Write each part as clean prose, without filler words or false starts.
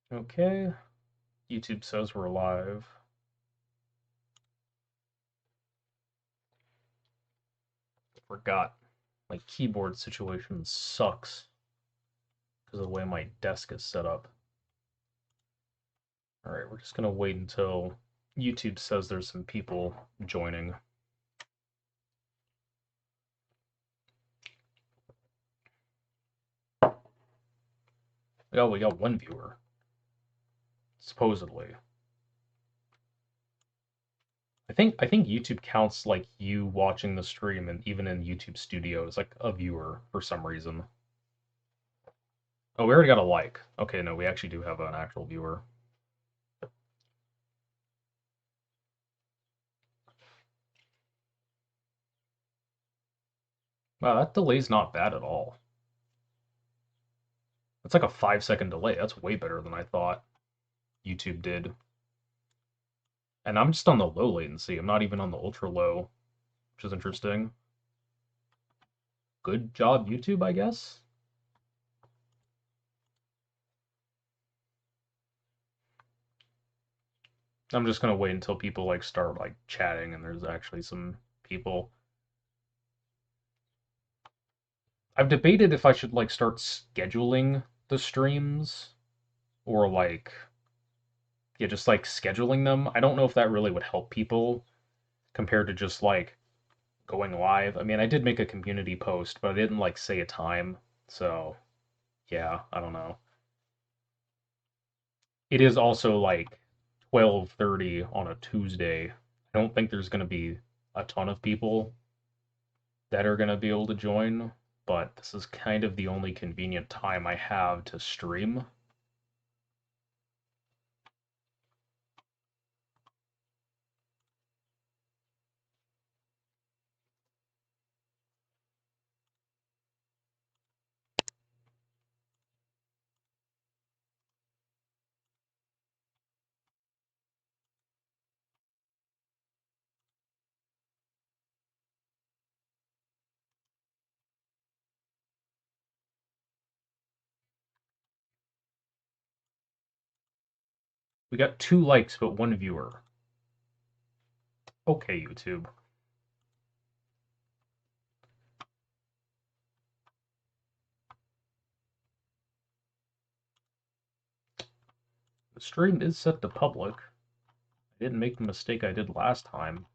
Okay, YouTube says we're live. Forgot my keyboard situation sucks because of the way my desk is set up. Alright, we're just gonna wait until YouTube says there's some people joining. Oh, we got one viewer. Supposedly. I think YouTube counts like you watching the stream, and even in YouTube Studio is like a viewer for some reason. Oh, we already got a like. Okay, no, we actually do have an actual viewer. Wow, that delay's not bad at all. It's like a 5-second delay. That's way better than I thought YouTube did. And I'm just on the low latency. I'm not even on the ultra low, which is interesting. Good job, YouTube, I guess. I'm just gonna wait until people like start like chatting and there's actually some people. I've debated if I should like start scheduling the streams or like yeah, just like scheduling them. I don't know if that really would help people compared to just like going live. I mean, I did make a community post, but I didn't like say a time. So, yeah, I don't know. It is also like 12:30 on a Tuesday. I don't think there's going to be a ton of people that are going to be able to join, but this is kind of the only convenient time I have to stream. We got 2 likes but 1 viewer. Okay, YouTube. The stream is set to public. I didn't make the mistake I did last time.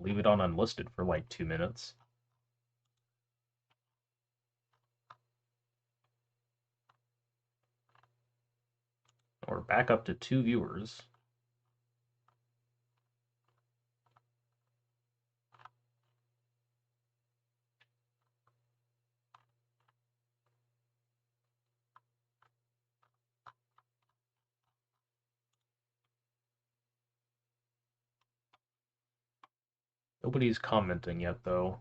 Leave it on unlisted for like 2 minutes. We're back up to 2 viewers. Nobody's commenting yet, though.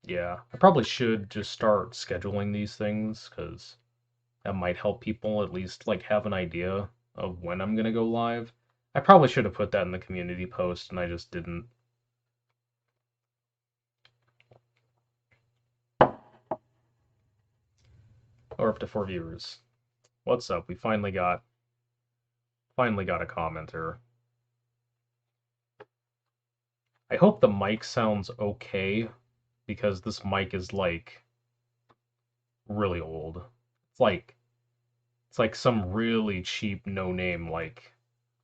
Yeah, I probably should just start scheduling these things, because that might help people at least like have an idea of when I'm gonna go live. I probably should have put that in the community post, and I just didn't. Or up to 4 viewers. What's up? We finally got a commenter. I hope the mic sounds okay, because this mic is like really old. It's like some really cheap no name like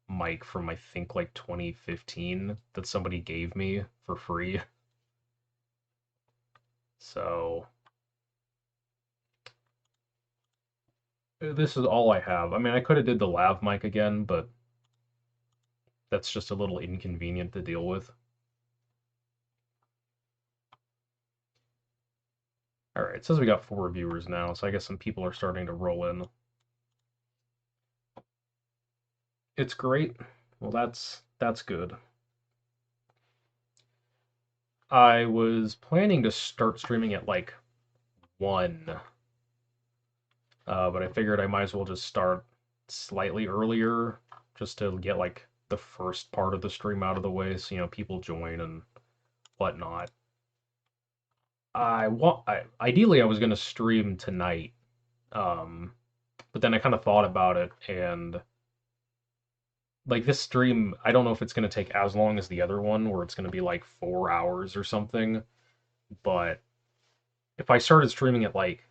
mic from I think like 2015 that somebody gave me for free. So this is all I have. I mean, I could have did the lav mic again, but that's just a little inconvenient to deal with. All right, it says we got 4 viewers now, so I guess some people are starting to roll in. It's great. Well, that's good. I was planning to start streaming at like 1, but I figured I might as well just start slightly earlier just to get like the first part of the stream out of the way so people join and whatnot. Ideally I was gonna stream tonight, um, but then I kind of thought about it, and like this stream, I don't know if it's gonna take as long as the other one, where it's gonna be like 4 hours or something. But if I started streaming at like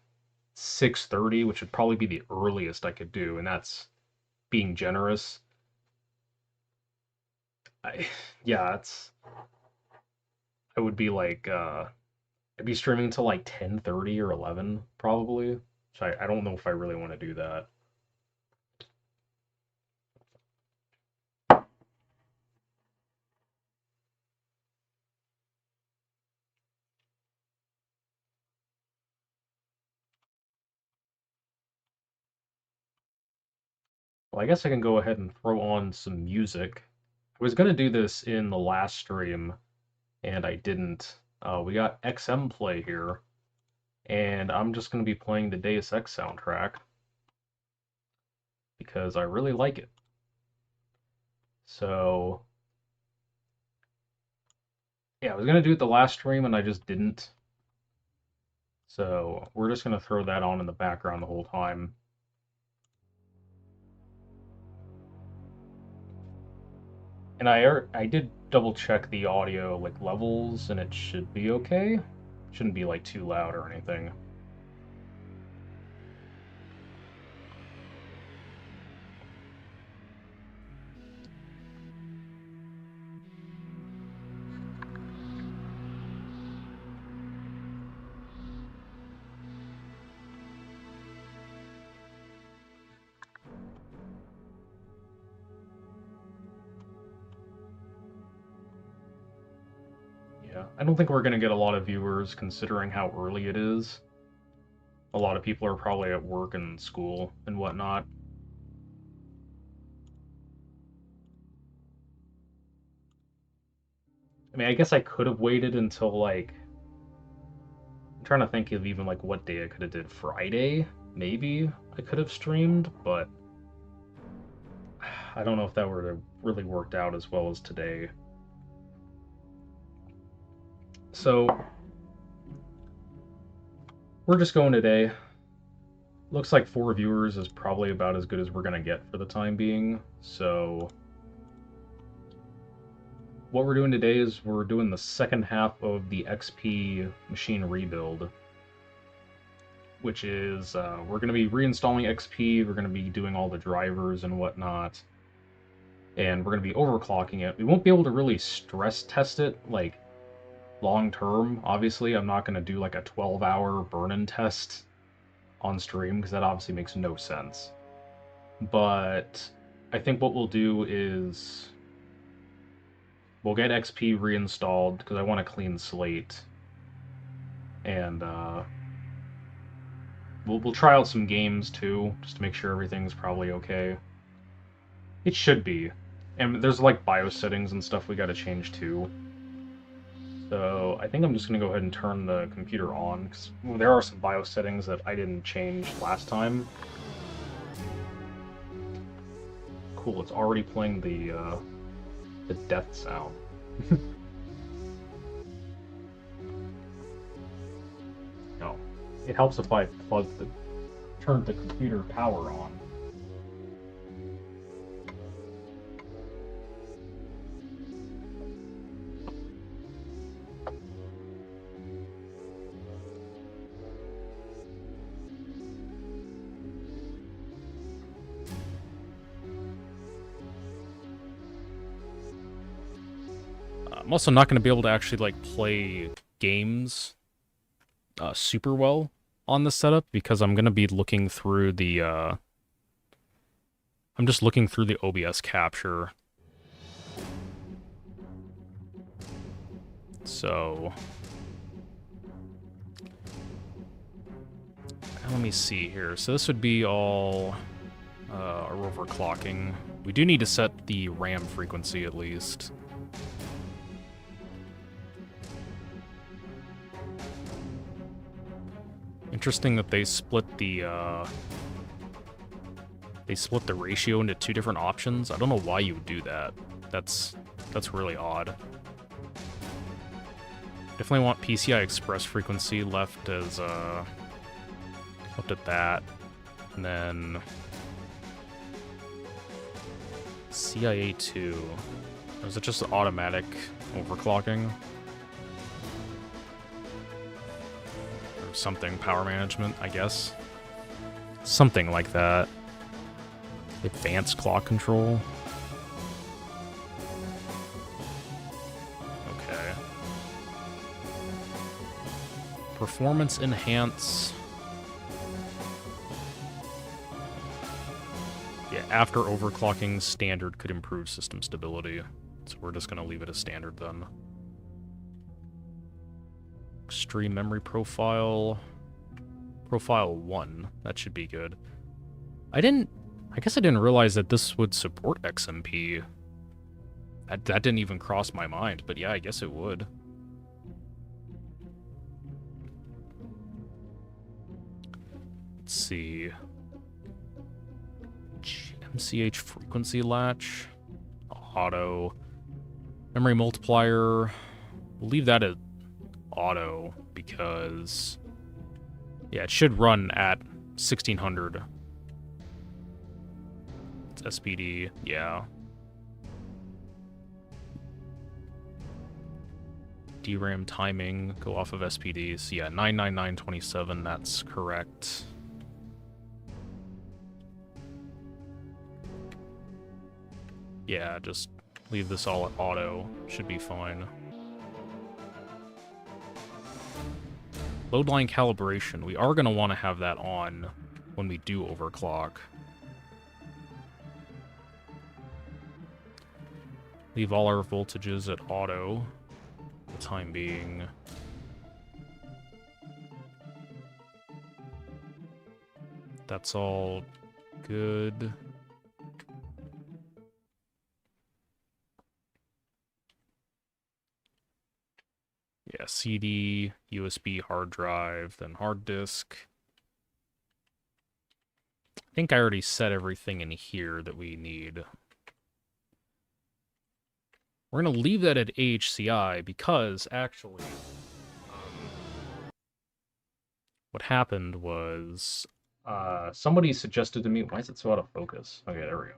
6:30, which would probably be the earliest I could do, and that's being generous. I, yeah, I would be like I'd be streaming till like 10:30 or 11 probably. So I don't know if I really want to do that. Well, I guess I can go ahead and throw on some music. I was gonna do this in the last stream, and I didn't. We got XM Play here, and I'm just gonna be playing the Deus Ex soundtrack because I really like it. So yeah, I was gonna do it the last stream and I just didn't. So we're just gonna throw that on in the background the whole time. And I did double check the audio like levels, and it should be okay. Shouldn't be like too loud or anything. Yeah, I don't think we're gonna get a lot of viewers considering how early it is. A lot of people are probably at work and school and whatnot. I mean, I guess I could have waited until like I'm trying to think of even like what day I could have did. Friday, maybe I could have streamed, but I don't know if that would have really worked out as well as today. So we're just going today. Looks like 4 viewers is probably about as good as we're gonna get for the time being. So what we're doing today is we're doing the second half of the XP machine rebuild, which is we're going to be reinstalling XP, we're going to be doing all the drivers and whatnot, and we're going to be overclocking it. We won't be able to really stress test it, like, long term. Obviously, I'm not going to do, like, a 12-hour burn-in test on stream, because that obviously makes no sense. But I think what we'll do is we'll get XP reinstalled, because I want a clean slate, and we'll try out some games too, just to make sure everything's probably okay. It should be. And there's like BIOS settings and stuff we gotta change too. So I think I'm just gonna go ahead and turn the computer on, because there are some BIOS settings that I didn't change last time. Cool, it's already playing the death sound. No. It helps if I turn the computer power on. I'm also not going to be able to actually like play games super well on this setup because I'm going to be looking through the I'm just looking through the OBS capture. So let me see here. So this would be all our overclocking. We do need to set the RAM frequency at least. Interesting that they split the ratio into 2 different options. I don't know why you would do that. That's really odd. Definitely want PCI Express frequency left as left at that, and then CIA2. Or is it just automatic overclocking? Or something, power management, I guess. Something like that. Advanced clock control. Okay. Performance enhance. Yeah, after overclocking, standard could improve system stability. So we're just going to leave it as standard then. Extreme memory profile. Profile 1. That should be good. I guess I didn't realize that this would support XMP. That didn't even cross my mind, but yeah, I guess it would. Let's see. MCH frequency latch. Auto. Memory multiplier. We'll leave that at auto because, yeah, it should run at 1600. It's SPD, yeah. DRAM timing, go off of SPDs. Yeah, 99927, that's correct. Yeah, just leave this all at auto. Should be fine. Load line calibration. We are going to want to have that on when we do overclock. Leave all our voltages at auto for the time being. That's all good. Yeah, CD, USB hard drive, then hard disk. I think I already set everything in here that we need. We're going to leave that at AHCI because, actually, what happened was... somebody suggested to me... Why is it so out of focus? Okay, there we go.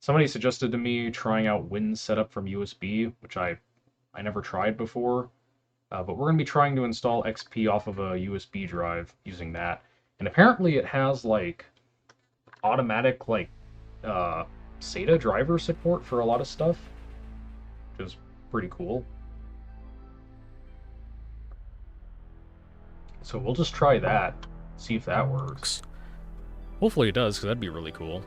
Somebody suggested to me trying out Win setup from USB, which I never tried before. But we're going to be trying to install XP off of a USB drive using that. And apparently it has, like, automatic, like, SATA driver support for a lot of stuff, which is pretty cool. So we'll just try that, see if that works. Hopefully it does, because that'd be really cool.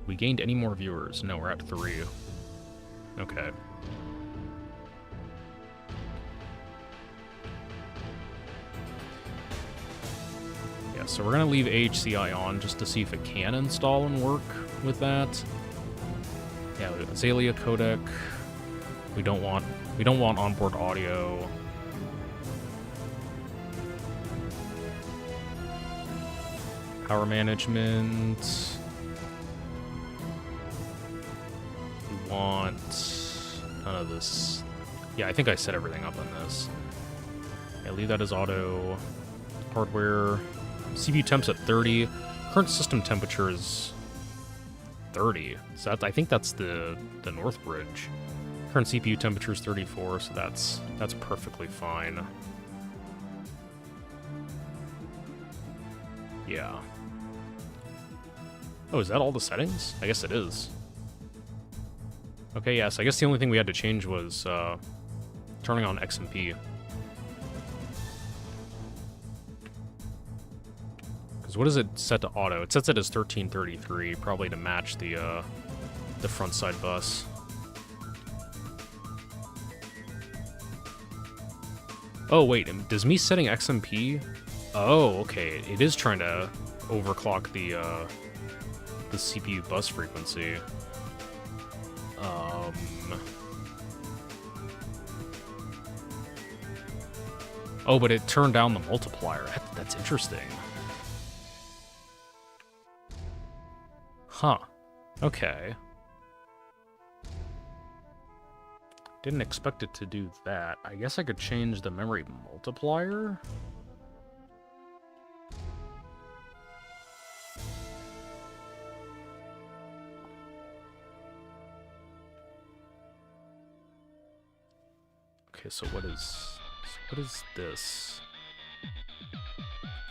We gained any more viewers? No, we're at 3. Okay. Yeah, so we're gonna leave AHCI on just to see if it can install and work with that. Yeah, Azalea codec. We don't want onboard audio. Power management. We want none of this. Yeah, I think I set everything up on this. Yeah, leave that as auto. Hardware. CPU temps at 30. Current system temperature is 30. So that, I think that's the North Bridge. Current CPU temperature is 34, so that's perfectly fine. Yeah. Oh, is that all the settings? I guess it is. Okay, yes, I guess the only thing we had to change was turning on XMP. Because what is it set to auto? It sets it as 1333, probably to match the front side bus. Oh, wait, does me setting XMP? Oh, okay, it is trying to overclock the CPU bus frequency. Oh, but it turned down the multiplier. That's interesting. Huh. Okay. Didn't expect it to do that. I guess I could change the memory multiplier? Okay, so what is this?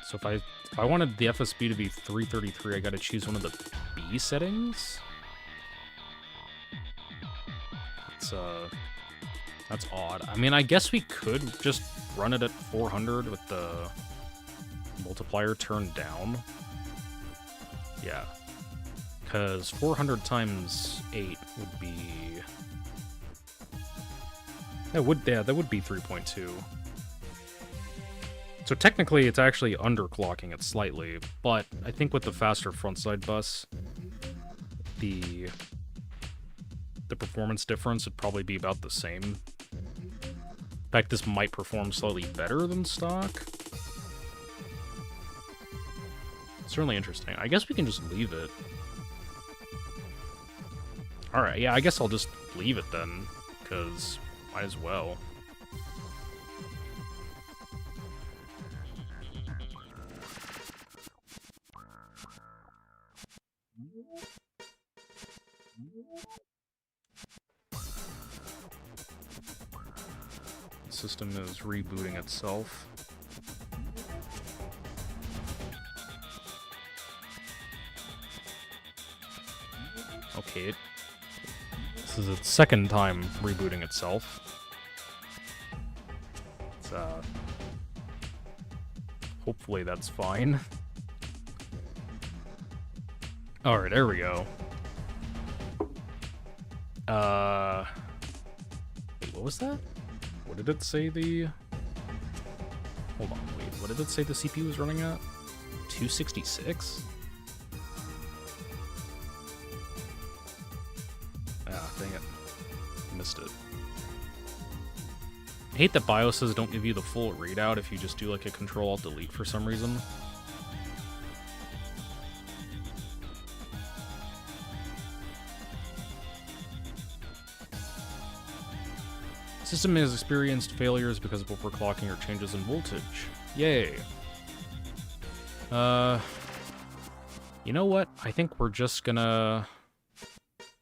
So if I wanted the FSB to be 333, I gotta choose one of the B settings? That's odd. I mean, I guess we could just run it at 400 with the multiplier turned down. Yeah. Because 400 times 8 would be... that would be 3.2. So technically, it's actually underclocking it slightly, but I think with the faster frontside bus, the performance difference would probably be about the same. In fact, this might perform slightly better than stock. Certainly interesting. I guess we can just leave it. Alright, yeah, I guess I'll just leave it then, because might as well. The system is rebooting itself. Okay, this is its second time rebooting itself. It's, hopefully that's fine. Alright, there we go. Wait, what was that? What did it say the... Hold on, wait, what did it say the CPU was running at? 266? Ah, dang it. Missed it. I hate that BIOSes don't give you the full readout if you just do like a Control-Alt-Delete for some reason. System has experienced failures because of overclocking or changes in voltage. Yay. You know what? I think we're just gonna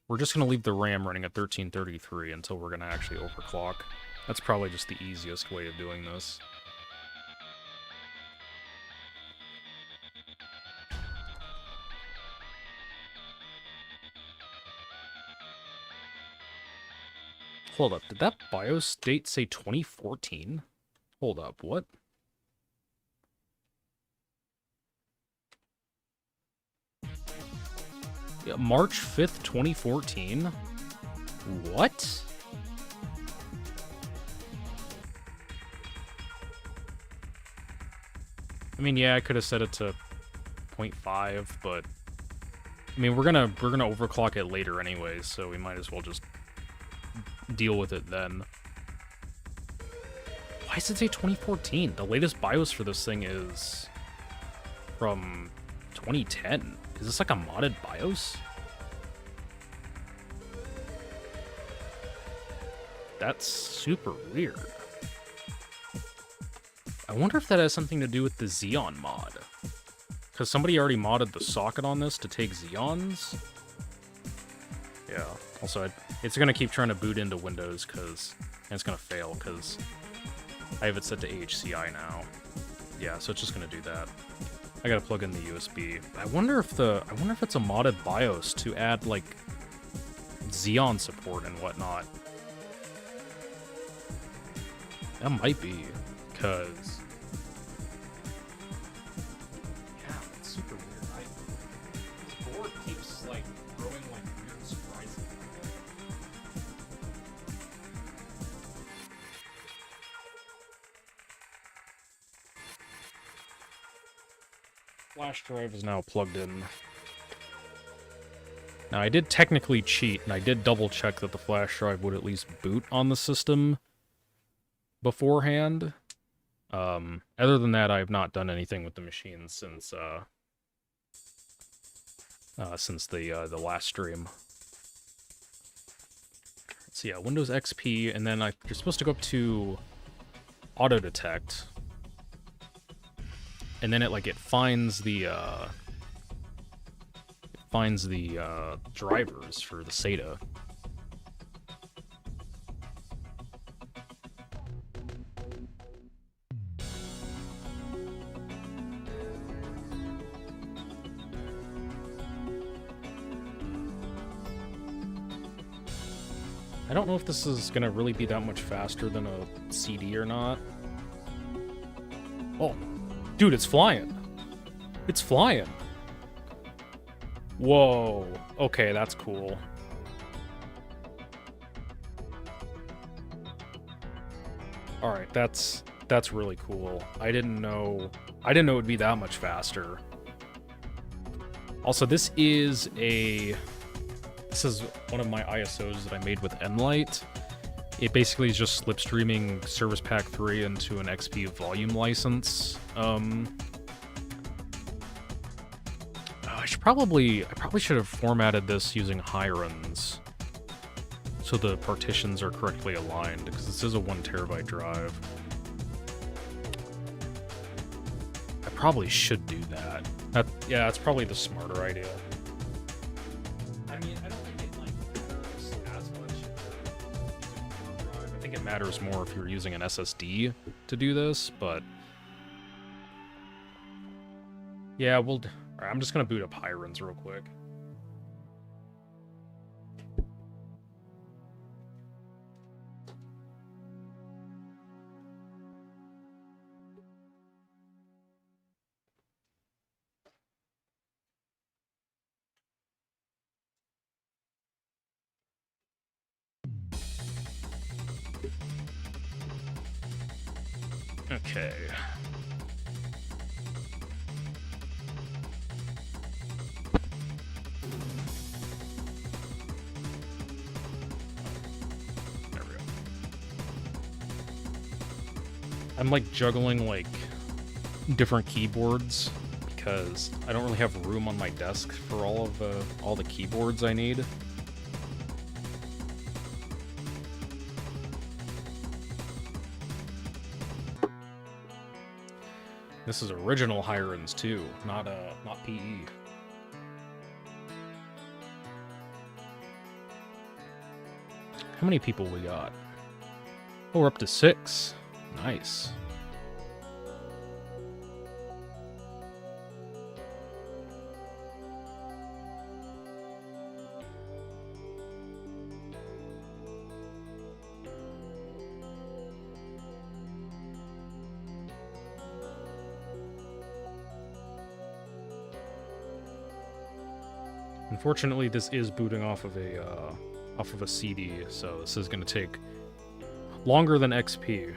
leave the RAM running at 1333 until we're gonna actually overclock. That's probably just the easiest way of doing this. Hold up, did that BIOS date say 2014? Hold up, what? Yeah, March 5th, 2014? What? I mean, yeah, I could have set it to 0.5, but I mean, we're gonna overclock it later anyways, so we might as well just deal with it then. Why does it say 2014? The latest BIOS for this thing is from 2010. Is this like a modded BIOS? That's super weird. I wonder if that has something to do with the Xeon mod. Because somebody already modded the socket on this to take Xeons. Yeah. Also, it's going to keep trying to boot into Windows, and it's going to fail, because I have it set to HCI now. Yeah, so it's just going to do that. I gotta plug in the USB. I wonder if it's a modded BIOS to add, like, Xeon support and whatnot. That might be, because... yeah, it's super weird. This board keeps, like, growing, like, weird surprises. Flash drive is now plugged in. Now, I did technically cheat, and I did double-check that the flash drive would at least boot on the system beforehand. Other than that, I have not done anything with the machine since the last stream. So yeah, Windows XP, and then you're supposed to go up to auto detect, and then it finds the drivers for the SATA. I don't know if this is gonna really be that much faster than a CD or not. Oh, dude, it's flying. It's flying. Whoa. Okay, that's cool. All right, that's really cool. I didn't know it would be that much faster. Also, this is one of my ISOs that I made with Nlight. It basically is just slipstreaming Service Pack 3 into an XP volume license. I probably should have formatted this using Hirons, so the partitions are correctly aligned, because this is a 1 terabyte drive. I probably should do that. Yeah, that's probably the smarter idea. I mean, I don't think it matters as much if you're using a hard drive. I think it matters more if you're using an SSD to do this, but yeah, alright, I'm just gonna boot up Hirons real quick. Okay. There we go. I'm juggling different keyboards because I don't really have room on my desk for all the keyboards I need. This is original Hirons too, not PE. How many people we got? Oh, we're up to 6. Nice. Unfortunately, this is booting off of a CD, so this is going to take longer than XP.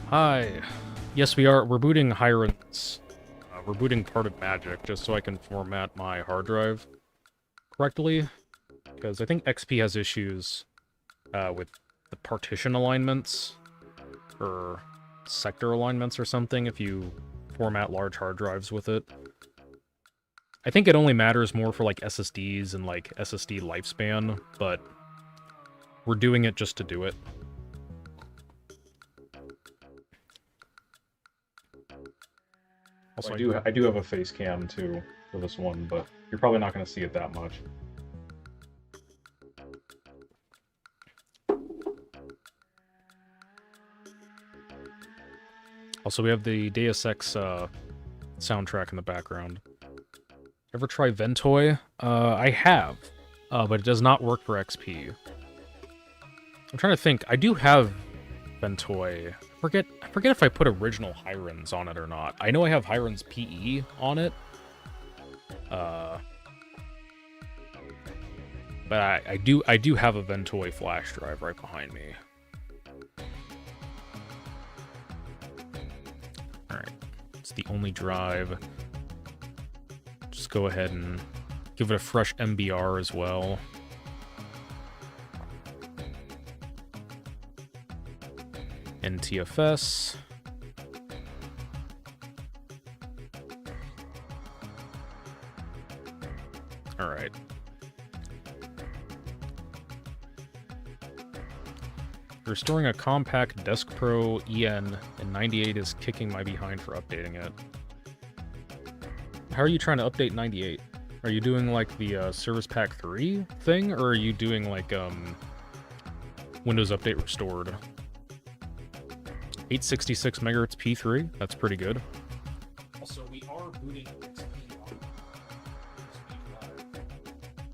Hi. Yes, we are. We're booting Hirons. We're booting part of Magic, just so I can format my hard drive correctly. Because I think XP has issues with the partition alignments, or sector alignments or something, if you format large hard drives with it. I think it only matters more for, SSDs and, SSD lifespan, but we're doing it just to do it. Also, I do have a face cam too for this one, but you're probably not going to see it that much. Also, we have the Deus Ex soundtrack in the background. Ever try Ventoy? I have, but it does not work for XP. I'm trying to think. I do have Ventoy. I forget if I put original Hirons on it or not. I know I have Hirons PE on it. But I do have a Ventoy flash drive right behind me. All right, it's the only drive. Just go ahead and give it a fresh MBR as well. NTFS. All right. Restoring a compact Desk Pro EN and 98 is kicking my behind for updating it. How are you trying to update 98? Are you doing like the Service Pack 3 thing, or are you doing like Windows Update Restored? 866 megahertz P3, that's pretty good. Also, we are booting XP on USB drive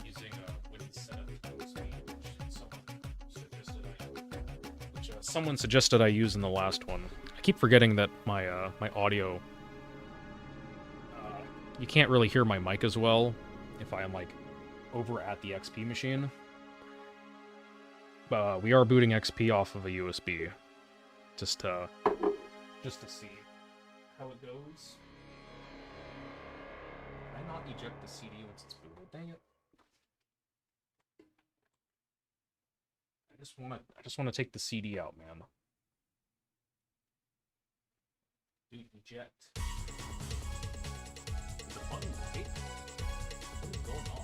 using a Windows setup USB, which someone suggested I use in the last one. I keep forgetting that my my audio, you can't really hear my mic as well if I am like over at the XP machine. We are booting XP off of a USB. Just to see how it goes. Can I not eject the CD once it's booted? Dang it! I just wanna take the CD out, man. Dude, eject. The button's right. What is going on?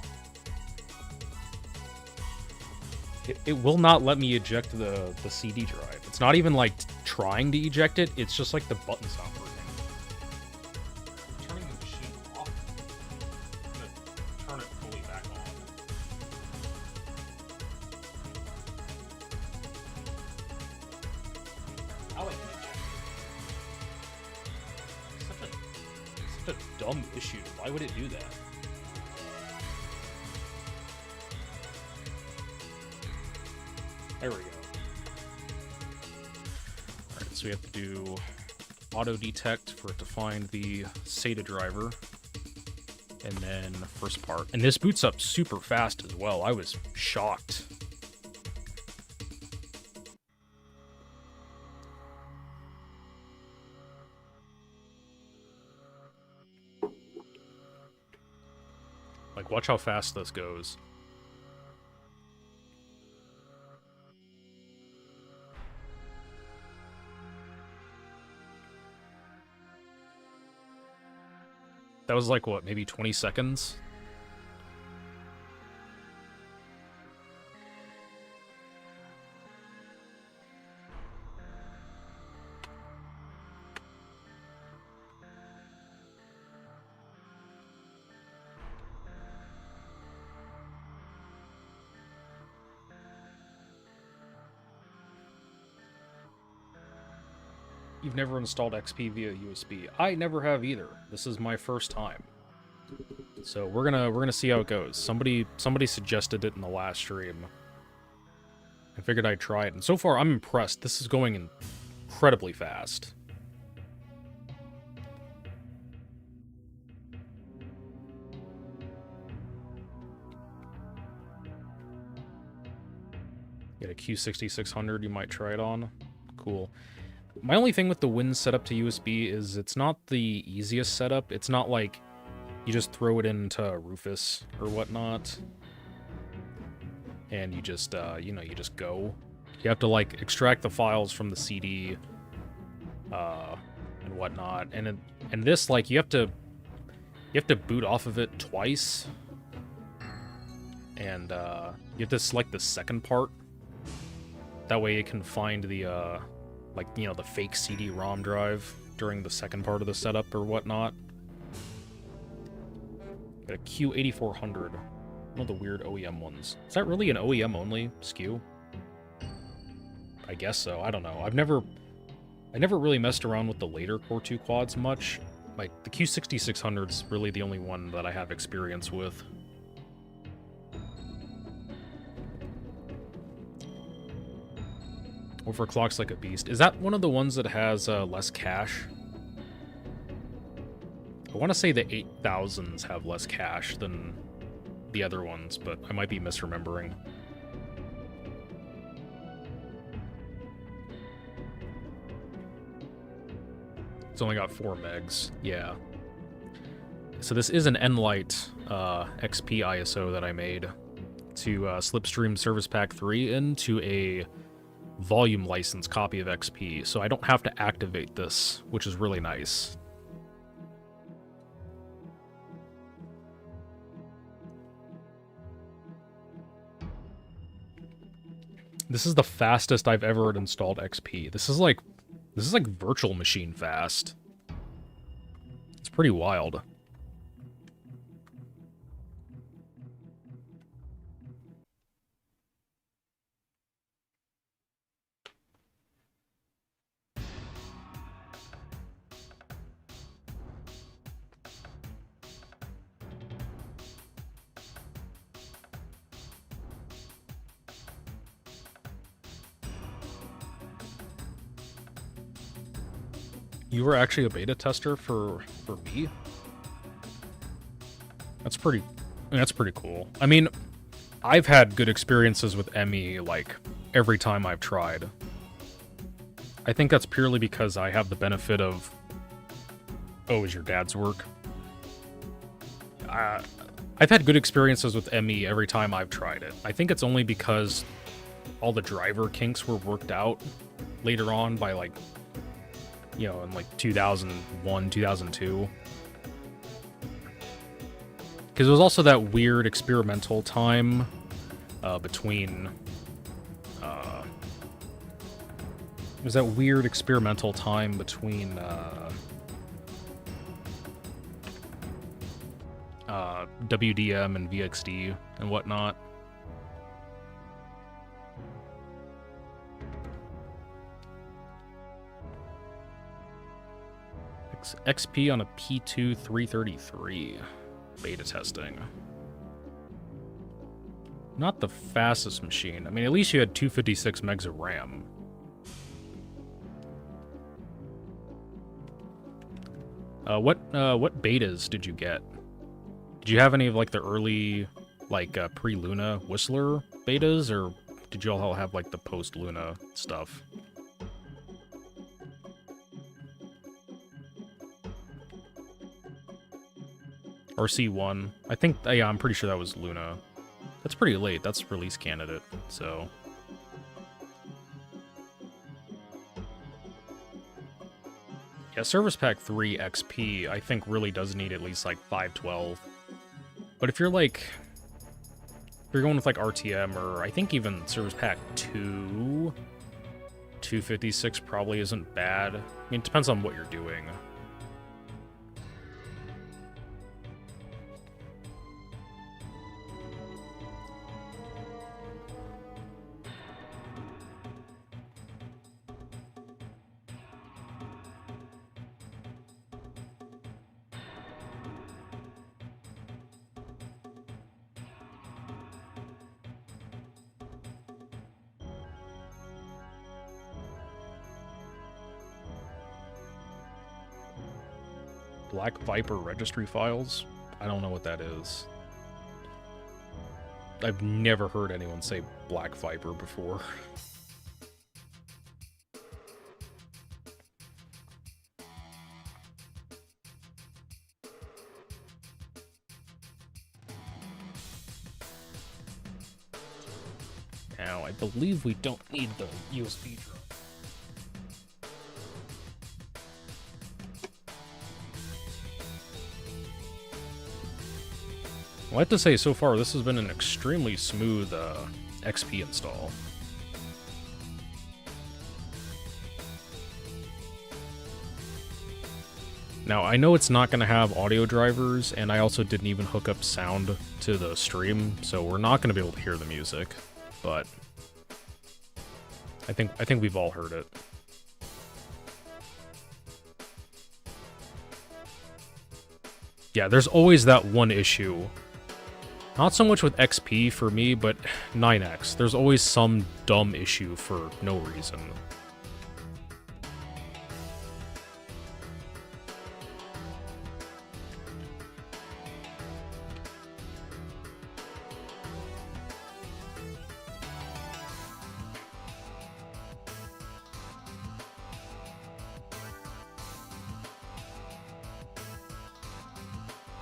It will not let me eject the CD drive. It's not even like trying to eject it, it's just like the button's not working. I'm turning the machine off. I'm gonna turn it fully back on. Now I can eject it. Such a dumb issue. Why would it do that? There we go. Alright, so we have to do auto detect for it to find the SATA driver. And then the first part. And this boots up super fast as well. I was shocked. Like, watch how fast this goes. That was like, what, maybe 20 seconds? You've never installed XP via USB. I never have either. This is my first time. So we're gonna see how it goes. Somebody suggested it in the last stream. I figured I'd try it, and so far I'm impressed. This is going incredibly fast. Get a Q6600 you might try it on. Cool. My only thing with the Win setup to USB is it's not the easiest setup. It's not like you just throw it into Rufus or whatnot, and you just, you know, you just go. You have to, like, extract the files from the CD, and whatnot. And this, like, you have to boot off of it twice, and you have to select the second part. That way it can find the, like, you know, the fake CD-ROM drive during the second part of the setup or whatnot. Got a Q8400. One of the weird OEM ones. Is that really an OEM-only SKU? I guess so. I don't know. I never really messed around with the later Core 2 quads much. Like, the Q6600's really the only one that I have experience with. Overclocks like a beast. Is that one of the ones that has less cache? I want to say the 8000s have less cache than the other ones, but I might be misremembering. It's only got 4 megs. Yeah. So this is an Nlight XP ISO that I made to slipstream Service Pack 3 into a volume license copy of XP, so I don't have to activate this, which is really nice. This is the fastest I've ever installed XP. This is like virtual machine fast. It's pretty wild. You were actually a beta tester for me? That's pretty cool. I mean, I've had good experiences with ME like every time I've tried. I think that's purely because I have the benefit of is your dad's work? I've had good experiences with ME every time I've tried it. I think it's only because all the driver kinks were worked out later on by like, you know, in like 2001, 2002. Because it was also that weird experimental time between... it was that weird experimental time between WDM and VXD and whatnot. XP on a P2 333 beta testing. Not the fastest machine. I mean, at least you had 256 megs of RAM. What betas did you get? Did you have any of like the early, like pre-Luna Whistler betas, or did you all have like the post-Luna stuff? RC1. I think, yeah, I'm pretty sure that was Luna. That's pretty late. That's release candidate, so... Yeah, Service Pack 3 XP, I think, really does need at least, like, 512. But if you're, like... If you're going with, like, RTM, or I think even Service Pack 2... 256 probably isn't bad. I mean, it depends on what you're doing. Black Viper registry files? I don't know what that is. I've never heard anyone say Black Viper before. Now, I believe we don't need the USB drive. Well, I have to say, so far, this has been an extremely smooth XP install. Now, I know it's not going to have audio drivers, and I also didn't even hook up sound to the stream, so we're not going to be able to hear the music, but I think we've all heard it. Yeah, there's always that one issue. Not so much with XP for me, but 9X. There's always some dumb issue for no reason.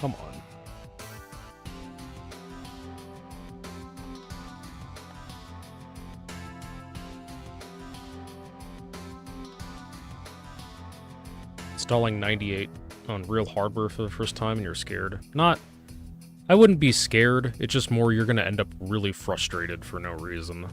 Come on. Installing 98 on real hardware for the first time and you're scared. Not... I wouldn't be scared, it's just more you're gonna end up really frustrated for no reason.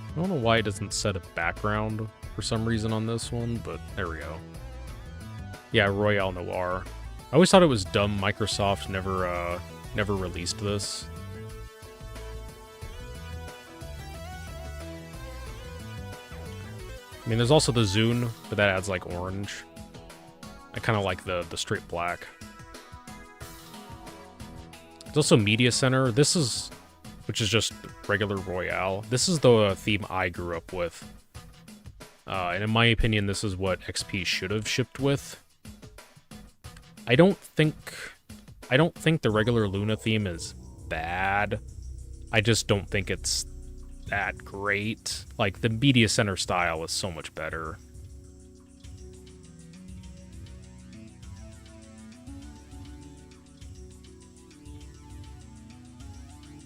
I don't know why it doesn't set a background for some reason on this one, but there we go. Yeah, Royale Noir. I always thought it was dumb Microsoft never released this. I mean, there's also the Zune, but that adds, like, orange. I kind of like the straight black. There's also Media Center. This is... which is just regular Royale. This is the theme I grew up with. And in my opinion, this is what XP should have shipped with. I don't think the regular Luna theme is bad. I just don't think it's that great. Like, the Media Center style is so much better.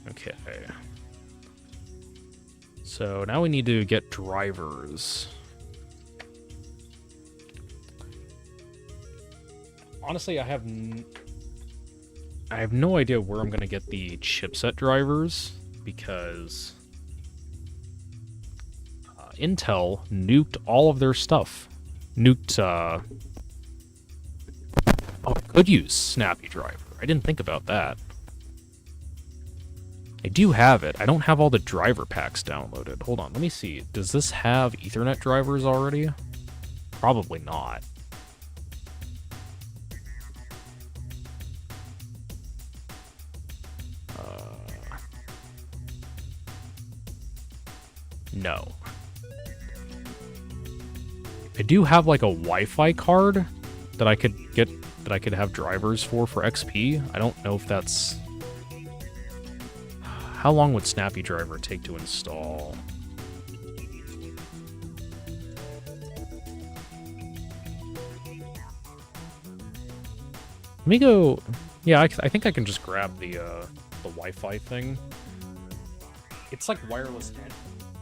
Okay. So now we need to get drivers. Honestly, I have no idea where I'm going to get the chipset drivers, because Intel nuked all of their stuff. Nuked, oh, I could use Snappy Driver. I didn't think about that. I do have it. I don't have all the driver packs downloaded. Hold on, let me see. Does this have Ethernet drivers already? Probably not. No. I do have like a Wi-Fi card that I could get, that I could have drivers for XP. I don't know if that's... How long would Snappy Driver take to install? Let me go... Yeah, I think I can just grab the Wi-Fi thing. It's like wireless net,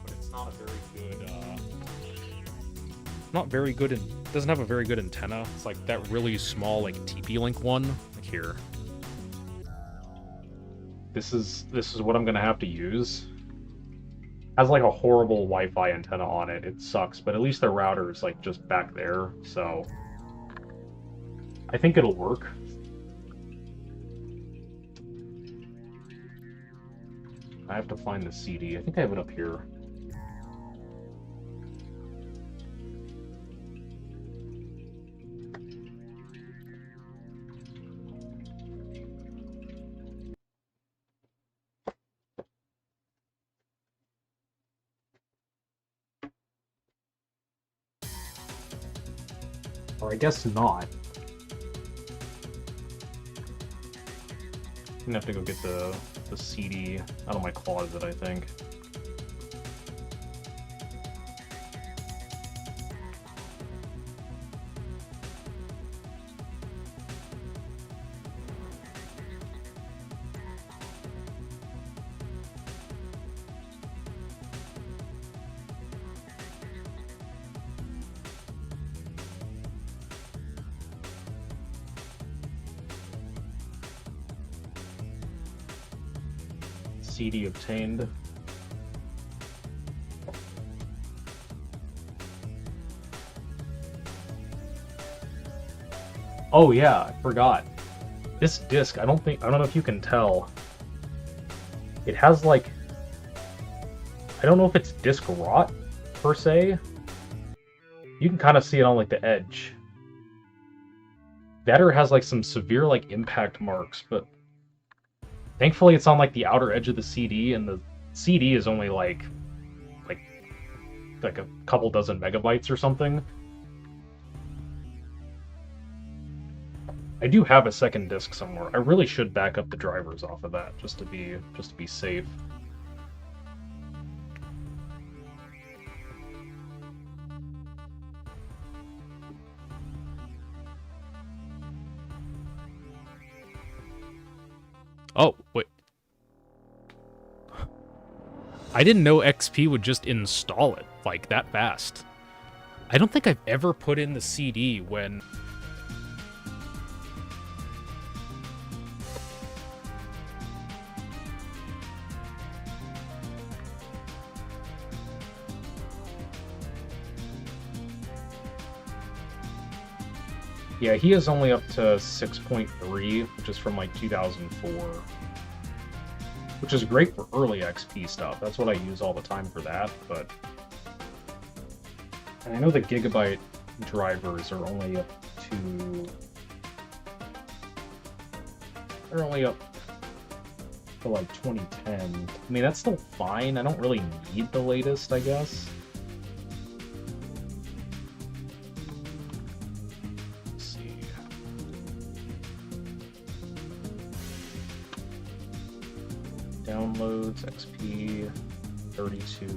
but it's not a very good... not very good... doesn't have a very good antenna. It's like that really small, like, TP-Link one. Like here. This is what I'm gonna have to use. Has like a horrible Wi-Fi antenna on it. It sucks, but at least the router is like just back there, so I think it'll work. I have to find the CD. I think I have it up here. Or I guess not. I'm gonna have to go get the CD out of my closet, I think. CD obtained. Oh yeah, I forgot. This disc, I don't know if you can tell. It has like, I don't know if it's disc rot per se. You can kind of see it on like the edge. That or has like some severe like impact marks, but thankfully it's on like the outer edge of the CD, and the CD is only like a couple dozen megabytes or something. I do have a second disk somewhere. I really should back up the drivers off of that just to be safe. Oh, wait. I didn't know XP would just install it, like, that fast. I don't think I've ever put in the CD when... Yeah, he is only up to 6.3, which is from like 2004. Which is great for early XP stuff. That's what I use all the time for that, but... And I know the Gigabyte drivers are only up to... They're only up to like 2010. I mean, that's still fine. I don't really need the latest, I guess. Let's see. Downloads, XP, 32.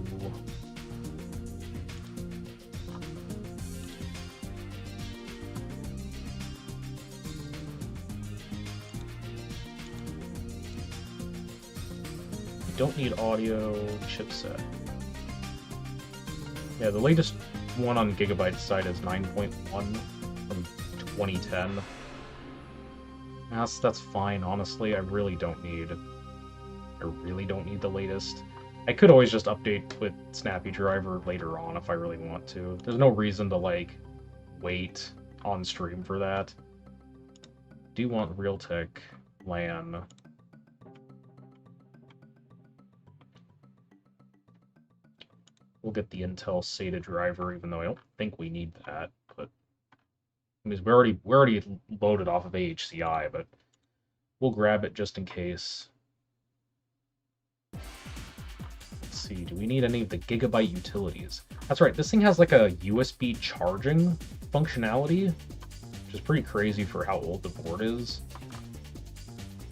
Don't need audio chipset. Yeah, the latest one on Gigabyte's site is 9.1 from 2010. That's fine, honestly. I really don't need the latest. I could always just update with Snappy Driver later on if I really want to. There's no reason to like wait on stream for that. Do you want Realtek LAN? We'll get the Intel SATA driver, even though I don't think we need that. But I mean, we're already loaded off of AHCI, but we'll grab it just in case. Let's see, do we need any of the Gigabyte utilities? That's right, this thing has like a USB charging functionality, which is pretty crazy for how old the board is.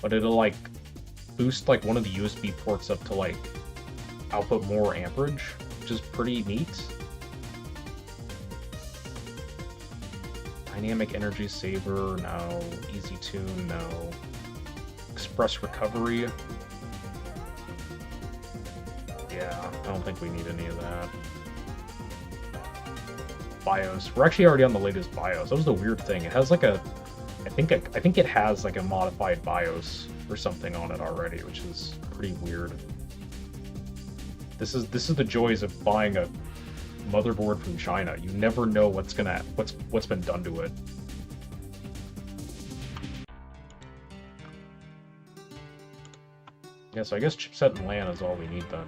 But it'll like boost like one of the USB ports up to like output more amperage, which is pretty neat. Dynamic energy saver, no. Easy tune, no. Express recovery. Yeah, I don't think we need any of that. BIOS. We're actually already on the latest BIOS. That was the weird thing. It has like a, I think it has like a modified BIOS or something on it already, which is pretty weird. This is the joys of buying a motherboard from China. You never know what's been done to it. Yeah, so I guess chipset and LAN is all we need then.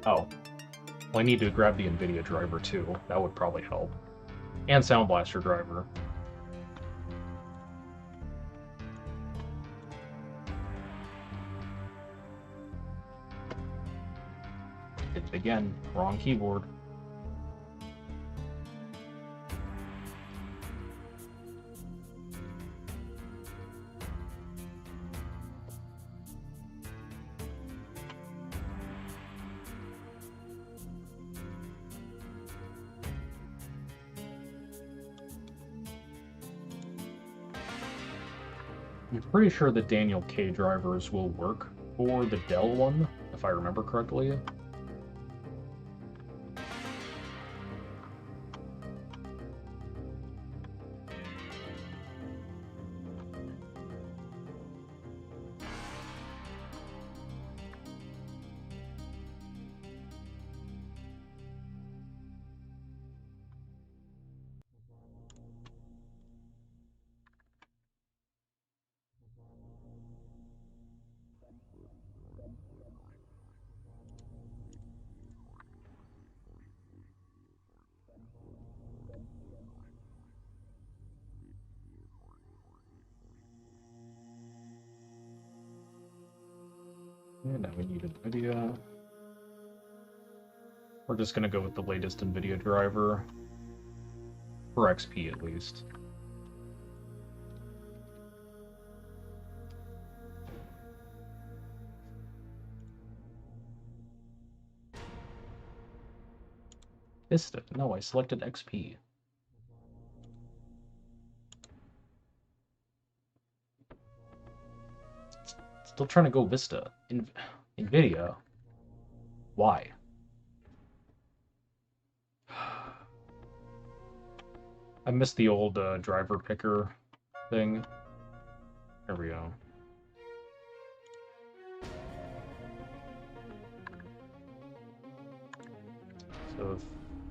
Oh. Well, I need to grab the NVIDIA driver too. That would probably help. And Sound Blaster driver. Again, wrong keyboard. I'm pretty sure the Daniel K drivers will work for the Dell one, if I remember correctly. now we need NVIDIA. We're just gonna go with the latest NVIDIA driver. For XP at least. Vista. No, I selected XP. Still trying to go Vista. NVIDIA. Why? I missed the old driver picker thing. There we go. So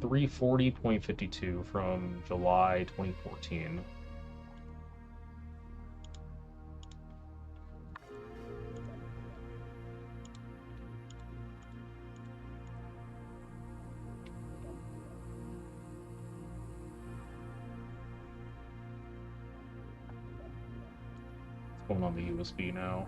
340.52 from July 2014. It's going on the USB now.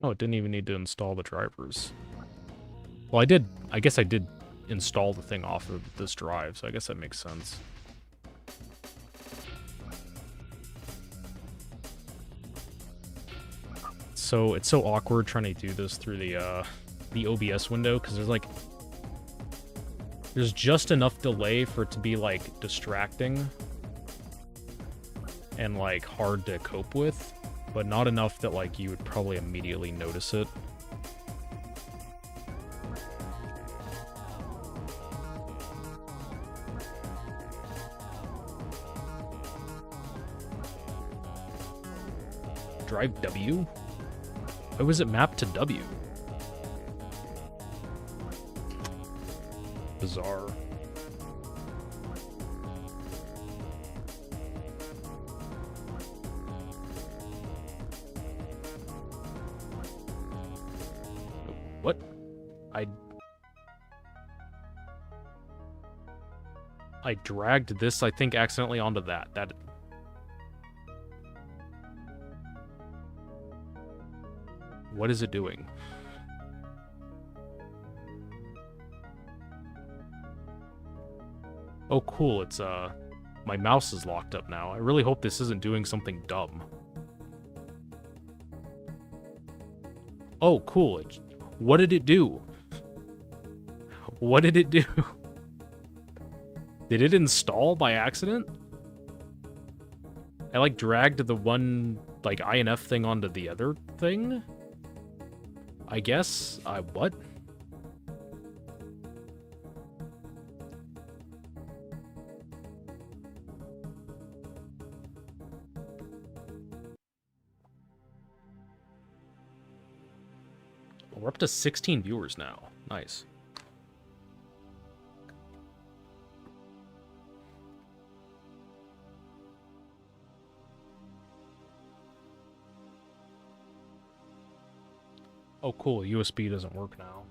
Oh, it didn't even need to install the drivers. Well, I guess I did install the thing off of this drive, so I guess that makes sense. So it's so awkward trying to do this through the OBS window, because there's just enough delay for it to be like distracting and like hard to cope with, but not enough that like you would probably immediately notice it. Drive W? Why was it mapped to W? Bizarre. What? I dragged this, I think, accidentally onto that. What is it doing? Oh, cool. It's, my mouse is locked up now. I really hope this isn't doing something dumb. Oh, cool. What did it do? What did it do? Did it install by accident? I, like, dragged the one, like, INF thing onto the other thing? I guess? What? We're up to 16 viewers now. Nice. Oh, cool. USB doesn't work now.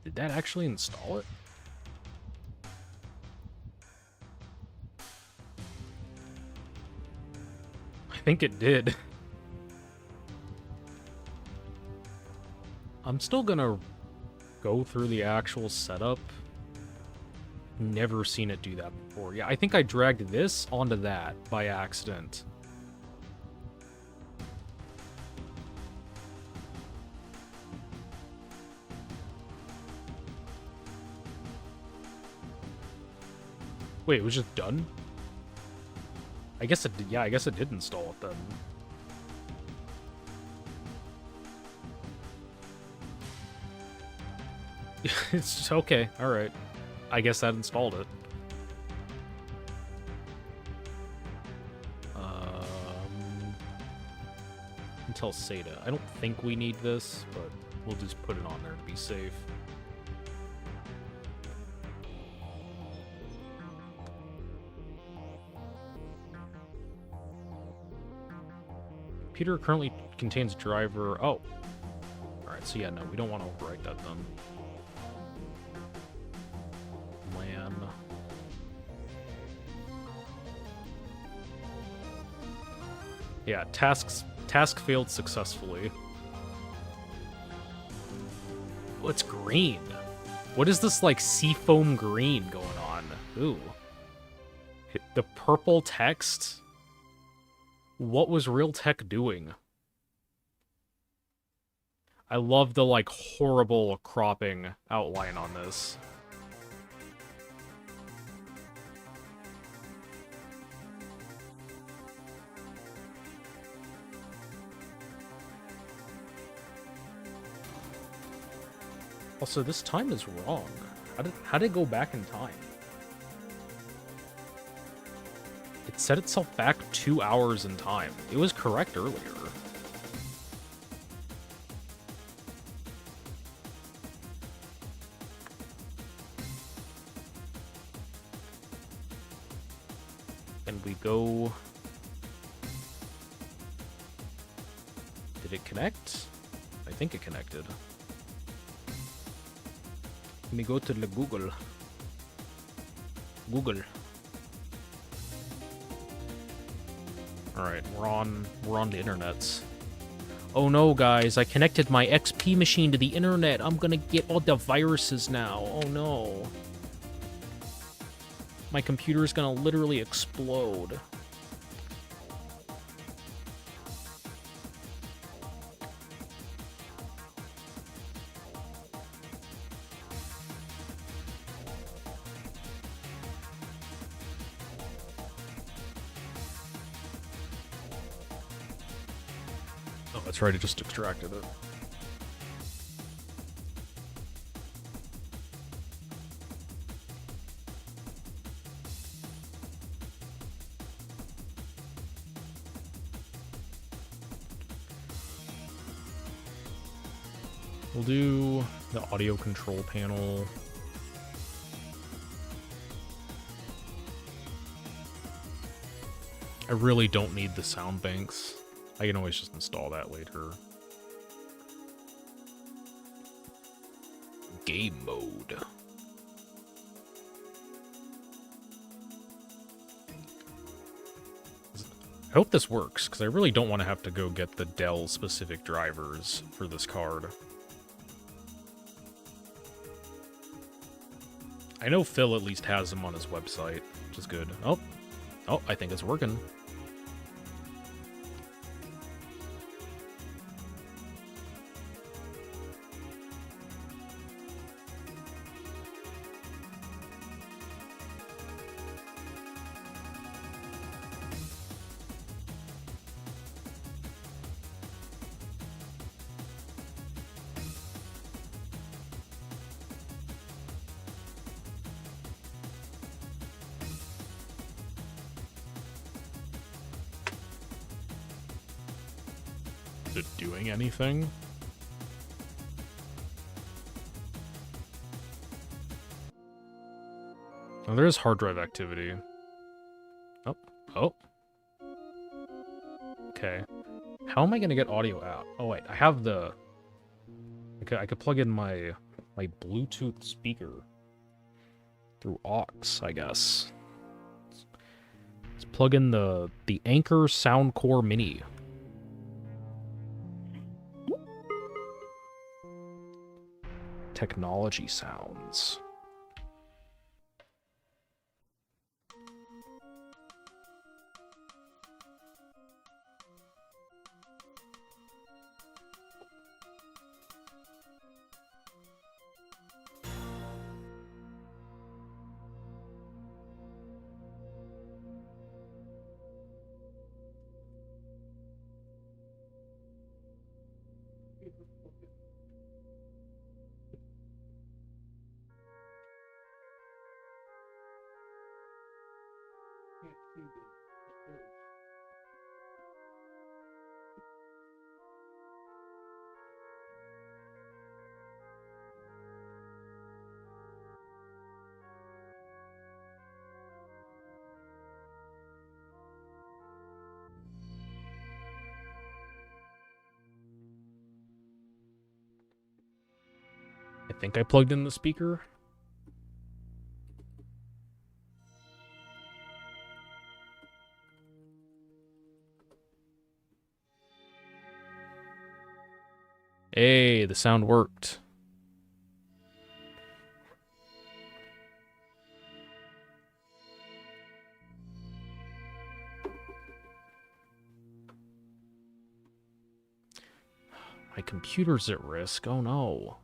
Did that actually install it? I think it did. I'm still gonna go through the actual setup. Never seen it do that before. Yeah, I think I dragged this onto that by accident. Wait, it was just done? I guess it did. Yeah, I guess it did install it then. It's just, okay. All right. I guess that installed it. Until SATA. I don't think we need this, but we'll just put it on there to be safe. Computer currently contains driver. Oh. Alright, so yeah, no, we don't want to overwrite that then. LAN. Yeah, task failed successfully. Oh, it's green. What is this, like, seafoam green going on? Ooh. The purple text? What was Realtek doing? I love the, like, horrible cropping outline on this. Also, this time is wrong. How did it go back in time? It set itself back 2 hours in time. It was correct earlier. And we go... Did it connect? I think it connected. Let me go to the Google. Alright, we're on the internets. Oh no, guys, I connected my XP machine to the internet. I'm gonna get all the viruses now. Oh no. My computer's gonna literally explode. Oh, that's right, it just extracted it. We'll do the audio control panel. I really don't need the sound banks. I can always just install that later. Game mode. I hope this works, because I really don't want to have to go get the Dell-specific drivers for this card. I know Phil at least has them on his website, which is good. Oh, I think it's working. Is it doing anything? Oh, there is hard drive activity. Oh. Okay. How am I gonna get audio out? Oh wait, I have the... Okay, I could plug in my Bluetooth speaker through aux, I guess. Let's plug in the Anchor Soundcore Mini. Technology sounds. I think I plugged in the speaker. Hey, the sound worked. My computer's at risk. Oh no.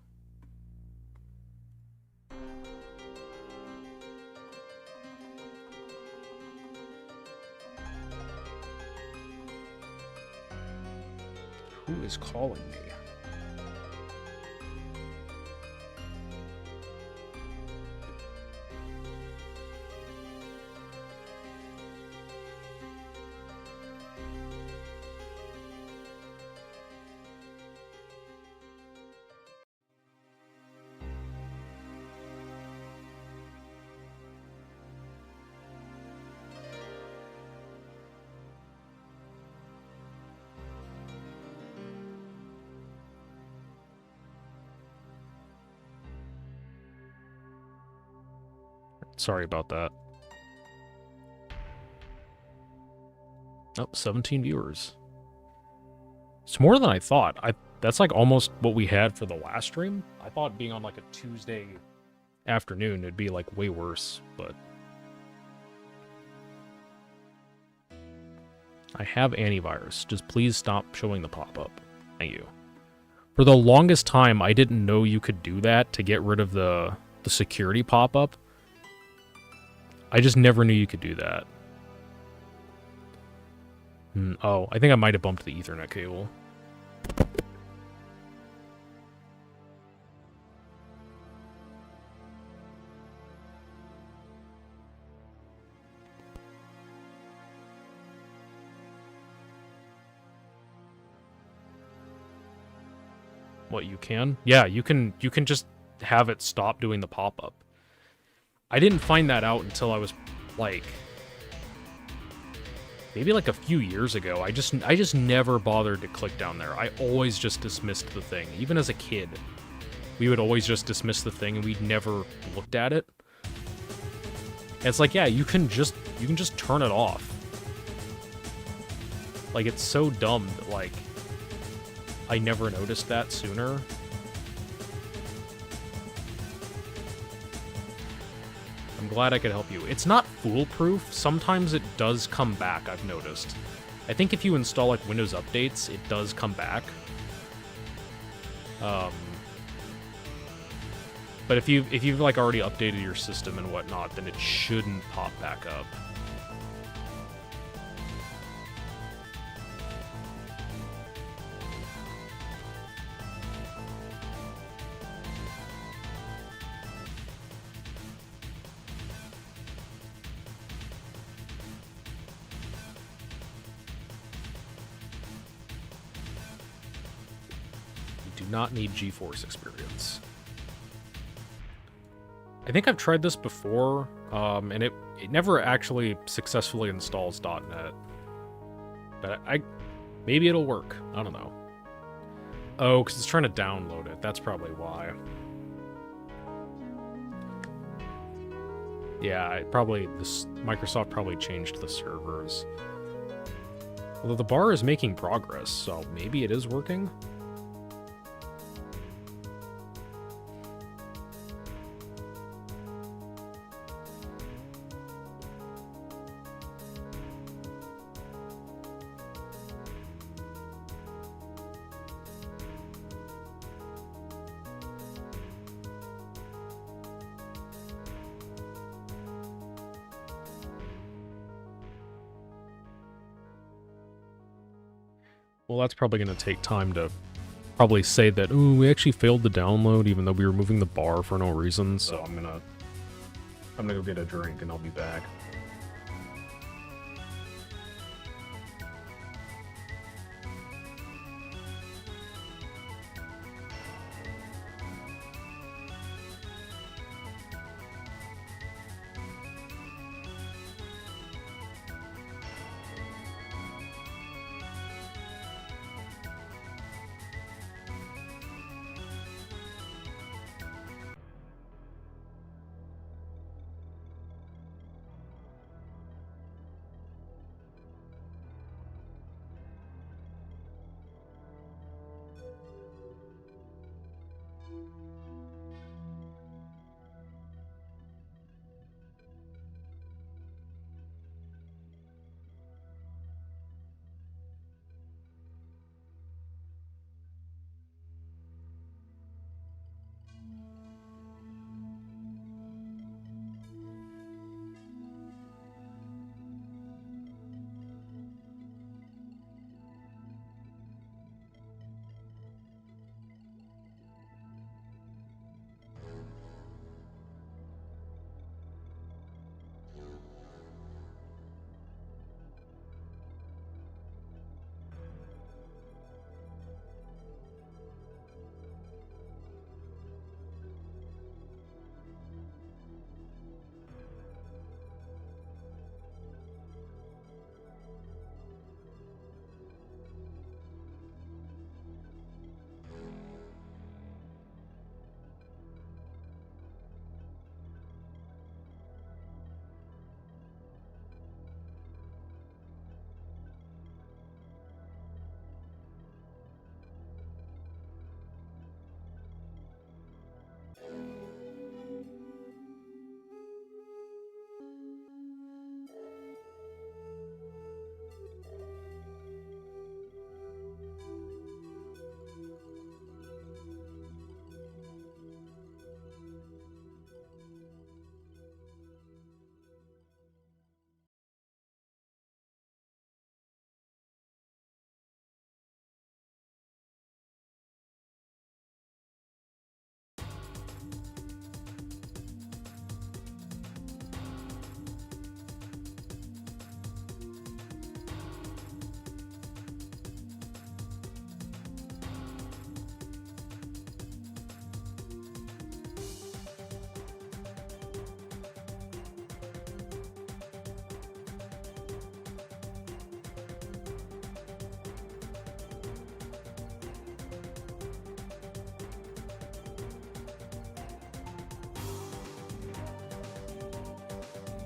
Who is calling me? Sorry about that. Oh, 17 viewers. It's more than I thought. That's like almost what we had for the last stream. I thought being on like a Tuesday afternoon it'd be like way worse, but I have antivirus. Just please stop showing the pop-up. Thank you. For the longest time, I didn't know you could do that to get rid of the security pop-up. I just never knew you could do that. Oh, I think I might have bumped the Ethernet cable. What, you can? Yeah, you can just have it stop doing the pop-up. I didn't find that out until I was like maybe like a few years ago. I just never bothered to click down there. I always just dismissed the thing. Even as a kid, we would always just dismiss the thing and we'd never looked at it. And it's like, yeah, you can just turn it off. Like, it's so dumb that like I never noticed that sooner. I'm glad I could help you. It's not foolproof. Sometimes it does come back, I've noticed. I think if you install like Windows updates, it does come back. But if you've like already updated your system and whatnot, then it shouldn't pop back up. Not need GeForce experience. I think I've tried this before, and it never actually successfully installs .NET. But maybe it'll work. I don't know. Oh, because it's trying to download it. That's probably why. Yeah, Microsoft probably changed the servers. Although the bar is making progress, so maybe it is working. Well, that's probably going to take time to probably say that, ooh, we actually failed to download even though we were moving the bar for no reason, so I'm gonna go get a drink and I'll be back.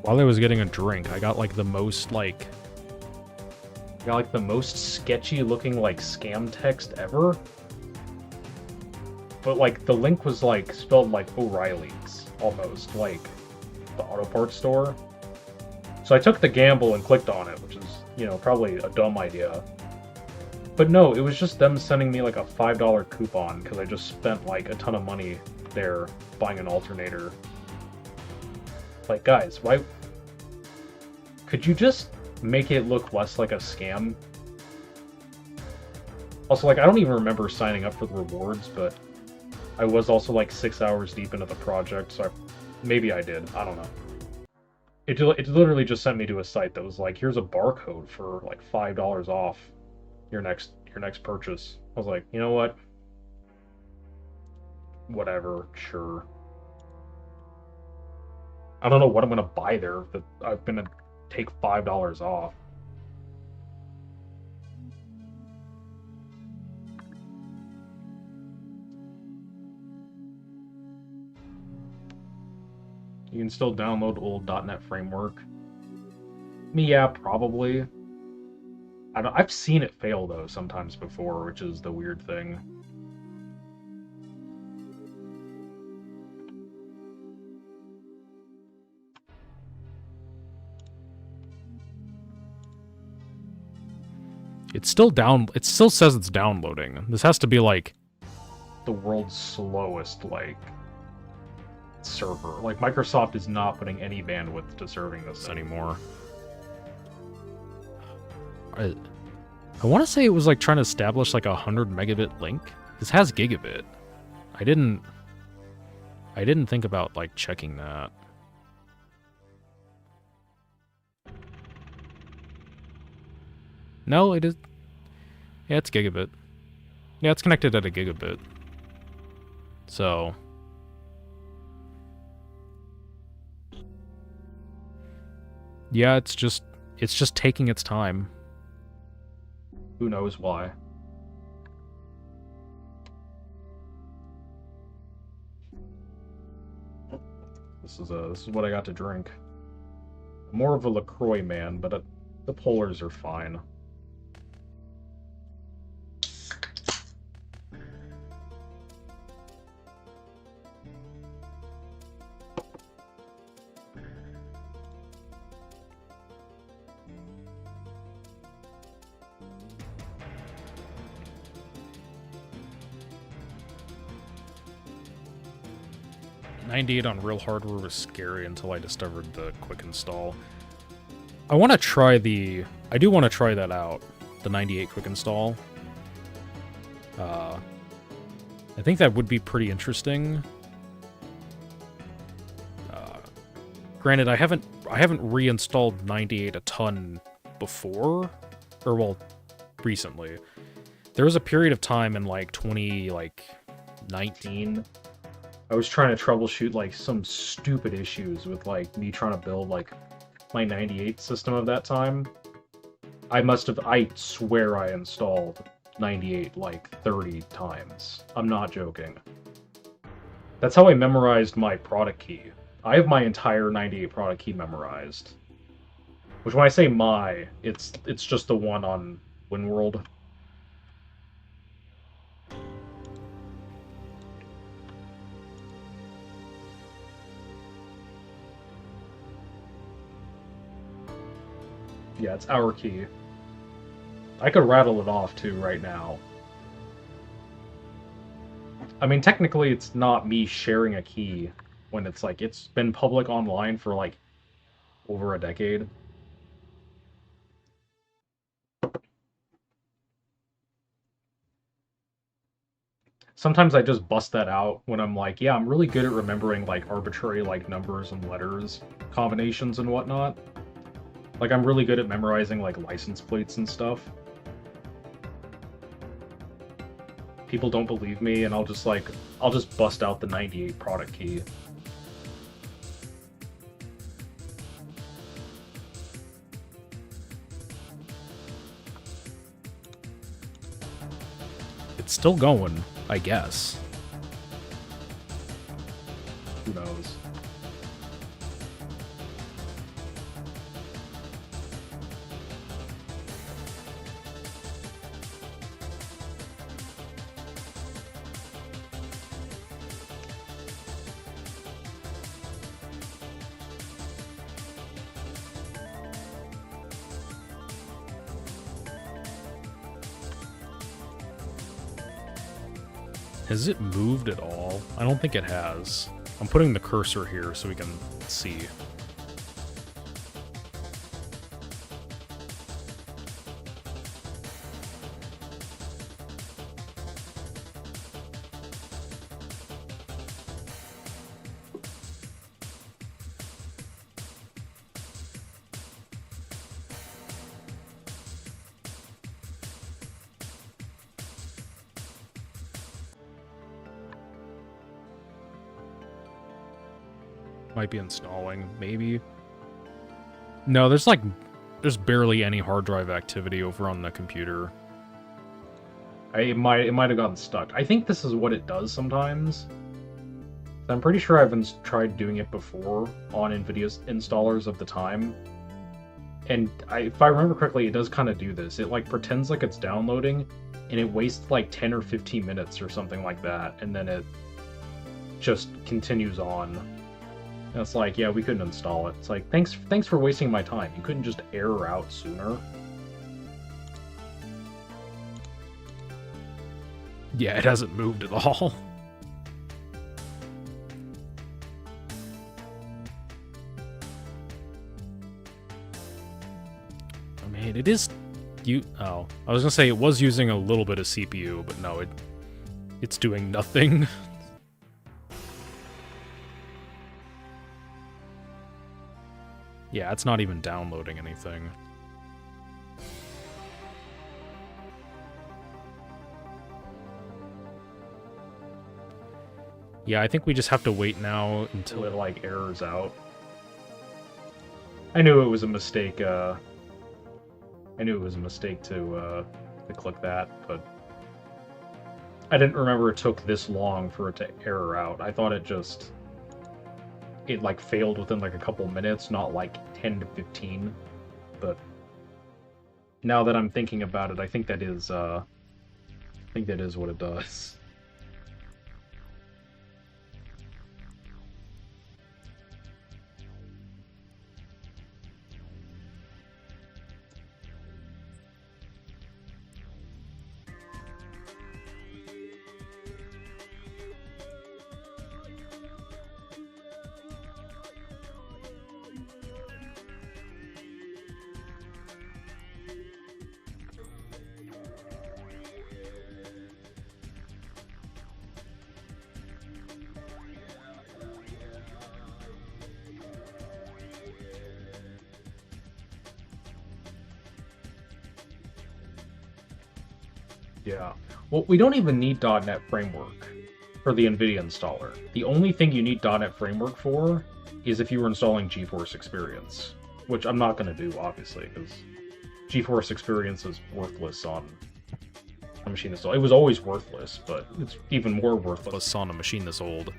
While I was getting a drink, I got like the most the most sketchy looking like scam text ever. But like the link was like spelled like O'Reilly's almost, like the auto parts store. So I took the gamble and clicked on it, which is, probably a dumb idea. But no, it was just them sending me like a $5 coupon because I just spent like a ton of money there buying an alternator. Like, guys, why could you just make it look less like a scam? Also, like, I don't even remember signing up for the rewards, but I was also like 6 hours deep into the project, so maybe I did. I don't know. It literally just sent me to a site that was like, here's a barcode for like $5 off your next purchase. I was like, you know what? Whatever, sure. I don't know what I'm gonna buy there that I'm gonna take $5 off. You can still download old .NET framework. Yeah, probably. I've seen it fail though sometimes before, which is the weird thing. It's still down. It still says it's downloading. This has to be like the world's slowest like server. Like Microsoft is not putting any bandwidth to serving this anymore. I want to say it was like trying to establish like a 100 megabit link. This has gigabit. I didn't think about like checking that. No, it is. Yeah, it's gigabit. Yeah, it's connected at a gigabit. So. Yeah, it's just taking its time. Who knows why? This is what I got to drink. I'm more of a LaCroix man, but the polars are fine. .98 on real hardware was scary until I discovered the quick install. I want to try I do want to try that out, the 98 quick install. I think that would be pretty interesting. Granted, I haven't reinstalled 98 a ton before, or well, recently. There was a period of time in like 2019. I was trying to troubleshoot like some stupid issues with like me trying to build like my 98 system of that time. I swear I installed 98 like 30 times. I'm not joking. That's how I memorized my product key. I have my entire 98 product key memorized. Which when I say my, it's just the one on WinWorld. Yeah, it's our key. I could rattle it off too right now. I mean, technically it's not me sharing a key when it's like, it's been public online for like over a decade. Sometimes I just bust that out when I'm like, yeah, I'm really good at remembering like arbitrary like numbers and letters combinations and whatnot. Like, I'm really good at memorizing, like, license plates and stuff. People don't believe me, and I'll just bust out the 98 product key. It's still going, I guess. Who knows? Has it moved at all? I don't think it has. I'm putting the cursor here so we can see. Might be installing, maybe. No, there's barely any hard drive activity over on the computer. It might have gotten stuck. I think this is what it does sometimes. I'm pretty sure I've tried doing it before on NVIDIA installers of the time. And if I remember correctly, it does kind of do this. It like pretends like it's downloading, and it wastes like 10 or 15 minutes or something like that, and then it just continues on. And it's like, yeah, we couldn't install it. It's like, thanks for wasting my time. You couldn't just error out sooner. Yeah, it hasn't moved at all. I mean, it is... Oh, I was gonna say it was using a little bit of CPU, but no, it's doing nothing. Yeah, it's not even downloading anything. Yeah, I think we just have to wait now until it like errors out. I knew it was a mistake. I knew it was a mistake to click that, but I didn't remember it took this long for it to error out. I thought it like failed within like a couple minutes, not like 10 to 15. But now that I'm thinking about it, I think that is what it does. Yeah. Well, we don't even need .NET Framework for the NVIDIA installer. The only thing you need .NET Framework for is if you were installing GeForce Experience, which I'm not going to do, obviously, because GeForce Experience is worthless on a machine this old. It was always worthless, but it's even more worthless on a machine this old.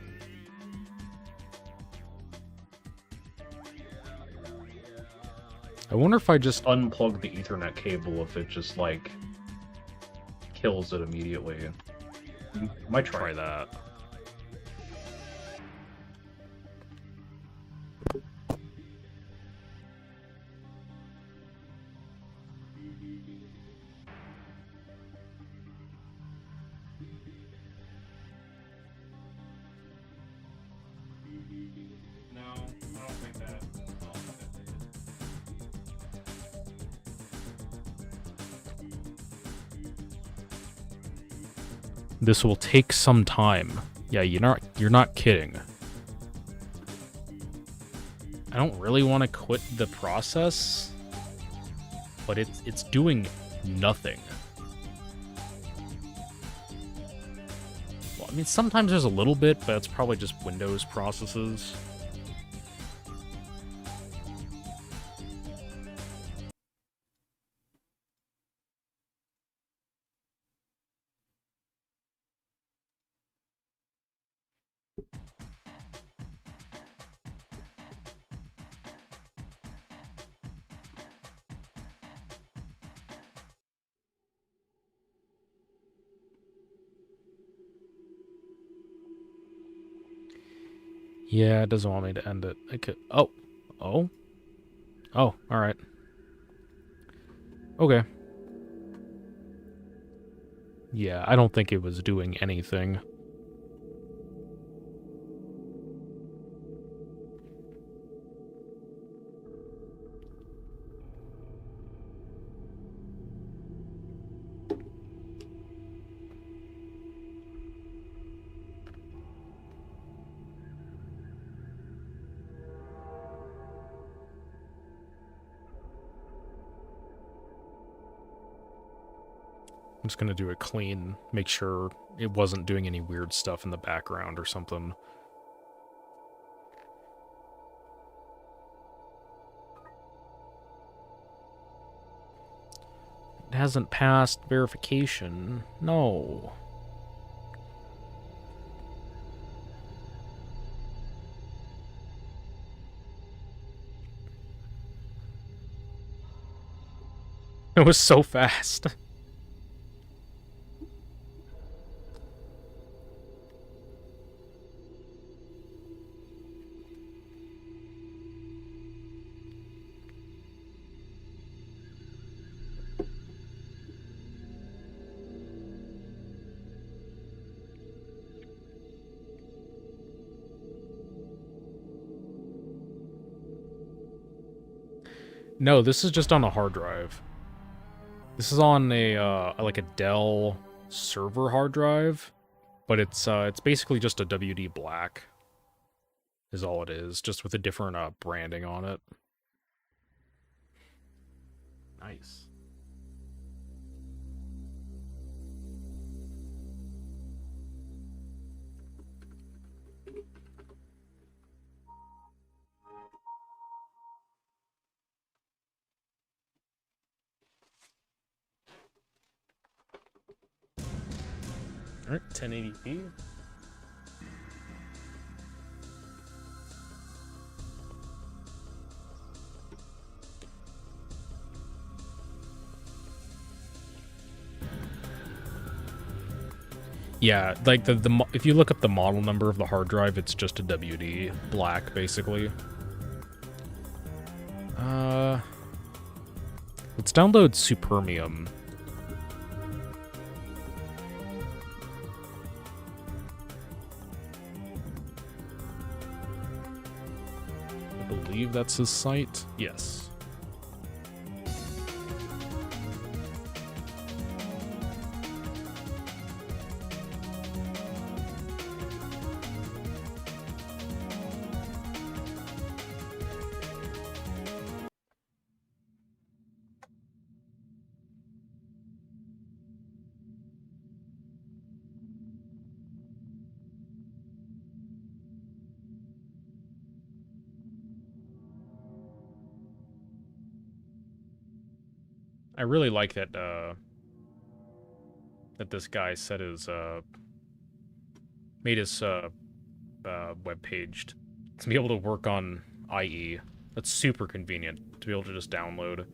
I wonder if I just unplug the Ethernet cable if it just, like, kills it immediately. Might try that. No, I don't think that. This will take some time. Yeah, you're not kidding. I don't really want to quit the process, but it's doing nothing. Well, I mean, sometimes there's a little bit, but it's probably just Windows processes. Yeah, it doesn't want me to end it. I could... Oh. Alright. Okay. Yeah, I don't think it was doing anything. I'm just gonna do it clean, make sure it wasn't doing any weird stuff in the background or something. It hasn't passed verification. No. It was so fast. No, this is just on a hard drive. This is on a like a Dell server hard drive, but it's basically just a WD Black is all it is, just with a different branding on it. Nice. All right, 1080p. Yeah, like the if you look up the model number of the hard drive, it's just a WD Black, basically. Let's download Supermium. I believe that's his site. Yes. I really like that that this guy set his made his web page to be able to work on IE. That's super convenient to be able to just download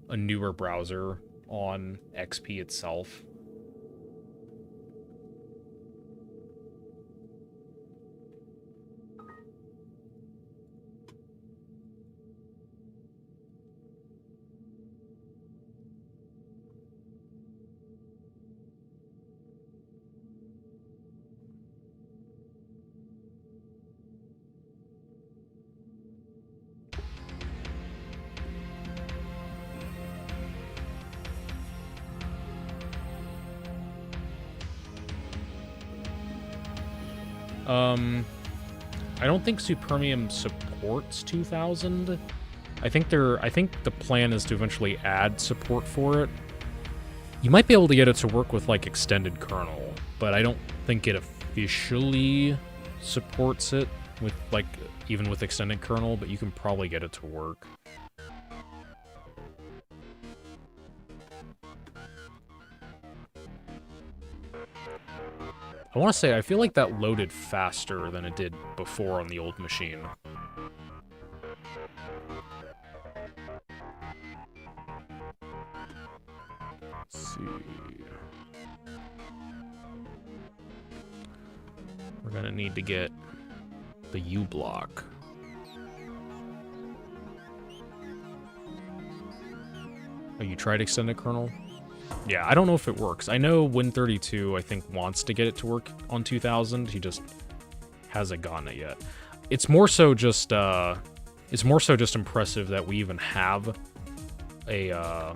a newer browser on XP itself. I don't think Supermium supports 2000. I think the plan is to eventually add support for it. You might be able to get it to work with like extended kernel, but I don't think it officially supports it with like even with extended kernel, but you can probably get it to work. I want to say, I feel like that loaded faster than it did before on the old machine. Let's see. We're gonna need to get the U block. Oh, you tried extended kernel? Yeah, I don't know if it works. I know Win32, I think, wants to get it to work on 2000. He just hasn't gotten it yet. It's more so just impressive that we even have a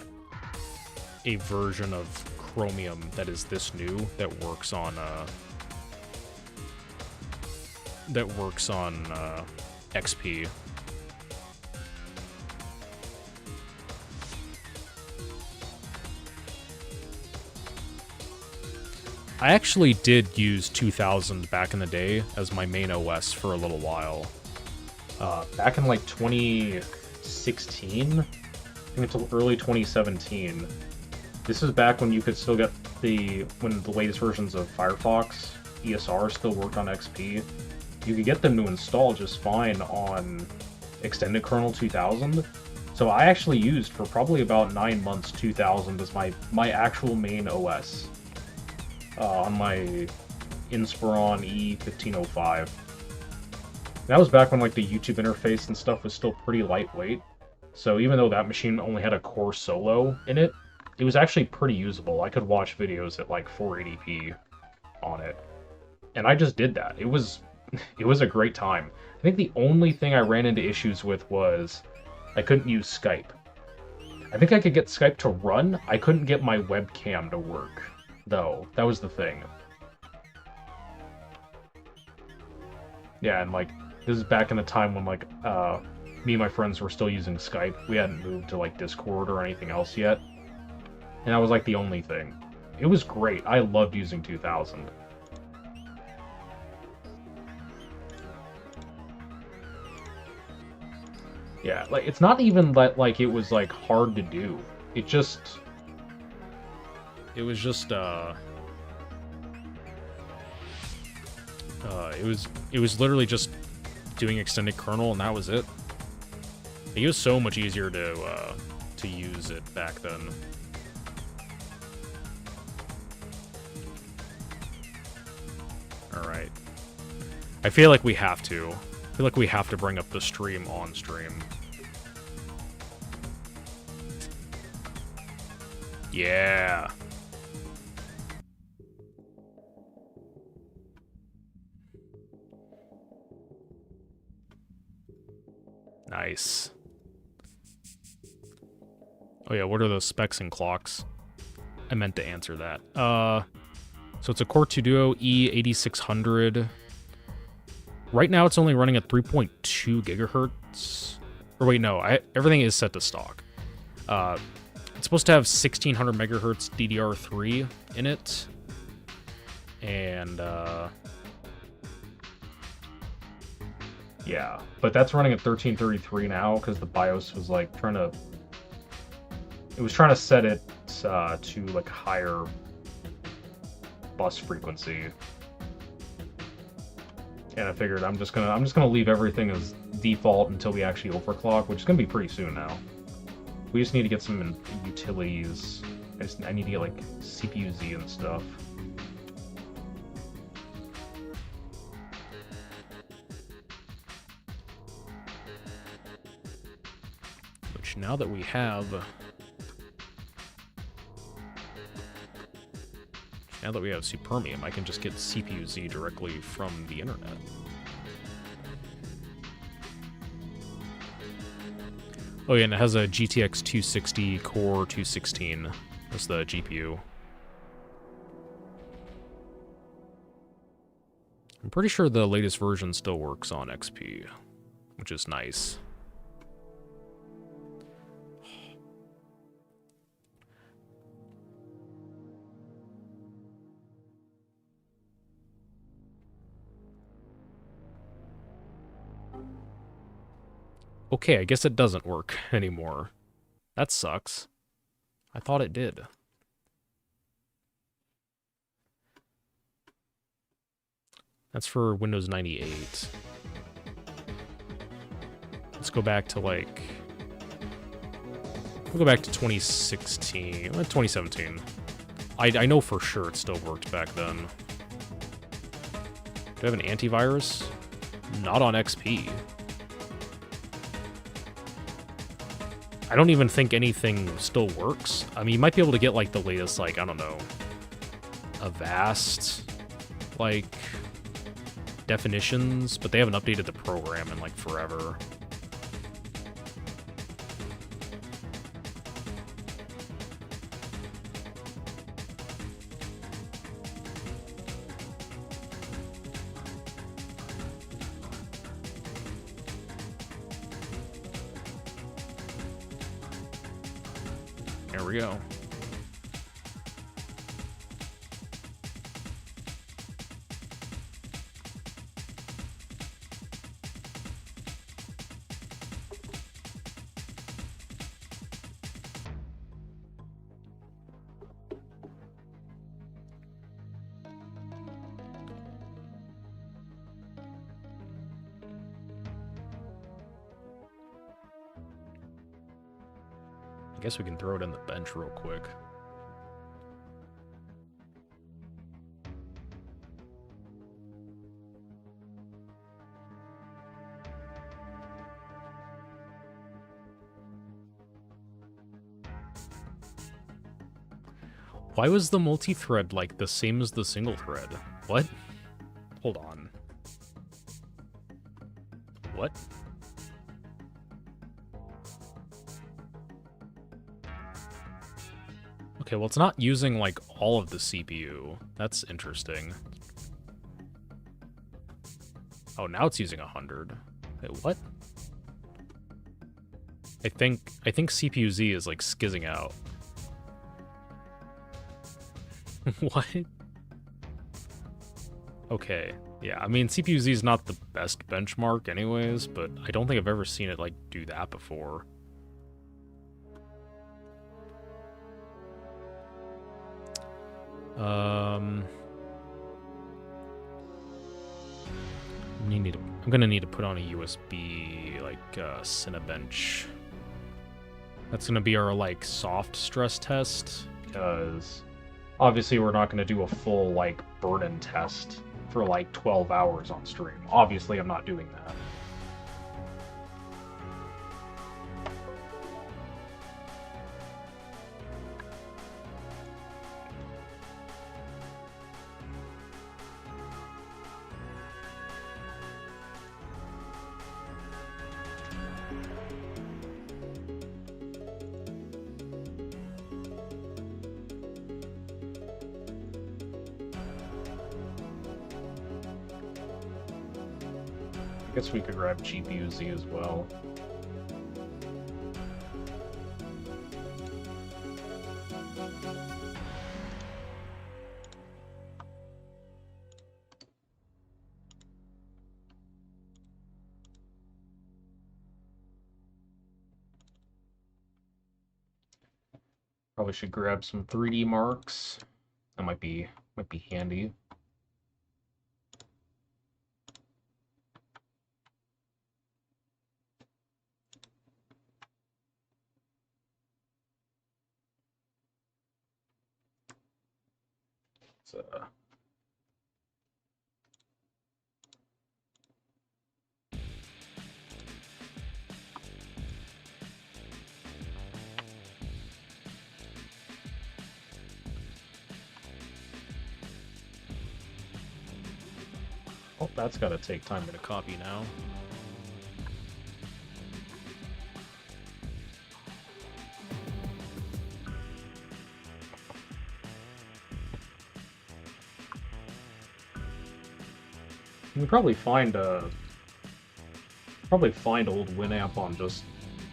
version of Chromium that is this new that works on XP. I actually did use 2000 back in the day as my main OS for a little while. Back in like 2016, I think until early 2017. This is back when you could still get when the latest versions of Firefox ESR still worked on XP. You could get them to install just fine on extended kernel 2000. So I actually used for probably about 9 months 2000 as my actual main OS on my Inspiron E1505. That was back when like the YouTube interface and stuff was still pretty lightweight. So even though that machine only had a Core Solo in it, it was actually pretty usable. I could watch videos at like 480p on it. And I just did that. It was a great time. I think the only thing I ran into issues with was I couldn't use Skype. I think I could get Skype to run. I couldn't get my webcam to work, though. That was the thing. Yeah, and like, this is back in the time when like, me and my friends were still using Skype. We hadn't moved to like Discord or anything else yet. And that was like the only thing. It was great. I loved using 2000. Yeah, like, it's not even that, like, it was, like, hard to do. It just... It was just, it was literally just doing extended kernel, and that was it. It was so much easier to use it back then. Alright. I feel like we have to. I feel like we have to bring up the stream on stream. Yeah. Nice. Oh yeah, what are those specs and clocks? I meant to answer that. So it's a Core 2 Duo E8600. Right now it's only running at 3.2 gigahertz. Or wait, no, everything is set to stock. It's supposed to have 1600 megahertz DDR3 in it. And, yeah, but that's running at 1333 now because the BIOS was like trying to set it to like higher bus frequency. And I figured I'm just gonna leave everything as default until we actually overclock, which is gonna be pretty soon now. We just need to get some utilities. I need to get like CPU-Z and stuff. Which now that we have Supermium, I can just get CPU-Z directly from the internet. Oh yeah, and it has a GTX 260 Core 216 as the GPU. I'm pretty sure the latest version still works on XP, which is nice. Okay, I guess it doesn't work anymore. That sucks. I thought it did. That's for Windows 98. Let's go back to like... We'll go back to 2016, 2017. I know for sure it still worked back then. Do I have an antivirus? Not on XP. I don't even think anything still works. I mean, you might be able to get, like, the latest, like, I don't know, Avast, like, definitions, but they haven't updated the program in, like, forever. There we go. guess we can throw it in the bench real quick. Why was the multi-thread like the same as the single thread? What? Hold on. What? Okay, well, it's not using, like, all of the CPU. That's interesting. Oh, now it's using 100. Wait, what? I think CPU-Z is, like, skizzing out. What? Okay. Yeah, I mean, CPU-Z is not the best benchmark anyways, but I don't think I've ever seen it, like, do that before. I'm gonna need to put on a USB, like, Cinebench. That's gonna be our, like, soft stress test. Because obviously we're not going to do a full, like, burn-in test for, like, 12 hours on stream. Obviously I'm not doing that. I guess we could grab GPU-Z as well. Probably should grab some 3D marks. That might be handy. So, oh, that's gotta take time to Copy now. you can probably find old Winamp on just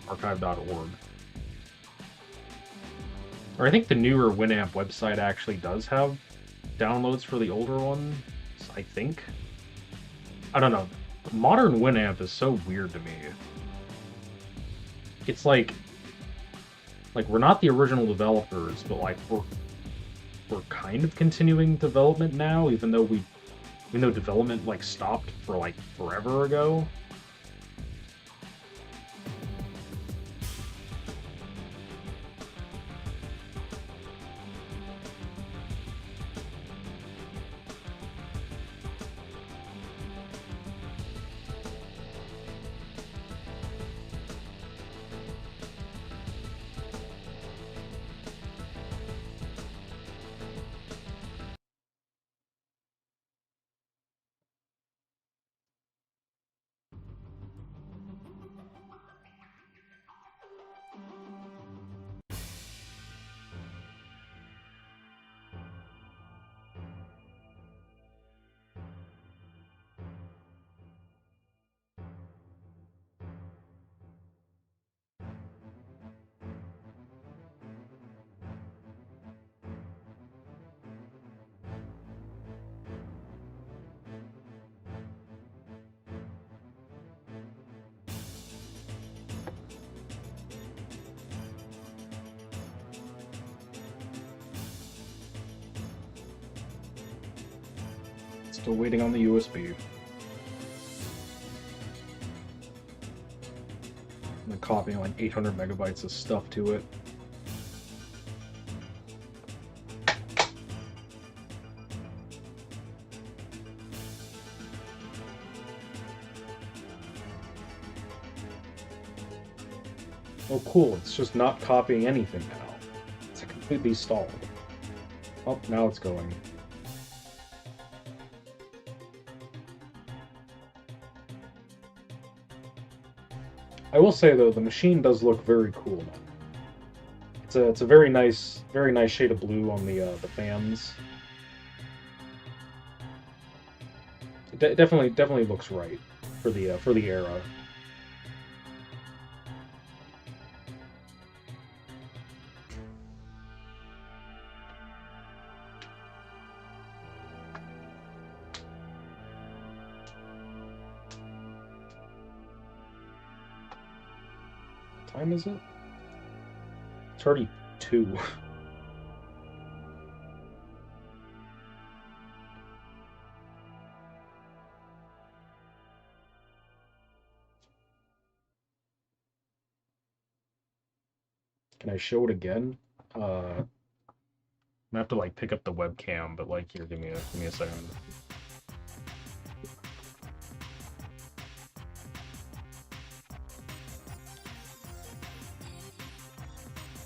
archive.org. Or I think the newer Winamp website actually does have downloads for the older ones, I think. I don't know. Modern Winamp is so weird to me. It's like we're not the original developers, but like we're kind of continuing development now, even though development like stopped for like forever ago. Still waiting on the USB. I'm copying like 800 megabytes of stuff to it. Oh, cool. It's just not copying anything now. It's completely stalled. Oh, now it's going. I will say though, the machine does look very cool now. It's a very nice shade of blue on the fans. It definitely looks right for the era. What time is it? It's already 2. Can I show it again? I'm gonna have to like pick up the webcam, but like here, give me a second.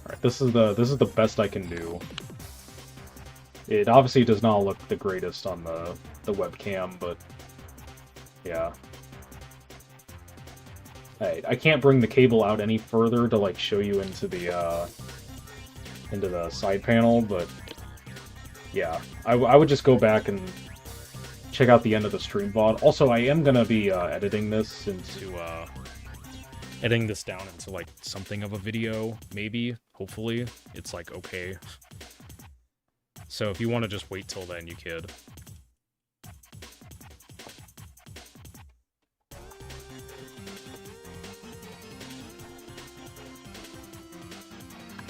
All right, this is the best I can do. It obviously does not look the greatest on the webcam, but yeah. I can't bring the cable out any further to like show you into the side panel, but yeah, I would just go back and check out the end of the stream VOD. Also, I am gonna be editing this down into like something of a video, maybe. Hopefully, it's like okay. So if you want to just wait till then, you could.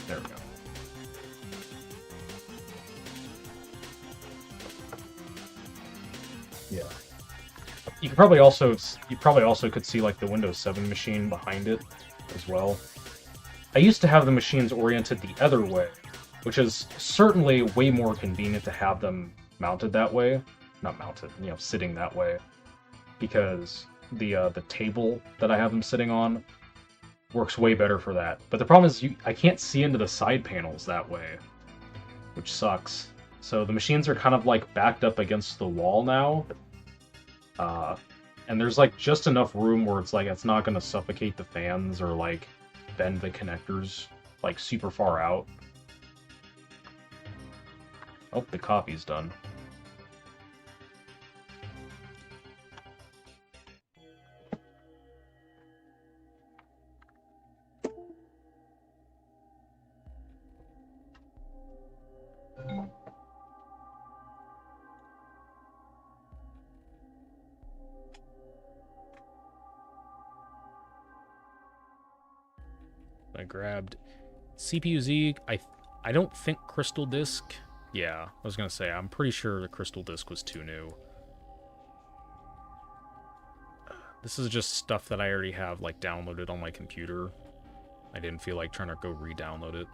There we go. Yeah. You probably also could see like the Windows 7 machine behind it as well. I used to have the machines oriented the other way, which is certainly way more convenient to have them mounted that way. Not mounted, sitting that way. Because the table that I have them sitting on works way better for that. But the problem is I can't see into the side panels that way, which sucks. So the machines are kind of like backed up against the wall now. And there's like just enough room where it's not going to suffocate the fans or like bend the connectors like super far out. Oh, the copy's done. I grabbed CPU Z. I don't think Crystal Disk. Yeah, I was gonna say I'm pretty sure the Crystal Disk was too new. This is just stuff that I already have like downloaded on my computer. I didn't feel like trying to go re-download it.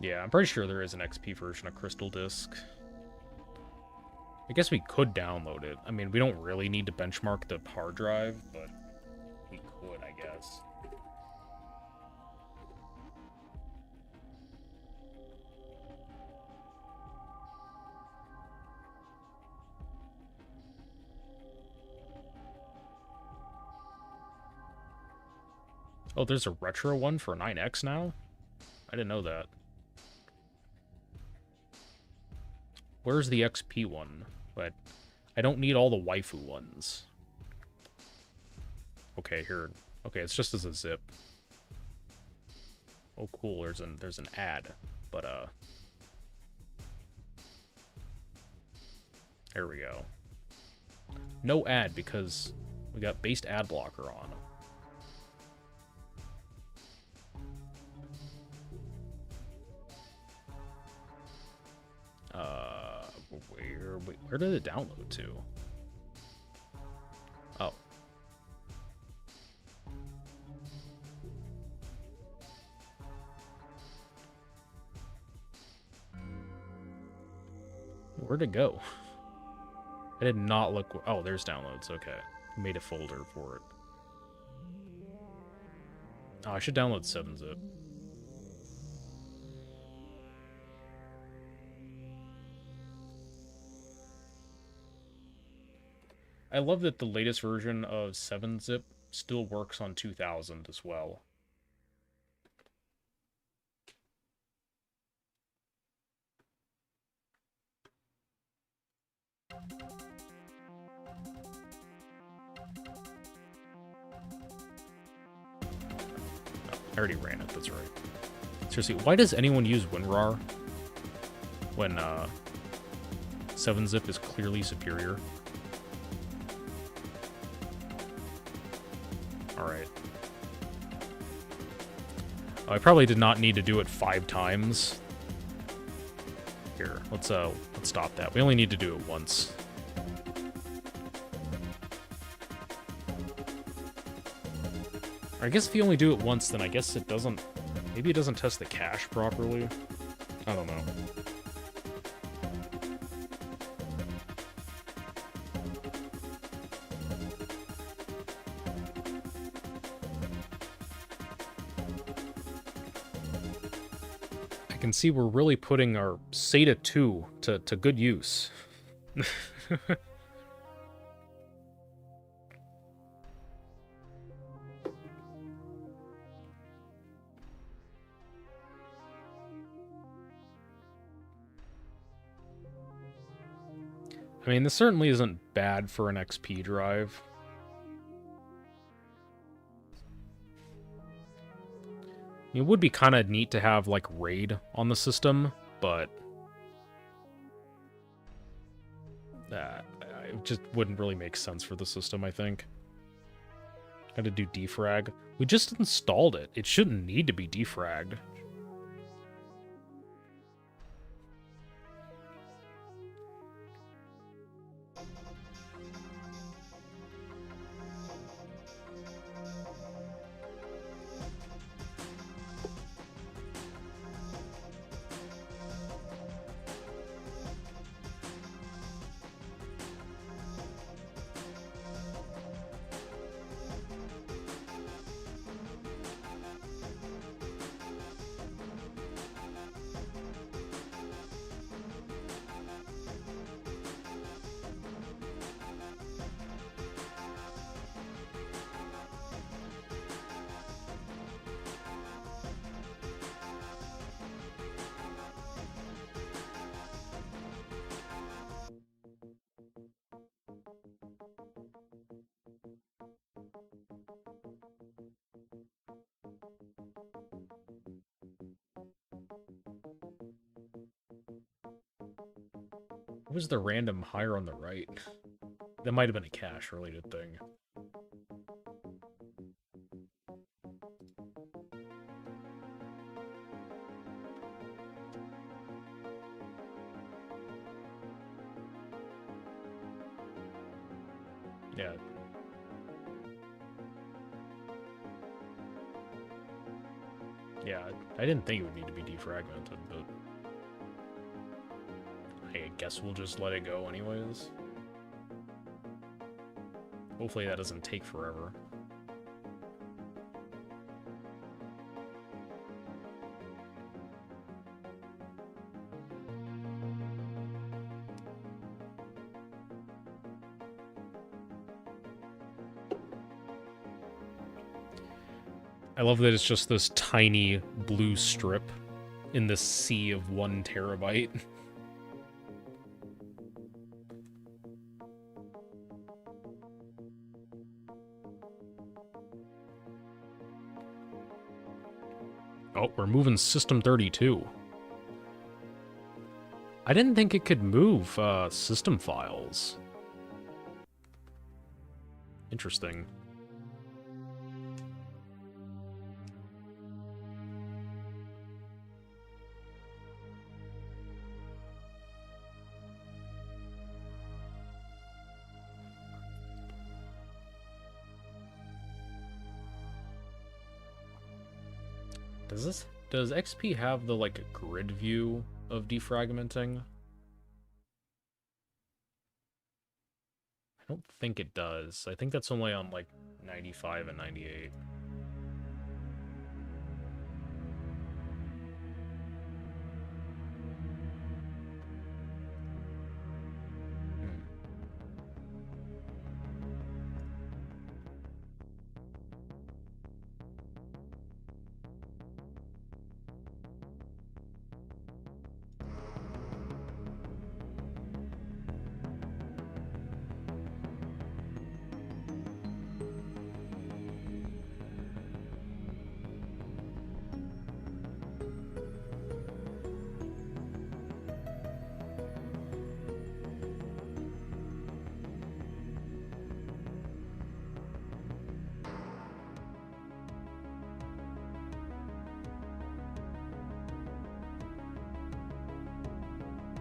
Yeah, I'm pretty sure there is an XP version of Crystal Disk. I guess we could download it. I mean, we don't really need to benchmark the hard drive, but we could, I guess. Oh, there's a retro one for 9X now? I didn't know that. Where's the XP one? But I don't need all the waifu ones. Okay, here. Okay, it's just as a zip. Oh, cool. There's an ad, but there we go. No ad because we got based ad blocker on. Where did it download to? Oh. Where'd it go? I did not look. Oh, there's downloads. Okay. Made a folder for it. Oh, I should download 7-zip. I love that the latest version of 7-zip still works on 2000 as well. I already ran it, that's right. Seriously, why does anyone use WinRAR when 7-zip is clearly superior? Alright. I probably did not need to do it 5 times. Here, let's stop that. We only need to do it once. I guess if you only do it once, then I guess it doesn't... Maybe it doesn't test the cache properly? I don't know. I can see we're really putting our SATA 2 to good use. I mean, this certainly isn't bad for an XP drive. It would be kind of neat to have, like, RAID on the system, but... it just wouldn't really make sense for the system, I think. Had to do defrag. We just installed it. It shouldn't need to be defragged. What was the random higher on the right? That might have been a cache-related thing. Yeah. Yeah, I didn't think it would need to be defragmented, but... I guess we'll just let it go anyways. Hopefully that doesn't take forever. I love that it's just this tiny blue strip in this sea of 1 terabyte. Oh, we're moving System 32. I didn't think it could move system files. Interesting. Does XP have the, like, grid view of defragmenting? I don't think it does. I think that's only on like 95 and 98. Hmm.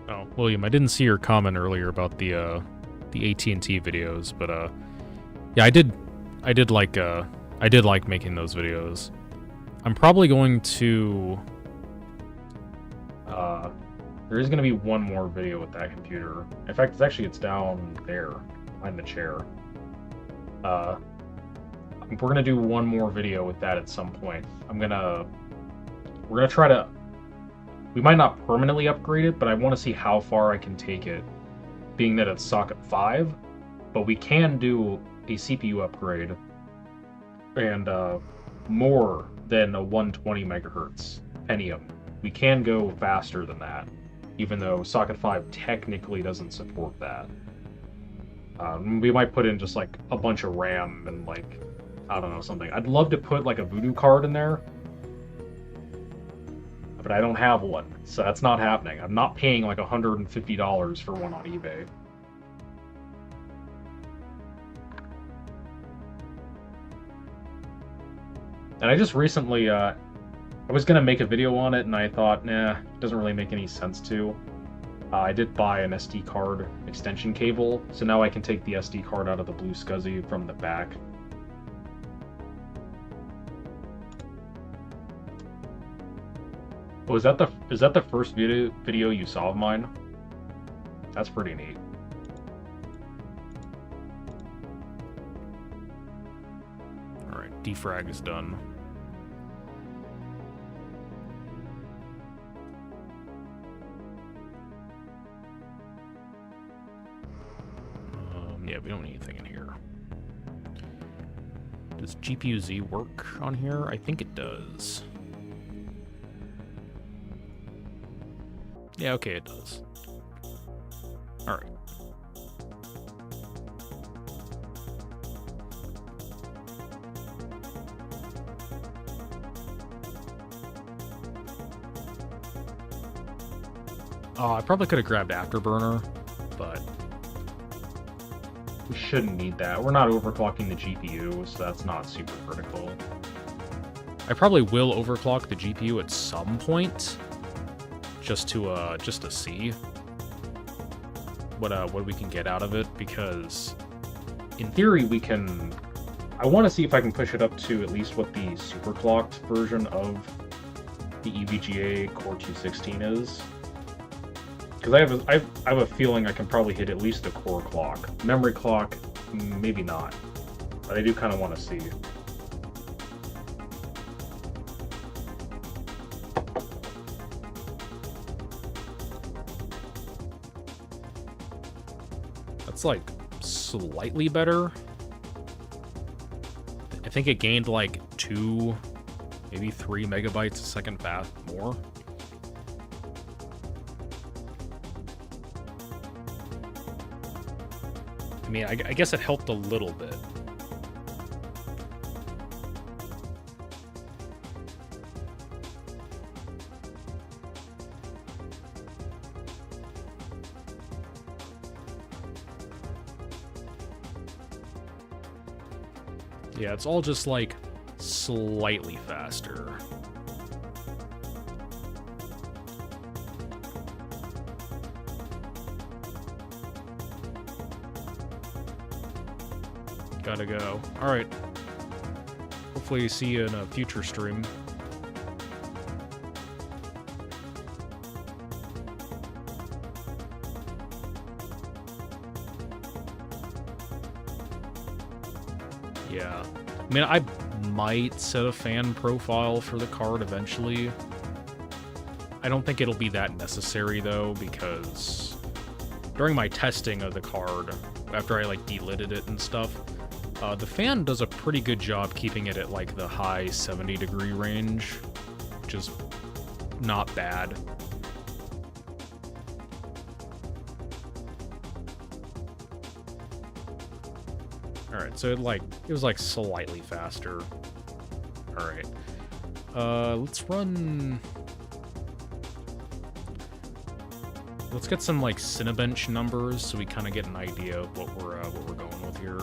Oh, William, I didn't see your comment earlier about the AT&T videos, but yeah, I did like making those videos. I'm probably going to There is going to be one more video with that computer. In fact, it's down there, behind the chair. We're going to do one more video with that at some point. We're going to try to... We might not permanently upgrade it, but I want to see how far I can take it, being that it's socket 5, but we can do a CPU upgrade and more than a 120 megahertz Pentium. We can go faster than that, even though socket 5 technically doesn't support that. We might put in just like a bunch of RAM and like, I don't know, something. I'd love to put like a Voodoo card in there, but I don't have one, so that's not happening. I'm not paying like $150 for one on eBay. And I just recently, I was going to make a video on it, and I thought, nah, it doesn't really make any sense to. I did buy an SD card extension cable, so now I can take the SD card out of the blue SCSI from the back. Oh, is that the first video you saw of mine? That's pretty neat. All right, defrag is done. Yeah, we don't need anything in here. Does GPU-Z work on here? I think it does. Yeah, okay, it does. All right. I probably could have grabbed Afterburner, but we shouldn't need that. We're not overclocking the GPU, so that's not super critical. I probably will overclock the GPU at some point, just to see what we can get out of it, because in theory we can... I want to see if I can push it up to at least what the superclocked version of the EVGA Core 216 is. Because I have a feeling I can probably hit at least the core clock. Memory clock, maybe not. But I do kind of want to see. that's like slightly better. I think it gained like 2, maybe 3 megabytes a second fast more. I mean, I guess it helped a little bit. Yeah, it's all just like slightly faster. Gotta go. Alright. Hopefully see you in a future stream. Yeah. I mean, I might set a fan profile for the card eventually. I don't think it'll be that necessary, though, because during my testing of the card, after I, like, delidded it and stuff, the fan does a pretty good job keeping it at, like, the high 70-degree range, which is not bad. Alright, so it was, like, slightly faster. Alright. Let's run... Let's get some, like, Cinebench numbers so we kind of get an idea of what we're going with here.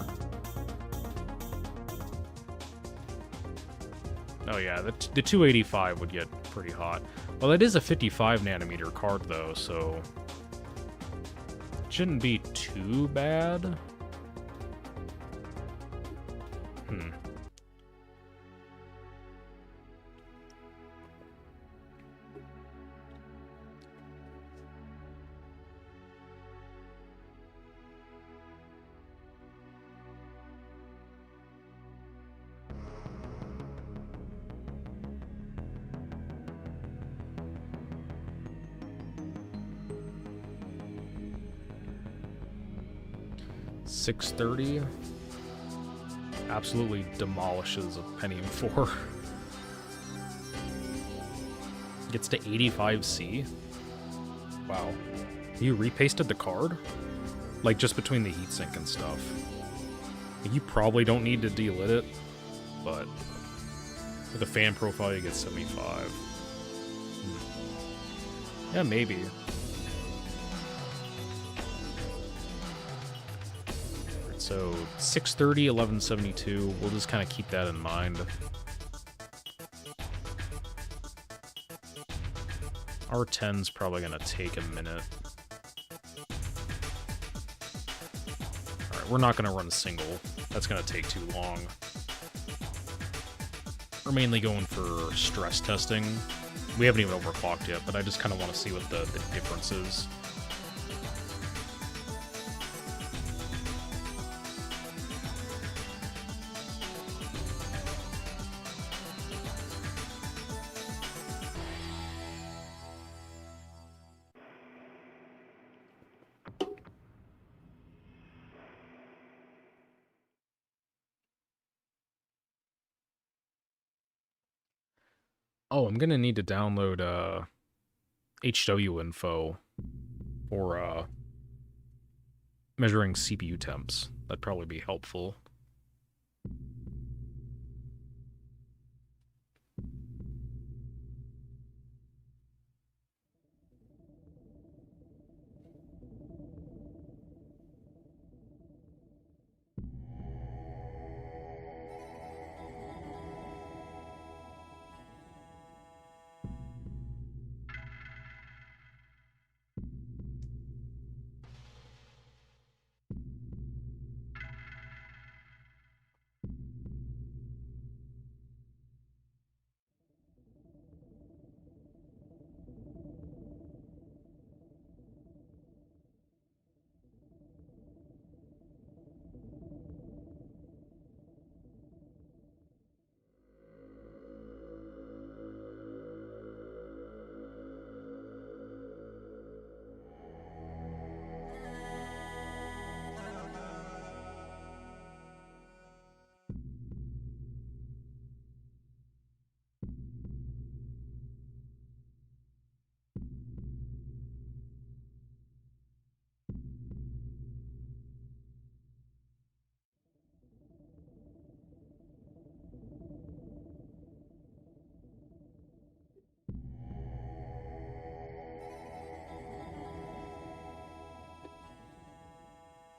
Oh yeah, the 285 would get pretty hot. Well, it is a 55 nanometer card, though, so... It shouldn't be too bad. 630 absolutely demolishes a Pentium 4. Gets to 85C. Wow. You repasted the card? Like, just between the heatsink and stuff. You probably don't need to delit it, but with a fan profile, you get 75. Yeah, maybe. So 630, 1172. We'll just kind of keep that in mind. R10's probably going to take a minute. Alright, we're not going to run single. That's going to take too long. We're mainly going for stress testing. We haven't even overclocked yet, but I just kind of want to see what the difference is. Oh, I'm gonna need to download HW info for measuring CPU temps. That'd probably be helpful.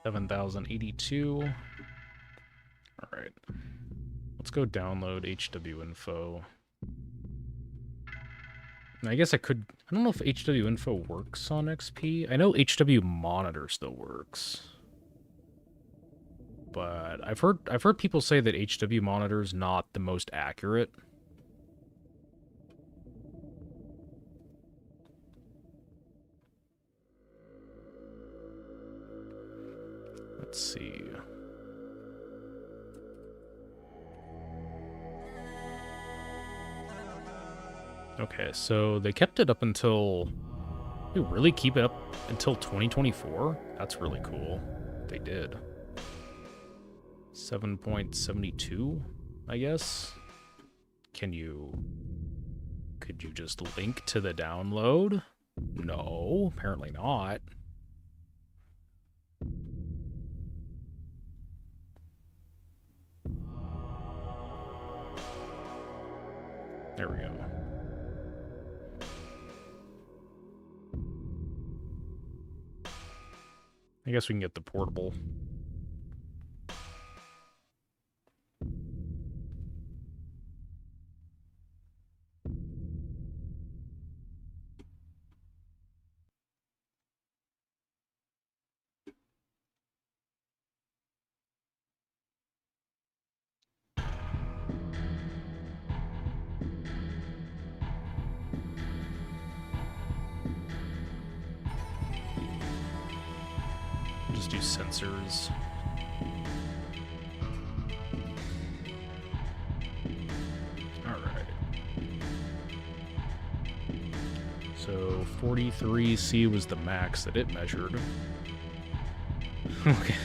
$7,082. Alright. Let's go download HW info. I guess I could... I don't know if HW info works on XP. I know HW monitor still works. But I've heard people say that HW monitor's not the most accurate. Let's see. Okay, so they kept it up until... They really keep it up until 2024? That's really cool. They did. 7.72, I guess. Could you just link to the download? No, apparently not. There we go. I guess we can get the portable. Just do sensors. Alright. So 43C was the max that it measured. Okay.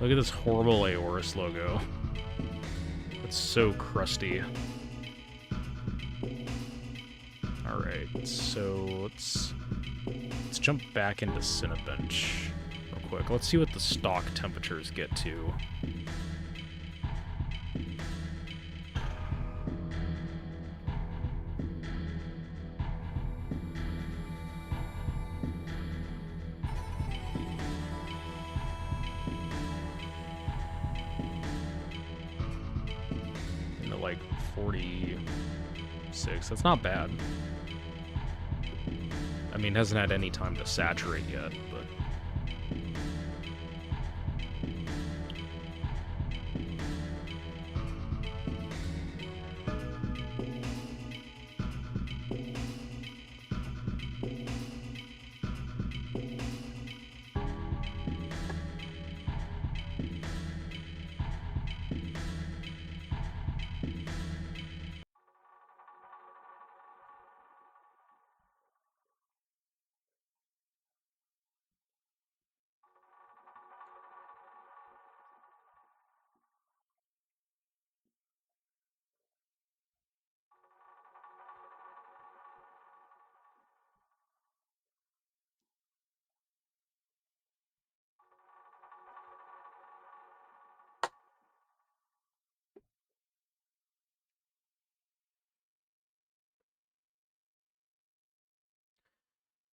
Look at this horrible Aorus logo. It's so crusty. Alright, so let's jump back into Cinebench real quick. Let's see what the stock temperatures get to. Into like 46. That's not bad. I mean, it hasn't had any time to saturate yet, but...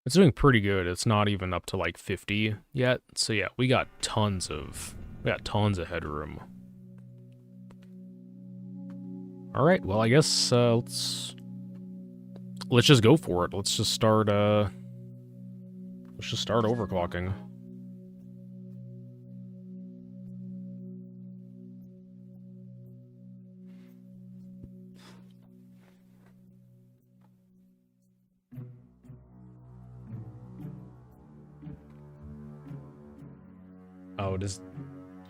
It's doing pretty good. It's not even up to like 50 yet. So yeah, we got tons of headroom. All right, well, I guess let's just go for it. Let's just start overclocking. Oh, does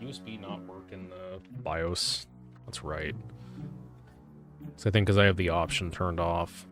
USB not work in the BIOS? That's right. So I think because I have the option turned off.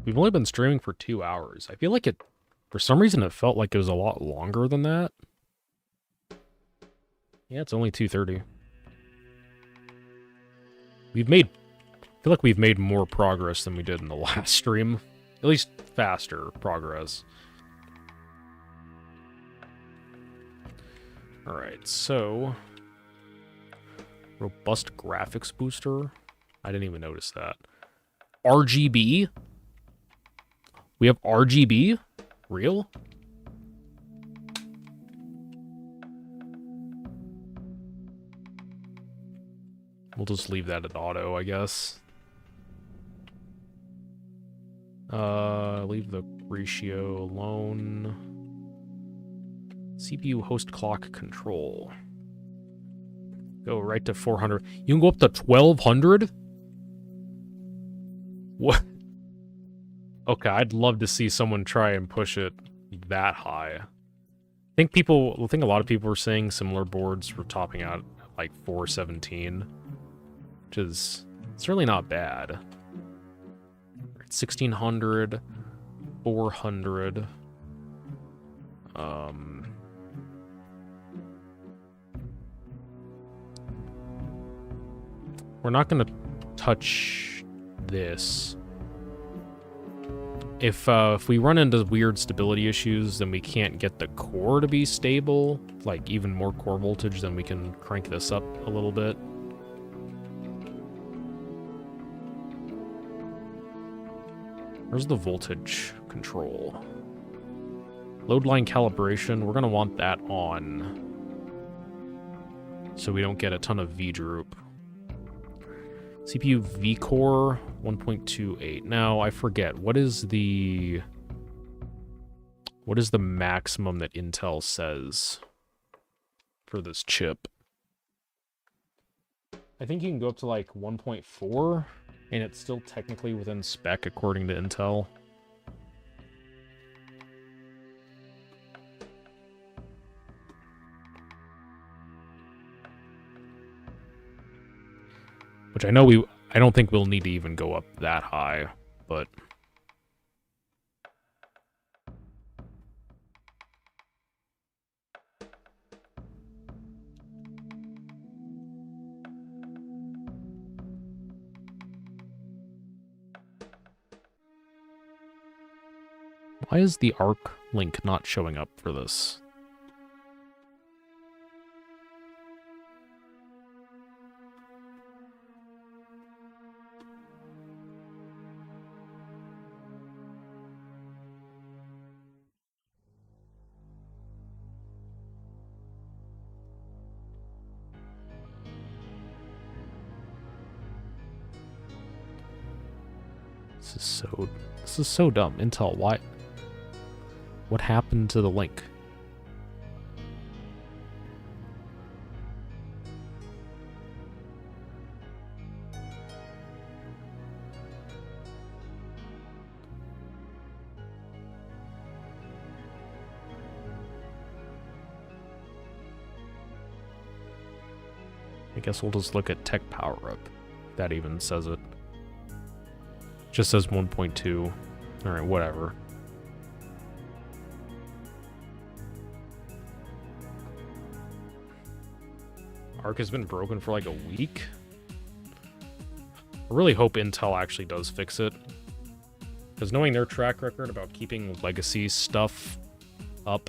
We've only been streaming for 2 hours. I feel like for some reason, it felt like it was a lot longer than that. Yeah, it's only 2:30. I feel like we've made more progress than we did in the last stream. At least faster progress. Alright, so... Robust graphics booster? I didn't even notice that. RGB? We have RGB? Real? We'll just leave that at auto, I guess. Leave the ratio alone. CPU host clock control. Go right to 400. You can go up to 1200? What? Okay, I'd love to see someone try and push it that high. I think a lot of people were saying similar boards were topping out at like 417, which is certainly not bad. 1600, 400. We're not gonna touch this. If we run into weird stability issues, then we can't get the core to be stable, like even more core voltage, then we can crank this up a little bit. Where's the voltage control? Load line calibration, we're gonna want that on so we don't get a ton of V-droop. CPU V-core 1.28. Now, I forget, what is the maximum that Intel says for this chip? I think you can go up to like 1.4, and it's still technically within spec according to Intel. Which I don't think we'll need to even go up that high, but... Why is the ARC link not showing up for this? This is so dumb. Intel, why? What happened to the link? I guess we'll just look at tech power up. That even says it. Just says 1.2. Alright, whatever. ARC has been broken for like a week. I really hope Intel actually does fix it. Because knowing their track record about keeping legacy stuff up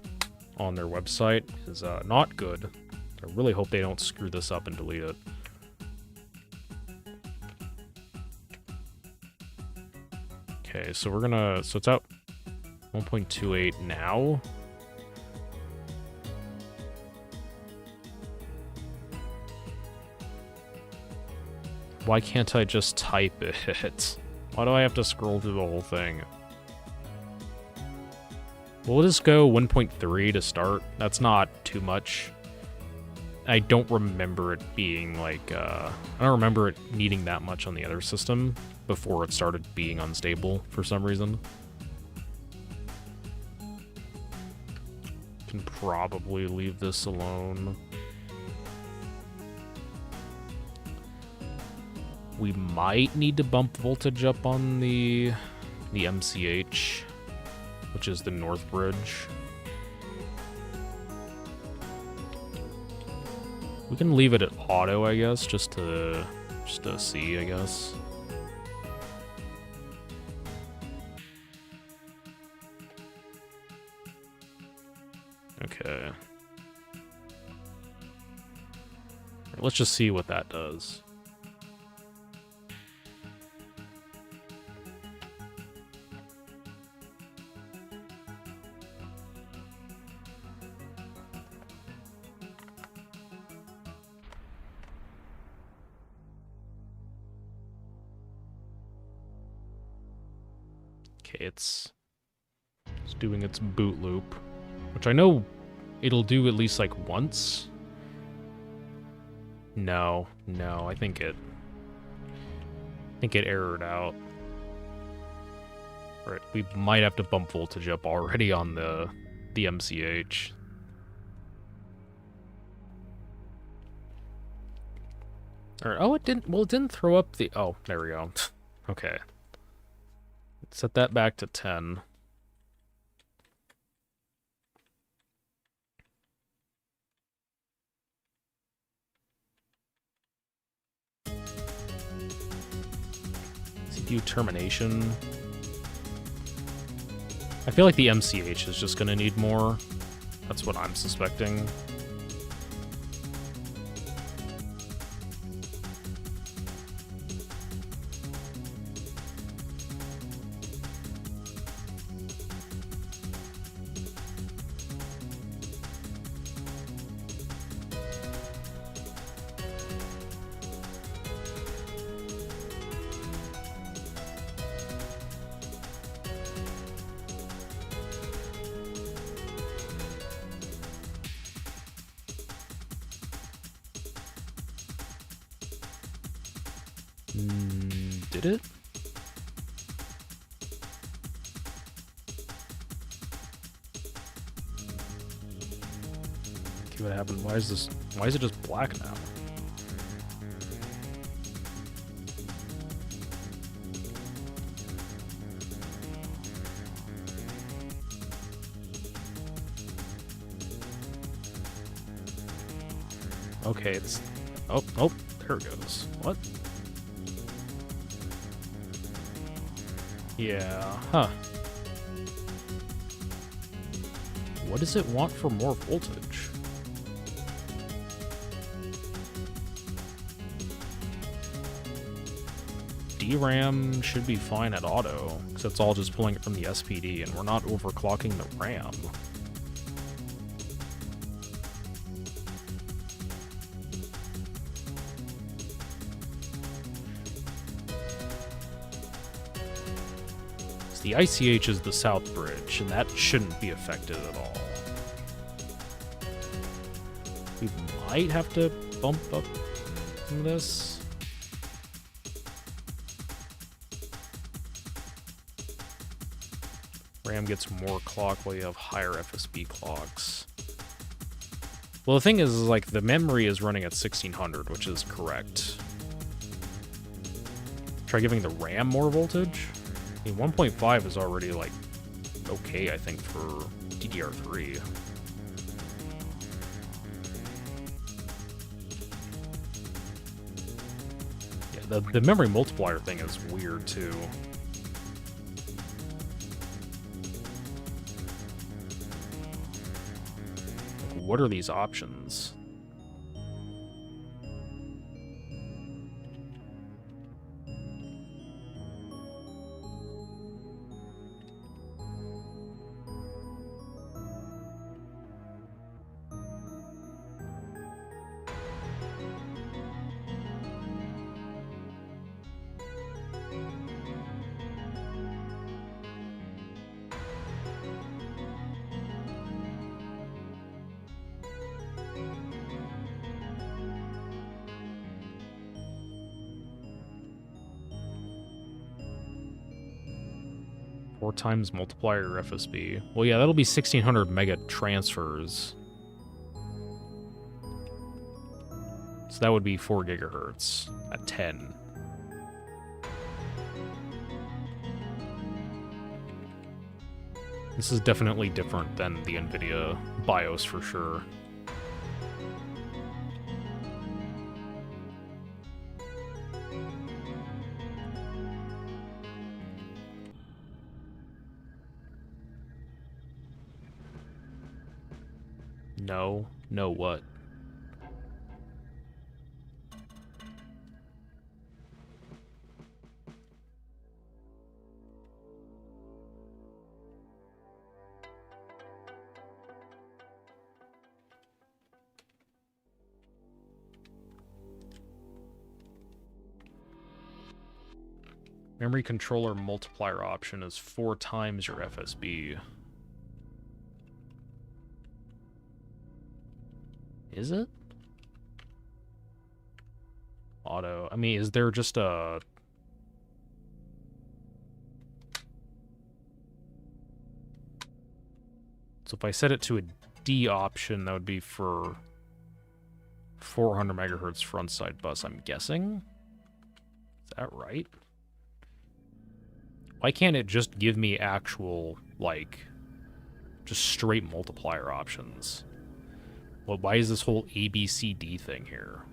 on their website is not good. I really hope they don't screw this up and delete it. Okay, so so it's out 1.28 now. Why can't I just type it? Why do I have to scroll through the whole thing? We'll just go 1.3 to start. That's not too much. I don't remember it being like, I don't remember it needing that much on the other system before it started being unstable for some reason. Can probably leave this alone. We might need to bump voltage up on the MCH, which is the North Bridge. We can leave it at auto, I guess, just to see, I guess. Okay. Let's just see what that does. Okay, it's doing its boot loop, which I know it'll do at least like once. No, I think it errored out. Right, we might have to bump voltage up already on the MCH. Or, oh, it didn't. Well, it didn't throw up the. Oh, there we go. Okay. Set that back to 10. CPU termination. I feel like the MCH is just going to need more. That's what I'm suspecting. Did it? Okay, what happened? Why is it just black now? Okay, it's... Oh, there it goes. What? Yeah, huh. What does it want for more voltage? DRAM should be fine at auto, because it's all just pulling it from the SPD, and we're not overclocking the RAM. The ICH is the south bridge, and that shouldn't be affected at all. We might have to bump up some of this. RAM gets more clock while you have higher FSB clocks. Well, the thing is like, the memory is running at 1600, which is correct. Try giving the RAM more voltage? I mean, 1.5 is already, like, okay, I think, for DDR3. Yeah, the memory multiplier thing is weird, too. Like, what are these options? Four times multiplier FSB. Well, yeah, that'll be 1600 mega transfers. So that would be 4 gigahertz at 10. This is definitely different than the NVIDIA BIOS for sure. No what? Memory controller multiplier option is 4 times your FSB. Is it? Auto. I mean, is there just a... So if I set it to a D option, that would be for 400 megahertz front side bus, I'm guessing? Is that right? Why can't it just give me actual, like, just straight multiplier options? Well, why is this whole ABCD thing here?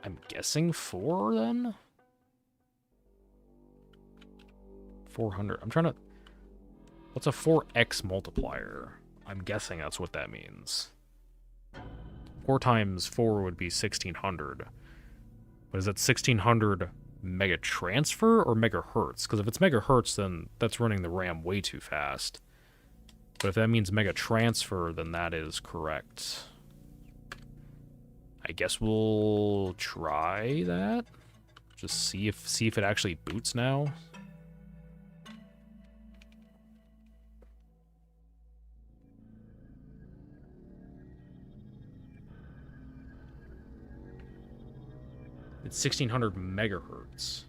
I'm guessing 4, then? 400. I'm trying to... What's a 4x multiplier? I'm guessing that's what that means. 4 times 4 would be 1600. But is that 1600 mega transfer or megahertz? Because if it's megahertz, then that's running the RAM way too fast. But if that means mega transfer, then that is correct. I guess we'll try that. Just see if it actually boots now. It's 1600 megahertz.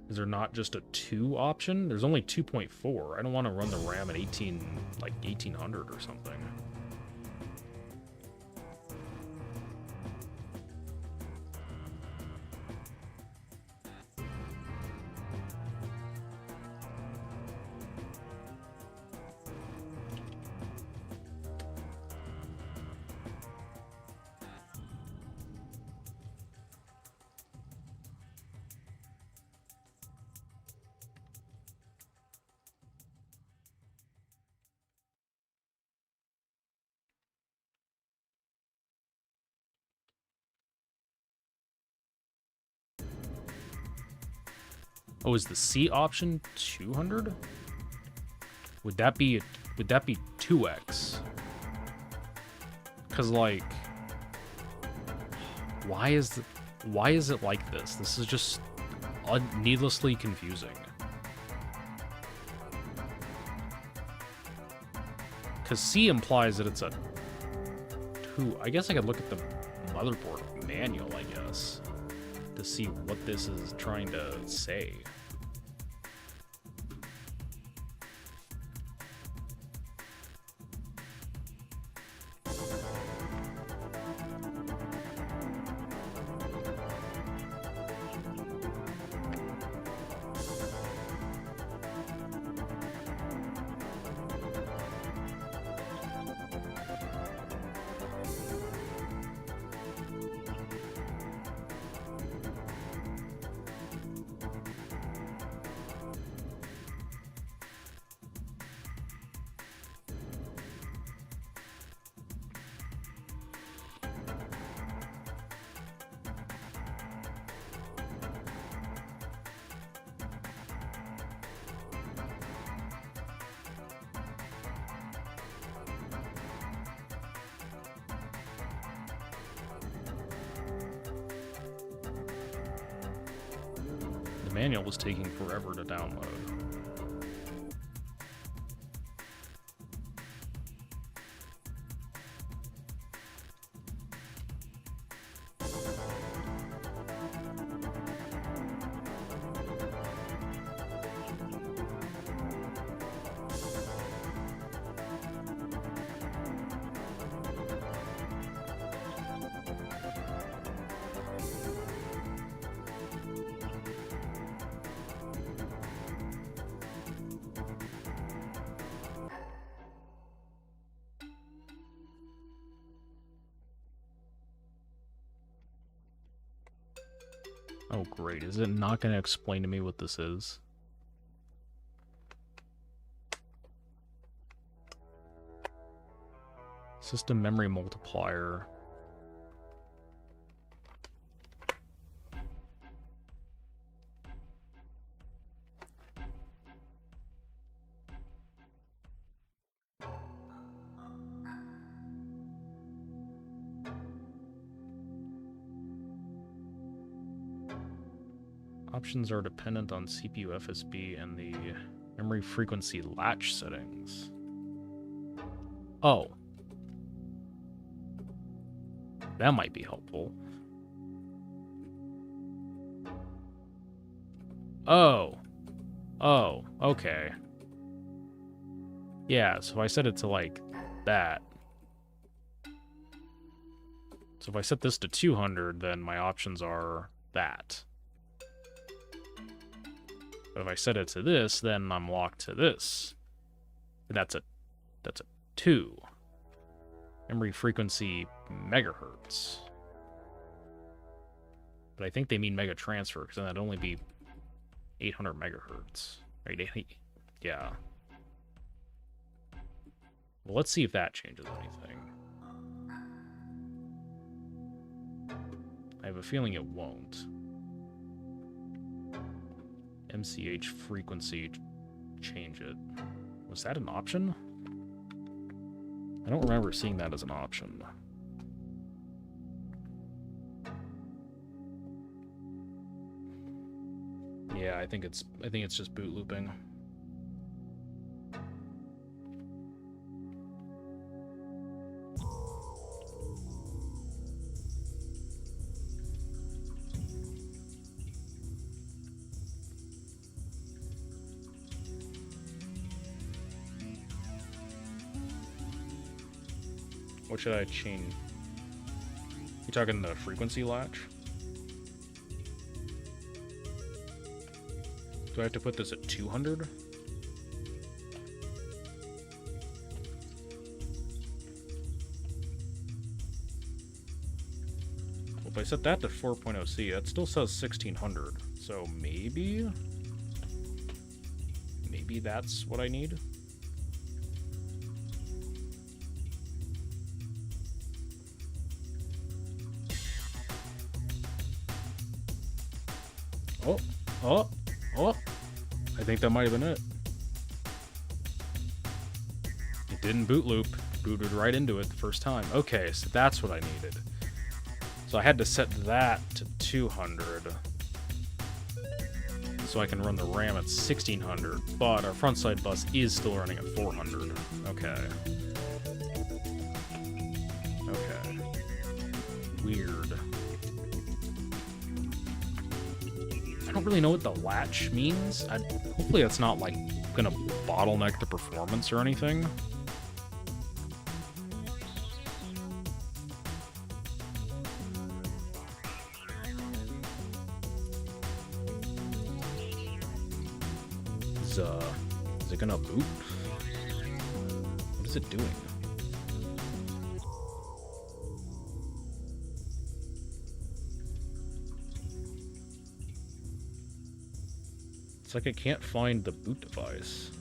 Is there not just a 2 option? There's only 2.4. I don't want to run the RAM at 1800 or something. Oh, is the C option 200? Would that be 2x? Cause like, why is it like this? This is just needlessly confusing. Cause C implies that it's a 2. I guess I could look at the motherboard manual, I guess, to see what this is trying to say. Manual was taking forever to download. Oh, great. Is it not going to explain to me what this is? System memory multiplier. Options are dependent on CPU FSB and the memory frequency latch settings. Oh. That might be helpful. Oh. Oh, okay. Yeah, so I set it to like that. So if I set this to 200, then my options are that. But if I set it to this, then I'm locked to this. And that's a 2. Memory frequency megahertz. But I think they mean mega transfer, because then that'd only be 800 megahertz. Right? Yeah. Well, let's see if that changes anything. I have a feeling it won't. MCH frequency, change it. Was that an option? I don't remember seeing that as an option. Yeah, I think it's just boot looping. What should I change? You talking the frequency latch? Do I have to put this at 200? Well, if I set that to 4.0C, that still says 1600. So maybe that's what I need. Oh, I think that might have been it. It didn't boot loop. Booted right into it the first time. Okay, so that's what I needed. So I had to set that to 200. So I can run the RAM at 1600, but our front side bus is still running at 400. Okay. Okay. Weird. I don't really know what the latch means. Hopefully that's not like gonna bottleneck the performance or anything. Is it gonna boot? What is it doing? It's like I can't find the boot device.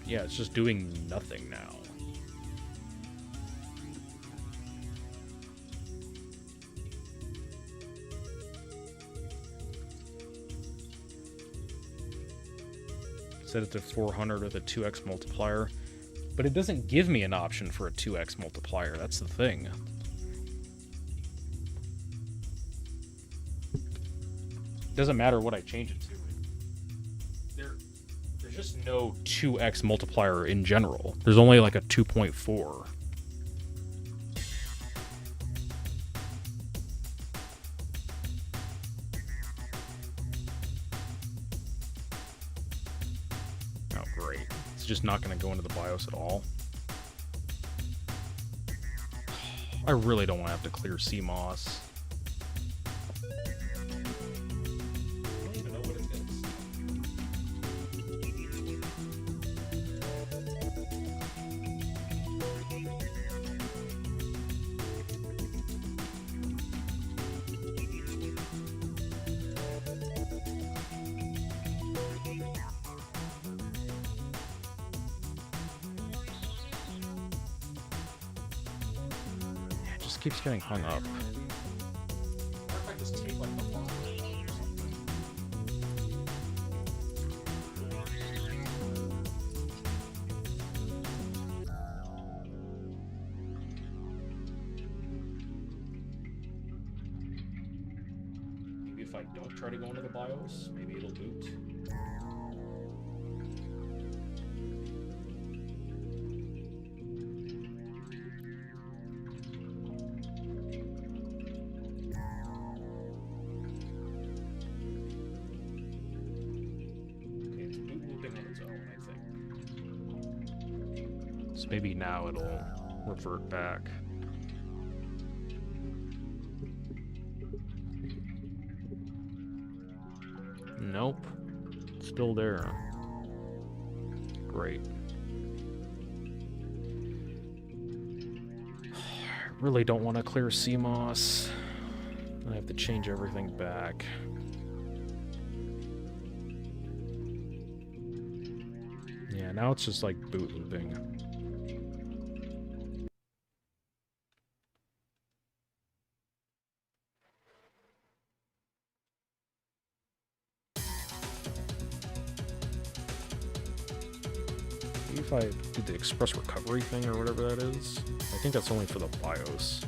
It's just doing nothing now. Set it to 400 with a 2x multiplier, but it doesn't give me an option for a 2x multiplier. That's the thing. It doesn't matter what I change it to. There's just no 2x multiplier in general. There's only like a 2.4. Just not going to go into the BIOS at all. I really don't want to have to clear CMOS. I don't even know what it is. keeps getting hung up? Or if I just take like the bar or something. Maybe if I don't try to go into the BIOS, maybe it'll boot. Okay, it's boot looping on its own, I think. So maybe now it'll revert back. Nope. Still there. Great. Really don't want to clear CMOS. I have to change everything back. Yeah, now it's just like boot looping. Maybe if I do the express recovery thing or whatever that is. I think that's only for the BIOS.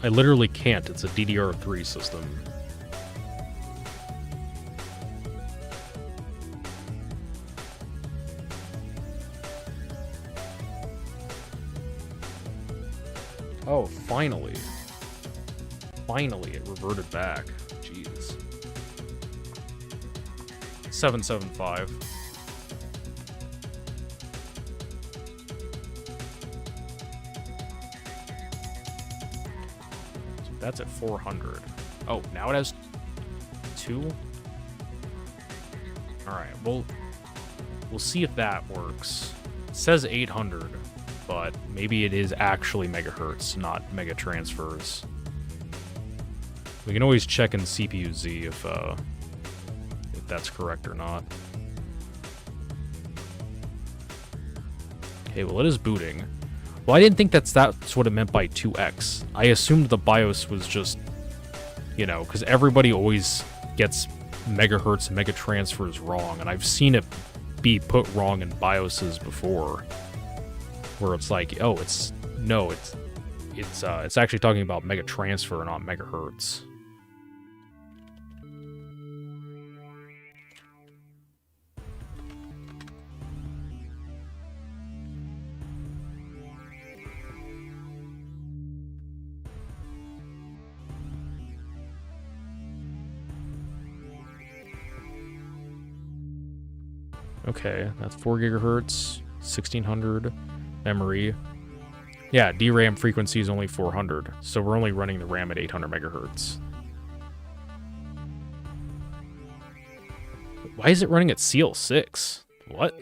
I literally can't. It's a DDR3 system. Oh, finally. Finally, it reverted back. Jeez. 775. That's at 400. Oh, now it has 2? Alright, we'll see if that works. It says 800, but maybe it is actually megahertz, not mega transfers. We can always check in CPU-Z if that's correct or not. Okay, well, it is booting. Well, I didn't think that's what it meant by 2x. I assumed the BIOS was just, you know, because everybody always gets megahertz and mega transfers wrong, and I've seen it be put wrong in BIOSes before, where it's like, oh, it's actually talking about mega transfer, not megahertz. Okay, that's 4 gigahertz, 1600 memory. Yeah, DRAM frequency is only 400, so we're only running the RAM at 800 megahertz. Why is it running at CL6? What?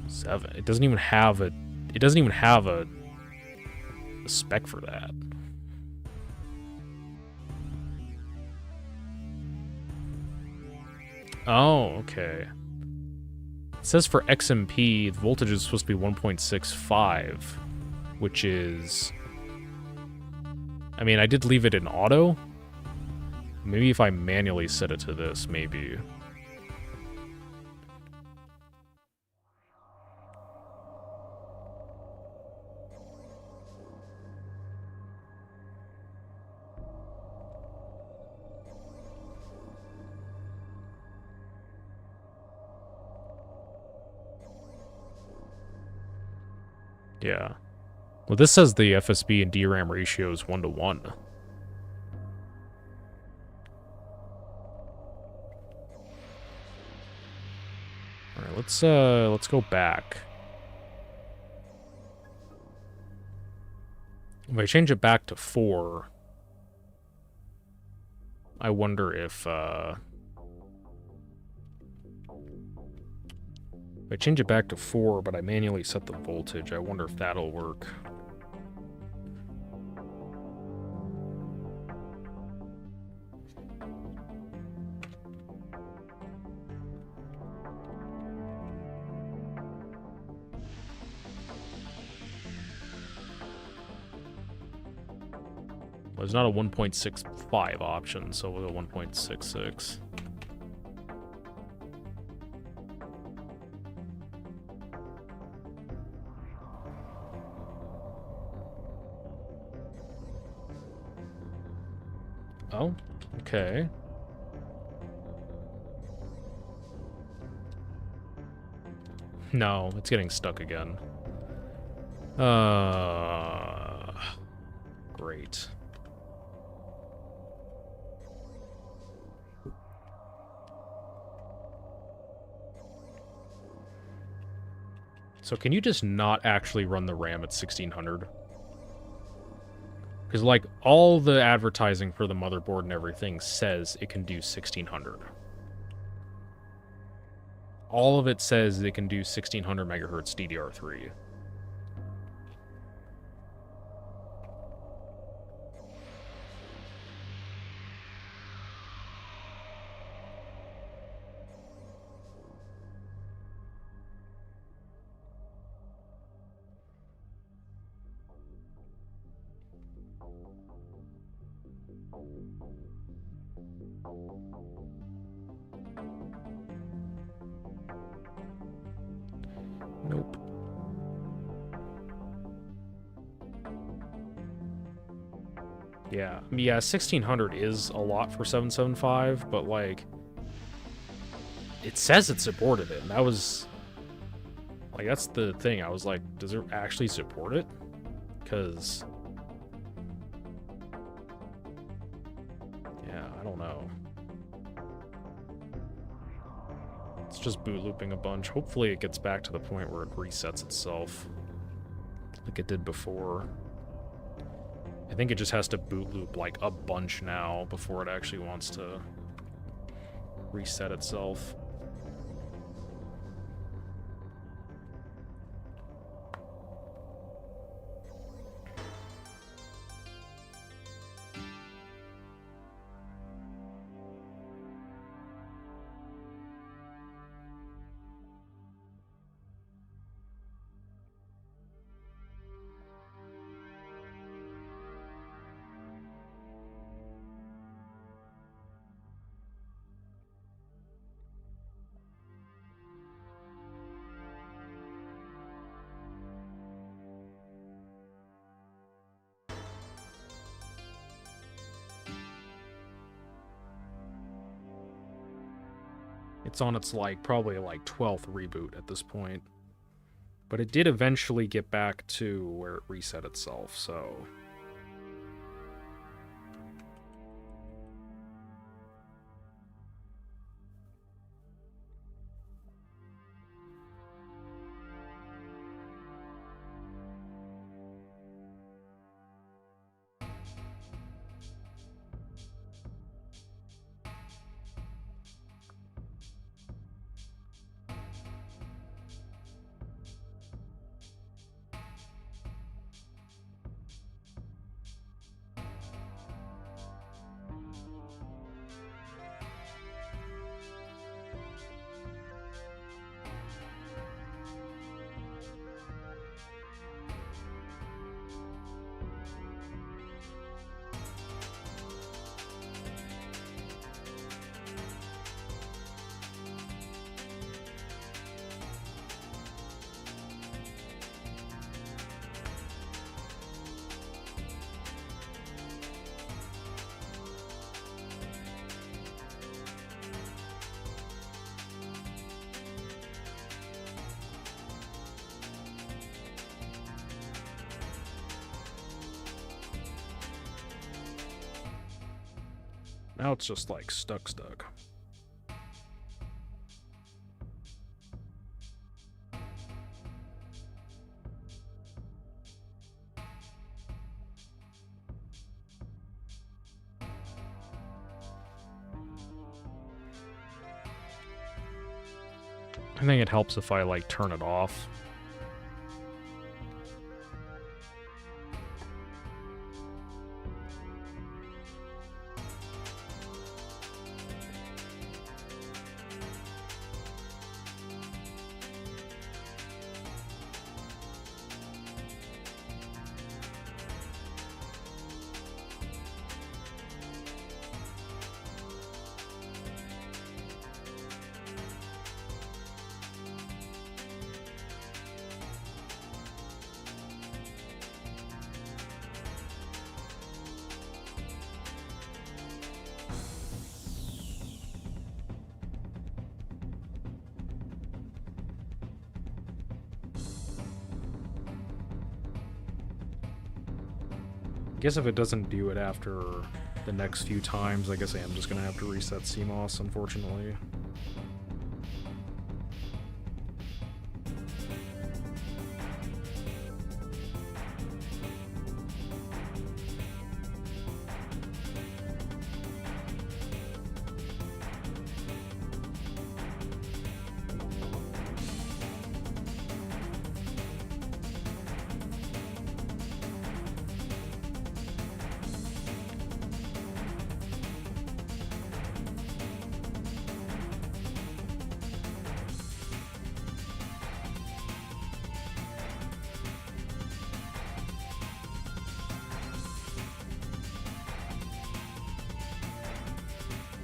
Seven. It doesn't even have a spec for that. Oh, okay. It says for XMP, the voltage is supposed to be 1.65, which is... I mean, I did leave it in auto. Maybe if I manually set it to this, maybe. Yeah. Well, this says the FSB and DRAM ratio is 1:1. let's go back. If I change it back to 4, I wonder if I change it back to 4, but I manually set the voltage, I wonder if that'll work. Well, there's not a 1.65 option, so we'll go 1.66. Oh, okay. No, it's getting stuck again. Great. So can you just not actually run the RAM at 1600? Because, like, all the advertising for the motherboard and everything says it can do 1600. All of it says it can do 1600 megahertz DDR3. Nope. Yeah, 1600 is a lot for 775, but, like, it says it supported it, and that was, like, that's the thing. I was like, does it actually support it? Because, yeah, I don't know. It's just boot looping a bunch. Hopefully it gets back to the point where it resets itself, like it did before. I think it just has to boot loop, like, a bunch now before it actually wants to reset itself. It's on its, like, probably, like, 12th reboot at this point. But it did eventually get back to where it reset itself, so... Now it's just, like, stuck. I think it helps if I, like, turn it off. I guess if it doesn't do it after the next few times, I guess I am just gonna have to reset CMOS, unfortunately.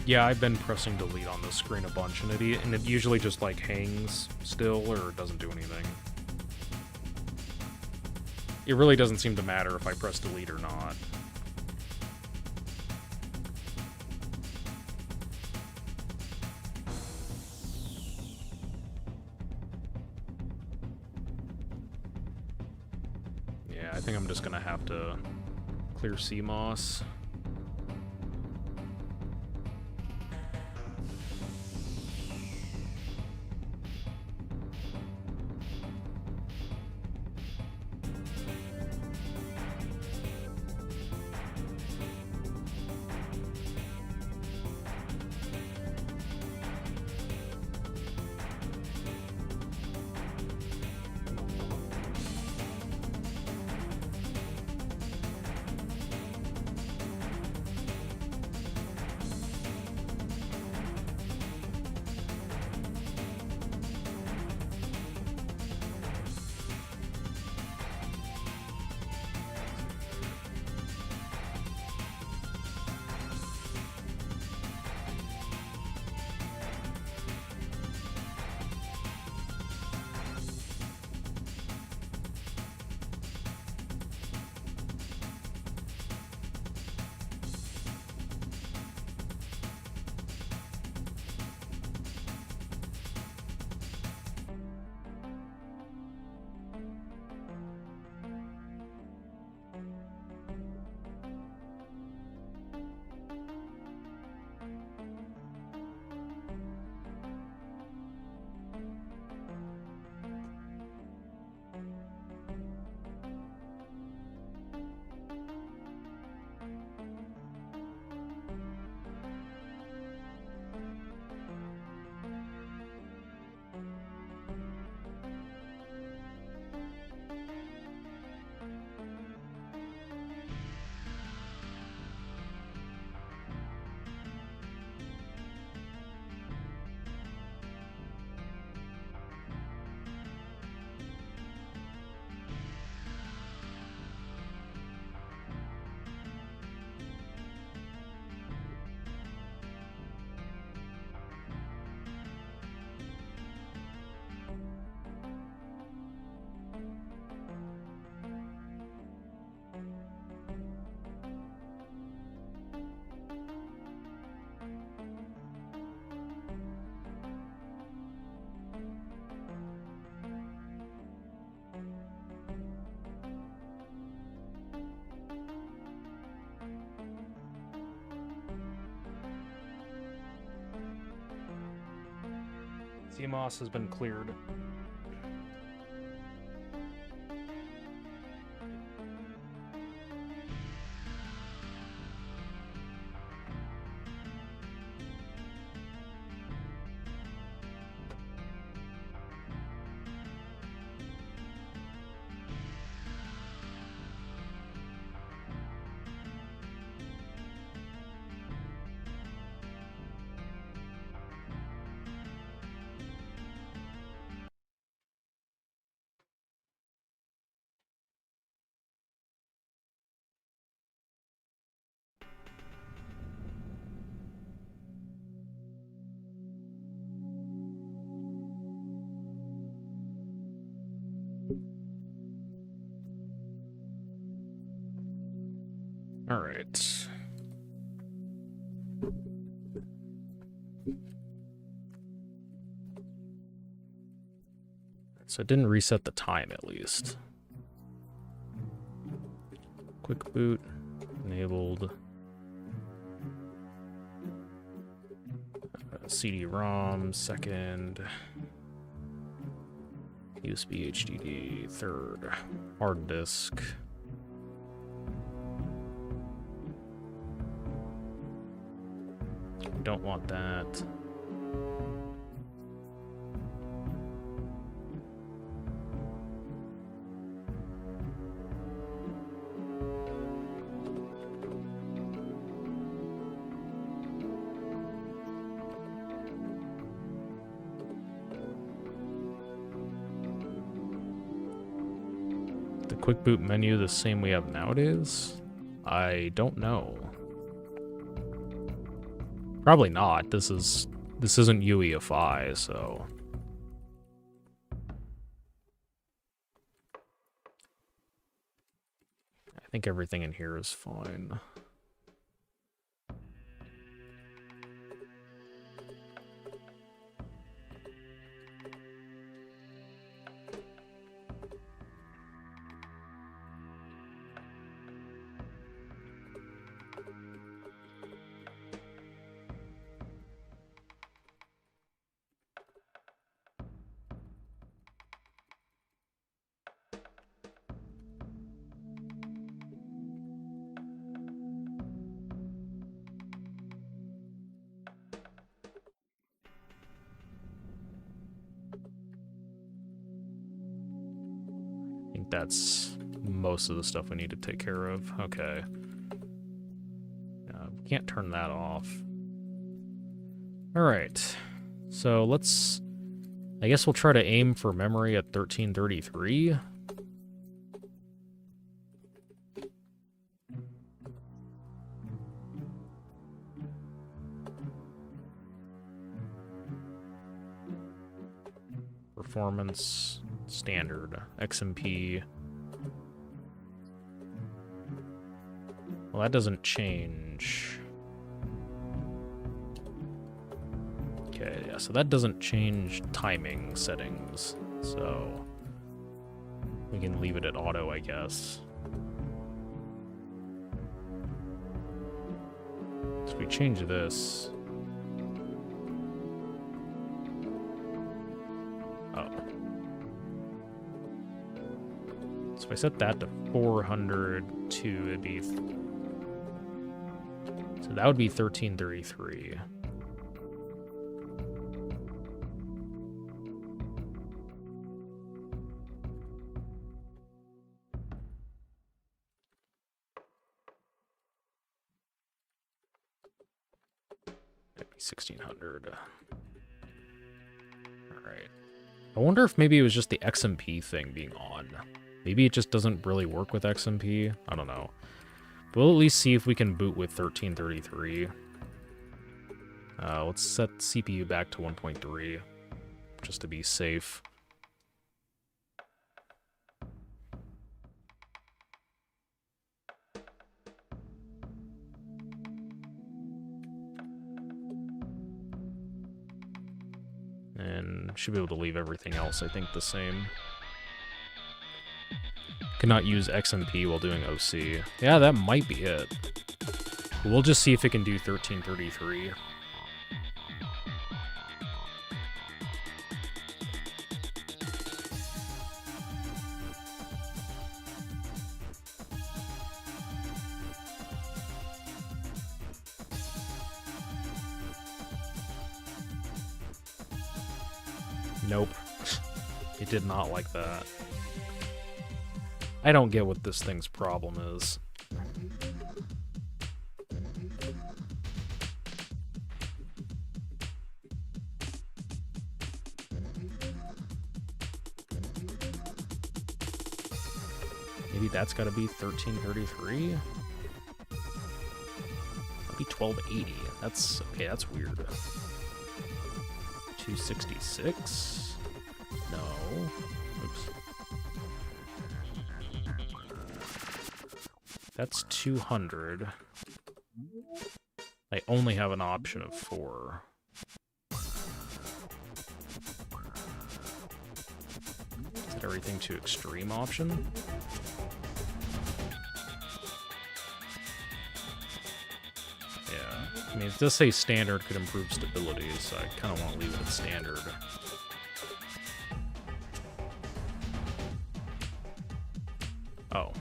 Yeah, I've been pressing delete on this screen a bunch, and it usually just, like, hangs still, or doesn't do anything. It really doesn't seem to matter if I press delete or not. Yeah, I think I'm just gonna have to clear CMOS. CMOS has been cleared. All right. So it didn't reset the time, at least. Quick boot enabled. CD-ROM second. USB HDD third. Hard disk. Don't want that. The quick boot menu the same we have nowadays? I don't know. Probably not. This isn't UEFI, so I think everything in here is fine. I think that's most of the stuff we need to take care of. Okay. Can't turn that off. Alright. So let's... I guess we'll try to aim for memory at 1333. Performance standard XMP. Well, that doesn't change. Okay, yeah, so that doesn't change timing settings. So we can leave it at auto, I guess. So we change this. Oh. So if I set that to 402, it'd be... So that would be 1333. That'd be 1600. Alright. I wonder if maybe it was just the XMP thing being on. Maybe it just doesn't really work with XMP. I don't know. We'll at least see if we can boot with 1333. Let's set CPU back to 1.3, just to be safe. And should be able to leave everything else, I think, the same. Cannot use XMP while doing OC. Yeah, that might be it. We'll just see if it can do 1333. Nope. It did not like that. I don't get what this thing's problem is. Maybe that's gotta be 1333? That'd be 1280. That's okay, that's weird. 266? No. Oops. That's 200. I only have an option of 4. Set everything to extreme option. Yeah, I mean, it does say standard could improve stability, so I kind of want to leave it at standard. Oh.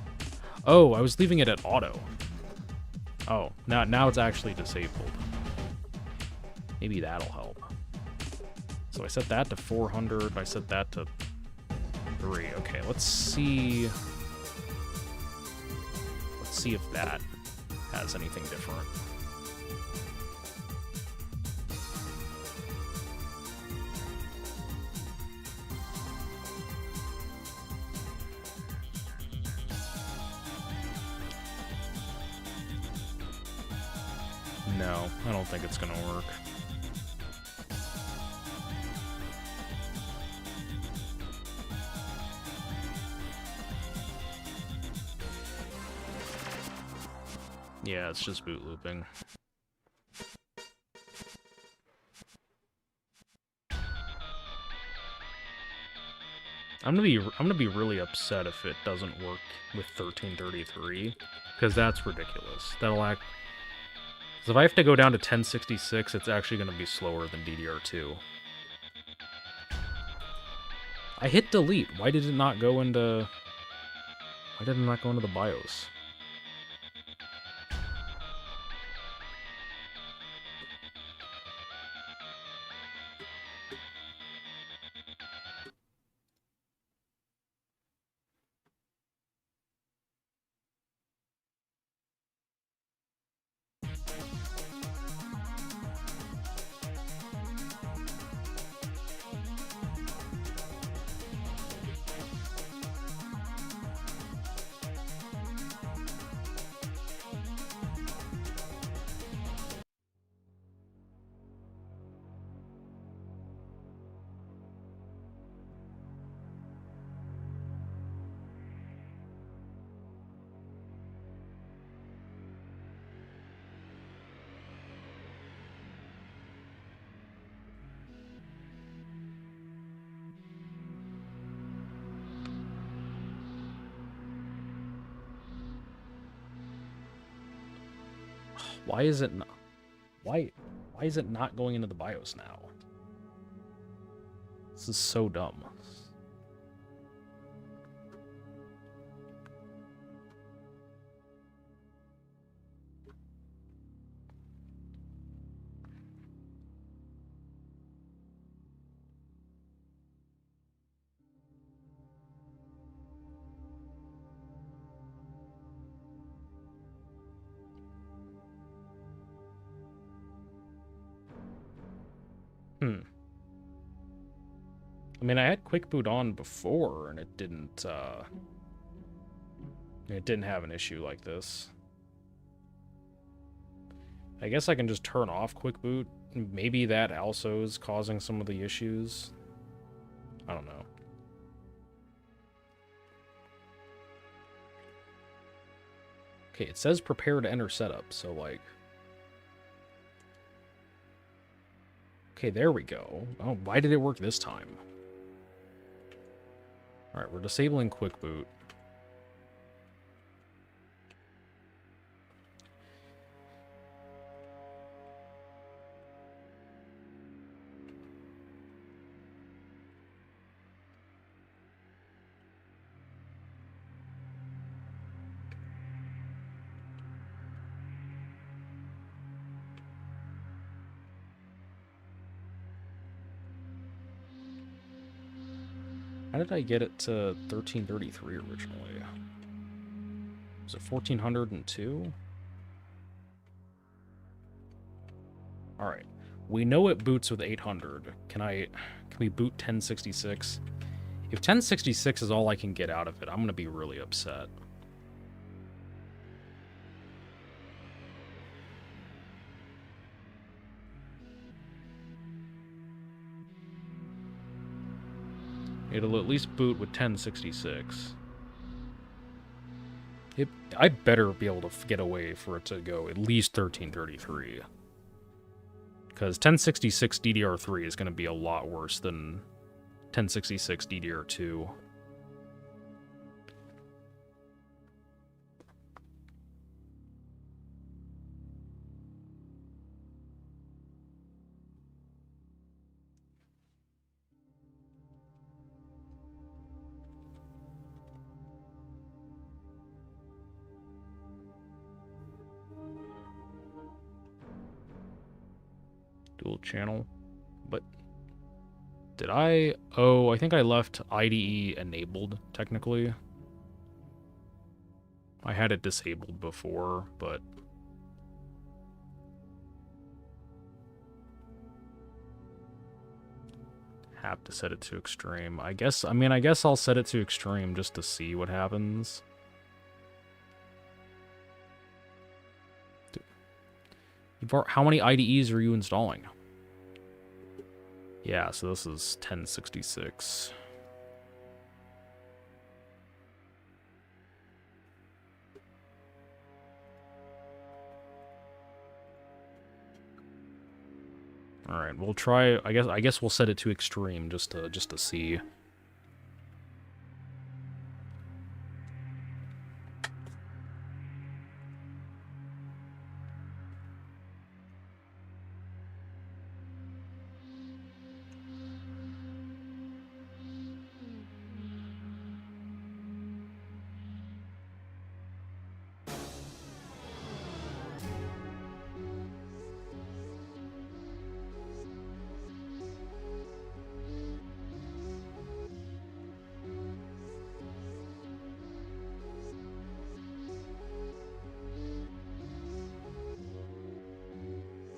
Oh, I was leaving it at auto. Oh, now it's actually disabled. Maybe that'll help. So I set that to 400, I set that to 3. Okay, let's see... Let's see if that has anything different. No, I don't think it's gonna work. Yeah, it's just boot looping. I'm gonna be really upset if it doesn't work with 1333, because that's ridiculous. That'll act. Because if I have to go down to 1066, it's actually gonna be slower than DDR2. I hit delete. Why did it not go into? Why did it not go into the BIOS? Why is it not? Why is it not going into the BIOS now? This is so dumb. I mean, I had Quick Boot on before, and it didn't have an issue like this. I guess I can just turn off Quick Boot. Maybe that also is causing some of the issues. I don't know. Okay, it says prepare to enter setup, so like... Okay, there we go. Oh, why did it work this time? Alright, we're disabling Quick Boot. How did I get it to 1333 originally? Was it 1402? Alright. We know it boots with 800. Can we boot 1066? If 1066 is all I can get out of it, I'm gonna be really upset. It'll at least boot with 1066. I'd better be able to get away for it to go at least 1333. Because 1066 DDR3 is going to be a lot worse than 1066 DDR2. Dual channel. But did I? Oh, I think I left IDE enabled, technically. I had it disabled before, but... have to set it to extreme. I guess I'll set it to extreme just to see what happens. How many IDEs are you installing? Yeah, so this is 1066. All right, we'll try. I guess we'll set it to extreme just to see.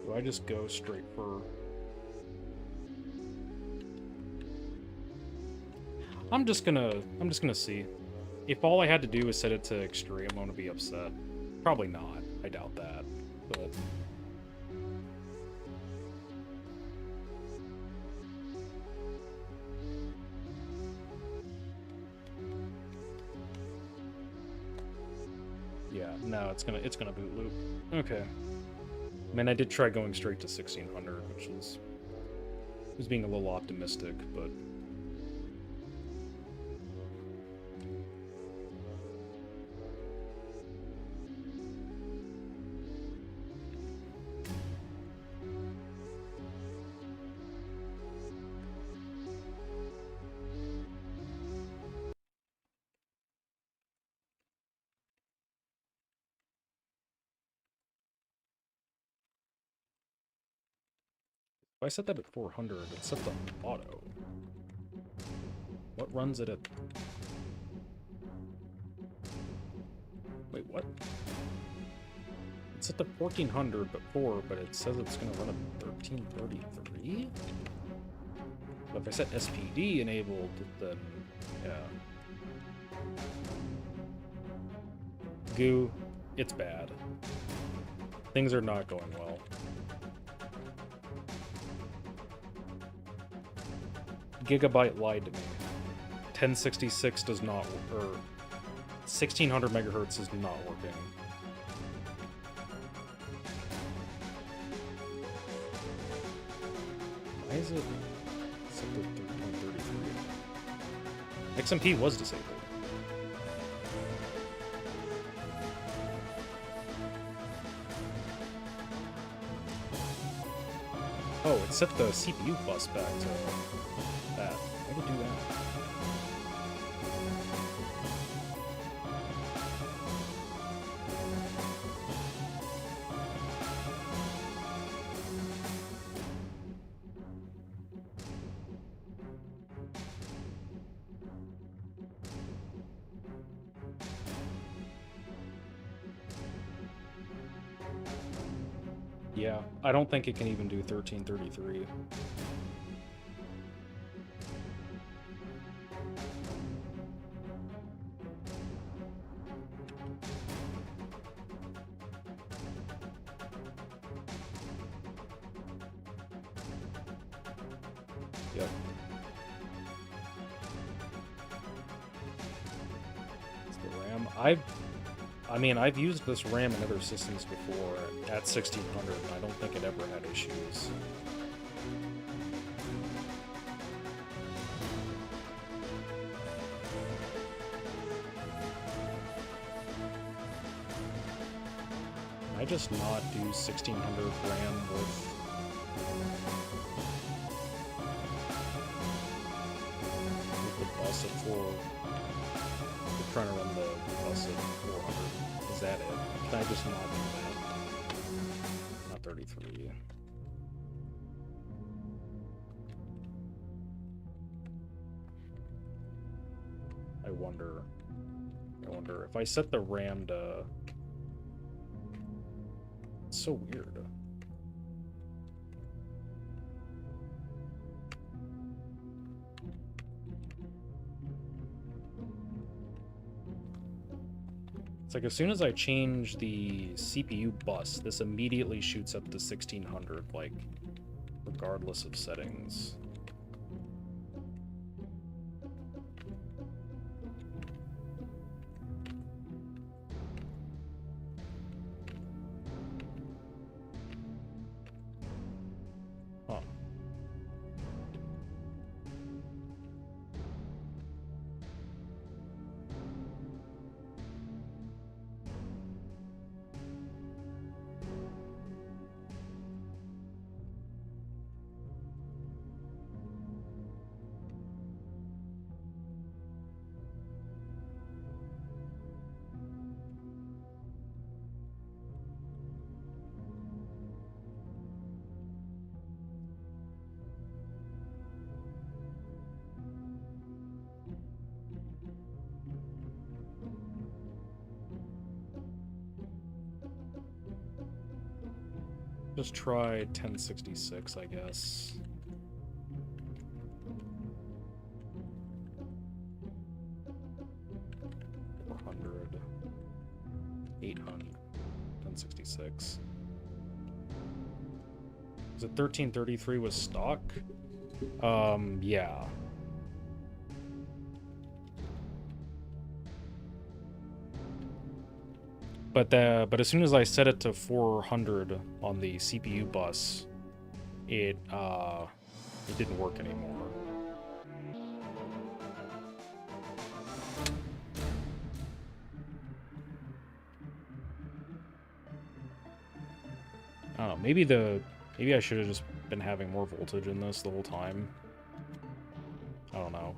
Do I just go straight for... I'm just gonna see. If all I had to do was set it to extreme, I'm gonna be upset. Probably not. I doubt that. But... yeah, no, it's gonna boot loop. Okay. I mean, I did try going straight to 1600, which was being a little optimistic, but... if I set that at 400, it's set to auto. What runs it at... Wait, what? It's set to 1400 but it says it's going to run at 1333? But if I set SPD enabled, then... yeah. Goo, it's bad. Things are not going well. Gigabyte lied to me. 1066 does not, or 1600 megahertz is not working. Why is it set to 1333? XMP was disabled. Oh, it set the CPU bus back to that. Why would it do that? Yeah, I don't think it can even do 1333. Yep. It's the RAM. I mean, I've used this RAM in other systems before at 1600, and I don't think it ever had issues. Can I just not do 1600 RAM with the bus at 4? We're trying to run the bus at 400. Is that it? Can I just not do that? Not 33. I wonder if I set the RAM to... It's so weird. It's like as soon as I change the CPU bus, this immediately shoots up to 1600, like, regardless of settings. Huh. Just try 1066, I guess. $400, 800, 1066. Is it 1333 was stock? Yeah. But as soon as I set it to 400 on the CPU bus, it didn't work anymore. I don't know, maybe I should have just been having more voltage in this the whole time. I don't know.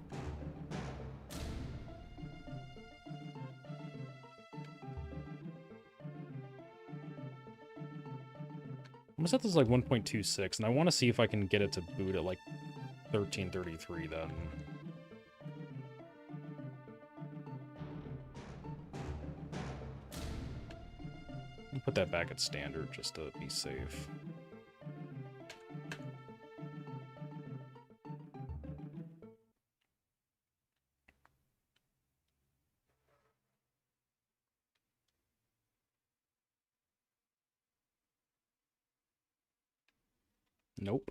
I'm gonna set this like 1.26, and I want to see if I can get it to boot at like 1333 then. I'll put that back at standard just to be safe. Nope.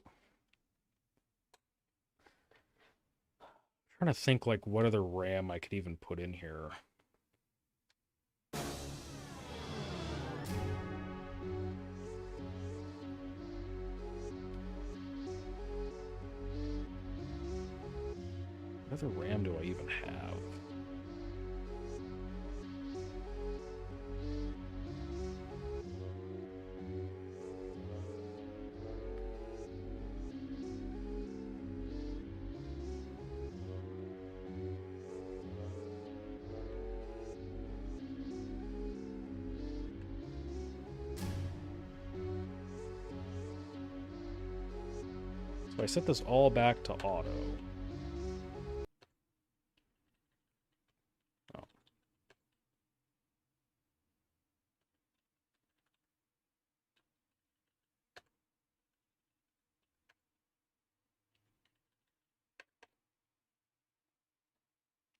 Trying to think like what other RAM I could even put in here. What other RAM do I even have? So I set this all back to auto. Oh.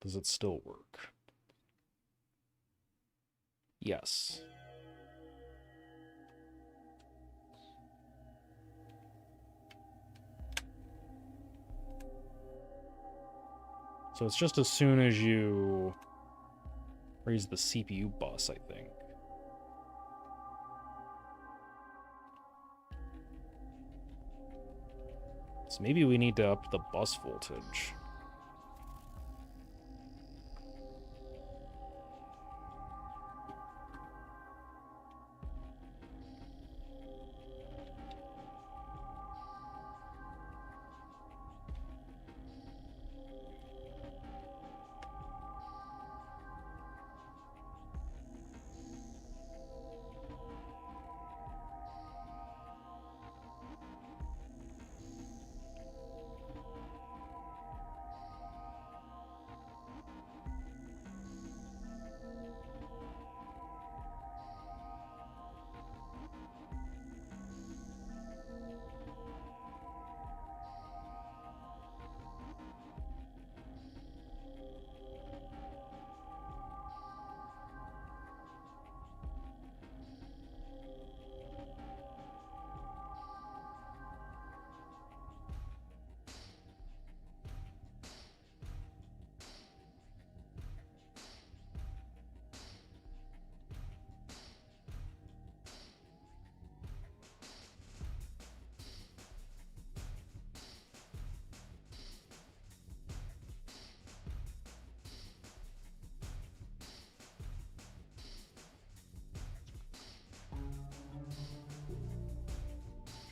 Does it still work? Yes. So it's just as soon as you Raise the CPU bus, I think. So maybe we need to up the bus voltage.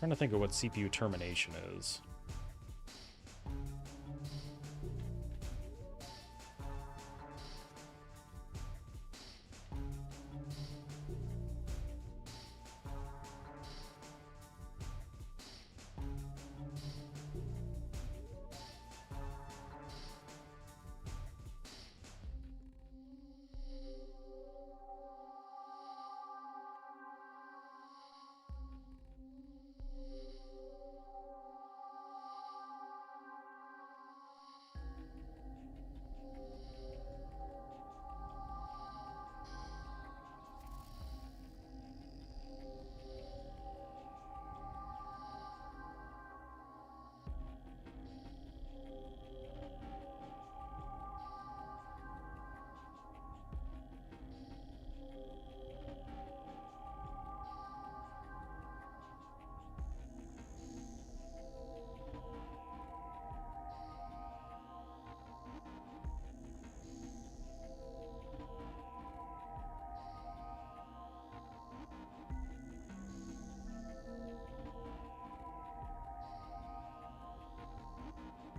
Trying to think of what CPU termination is.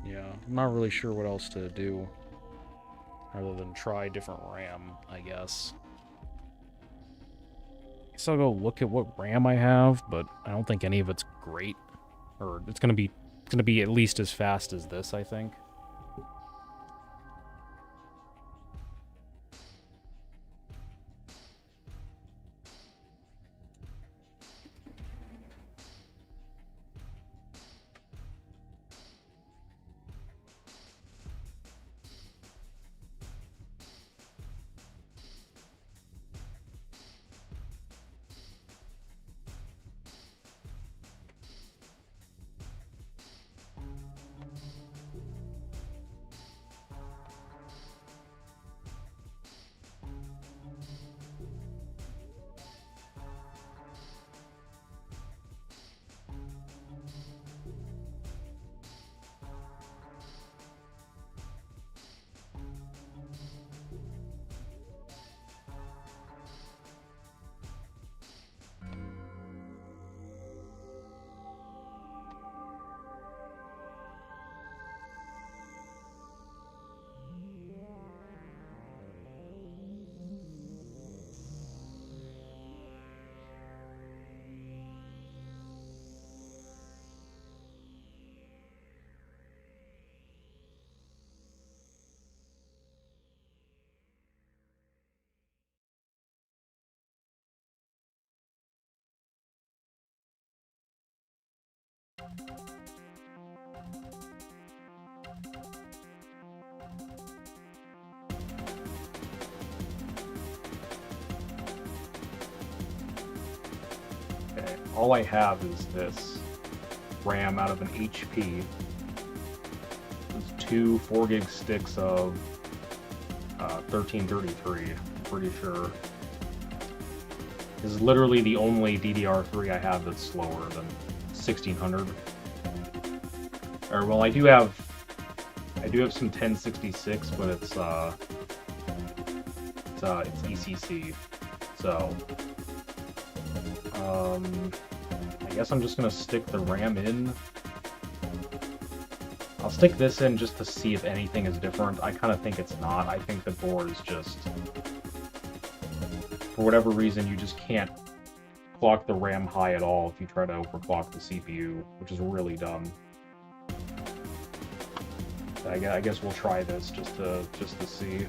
Yeah, I'm not really sure what else to do other than try different RAM, I guess. Guess I'll go look at what RAM I have, but I don't think any of it's great. Or it's gonna be at least as fast as this, I think. Okay, all I have is this RAM out of an HP. There's two 4 gig sticks of 1333 pretty sure. This is literally the only DDR3 I have that's slower than 1600. Or well, I do have some 1066, but it's ECC. So I guess I'm just gonna stick the RAM in. I'll stick this in just to see if anything is different. I kind of think it's not. I think the board is just, for whatever reason, you just can't clock the RAM high at all if you try to overclock the CPU, which is really dumb. I guess we'll try this just to see.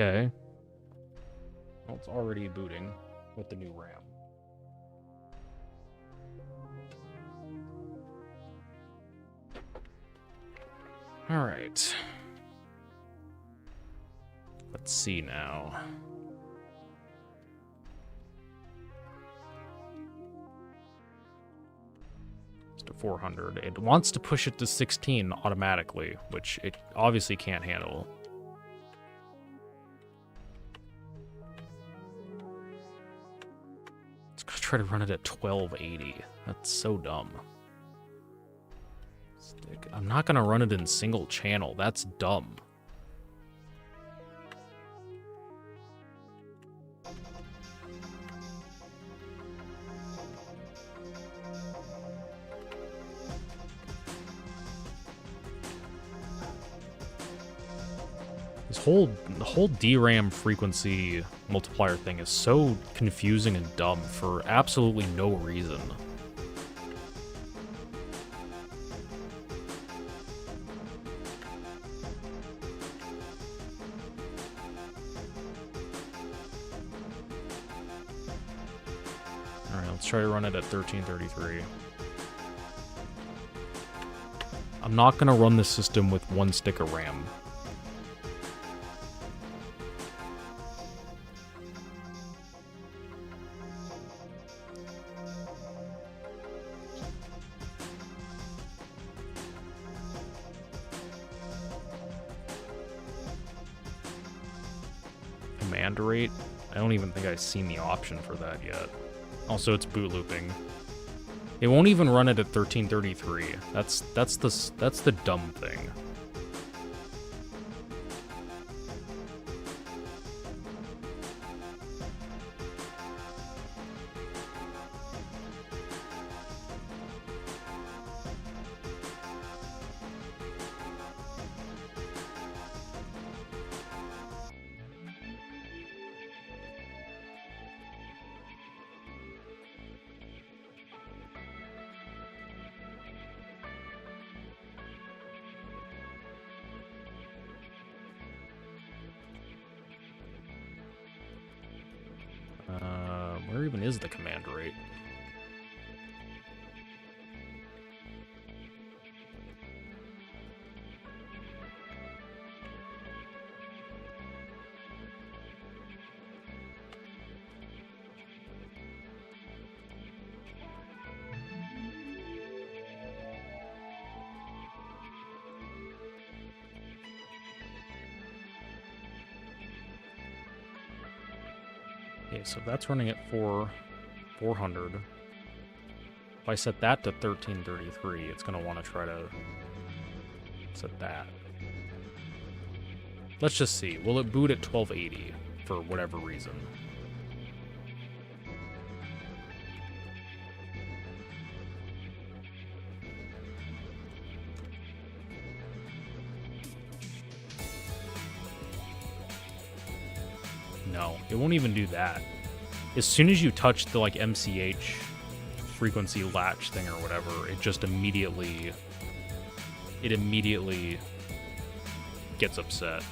Okay. Well, it's already booting with the new RAM. All right. Let's see now. It's to 400. It wants to push it to 16 automatically, which it obviously can't handle. Let's try to run it at 1280. That's so dumb. I'm not going to run it in single channel. That's dumb. The whole DRAM frequency multiplier thing is so confusing and dumb for absolutely no reason. Alright, let's try to run it at 1333. I'm not going to run this system with one stick of RAM. Command rate? I don't even think I've seen the option for that yet. Also, it's boot looping. It won't even run it at 1333. That's the dumb thing. Where even is the command rate? Okay, so that's running at 400. If I set that to 1333, it's going to want to try to set that. Let's just see. Will it boot at 1280 for whatever reason? No, it won't even do that. As soon as you touch the like MCH frequency latch thing or whatever, it just immediately gets upset.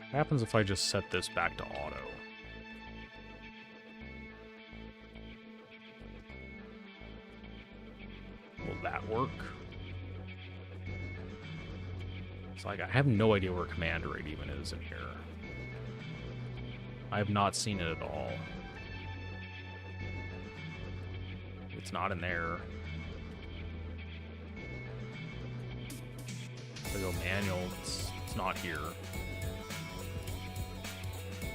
What happens if I just set this back to auto? Will that work? It's like I have no idea where command rate even is in here. I have not seen it at all. It's not in there. If I go manual, it's not here.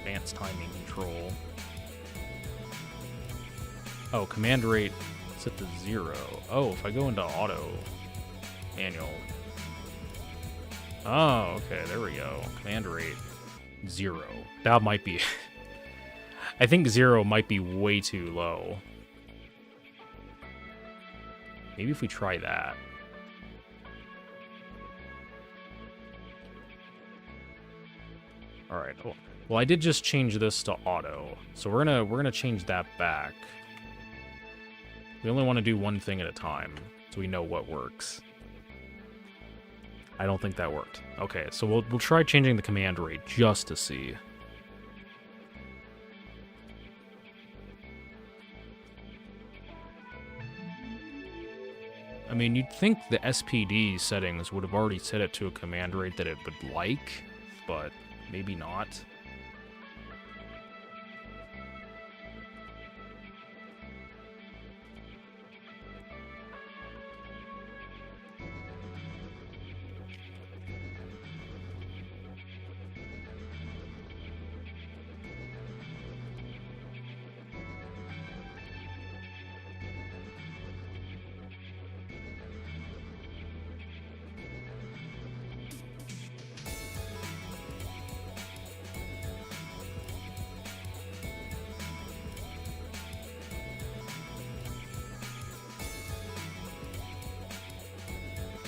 Advanced timing control. Oh, command rate set to 0. Oh, if I go into auto manual. Oh, okay, there we go. Command rate 0. That might be. I think 0 might be way too low. Maybe if we try that. All right. Well, I did just change this to auto, so we're gonna change that back. We only want to do one thing at a time, so we know what works. I don't think that worked. Okay, so we'll try changing the command rate just to see. I mean, you'd think the SPD settings would have already set it to a command rate that it would like, but maybe not.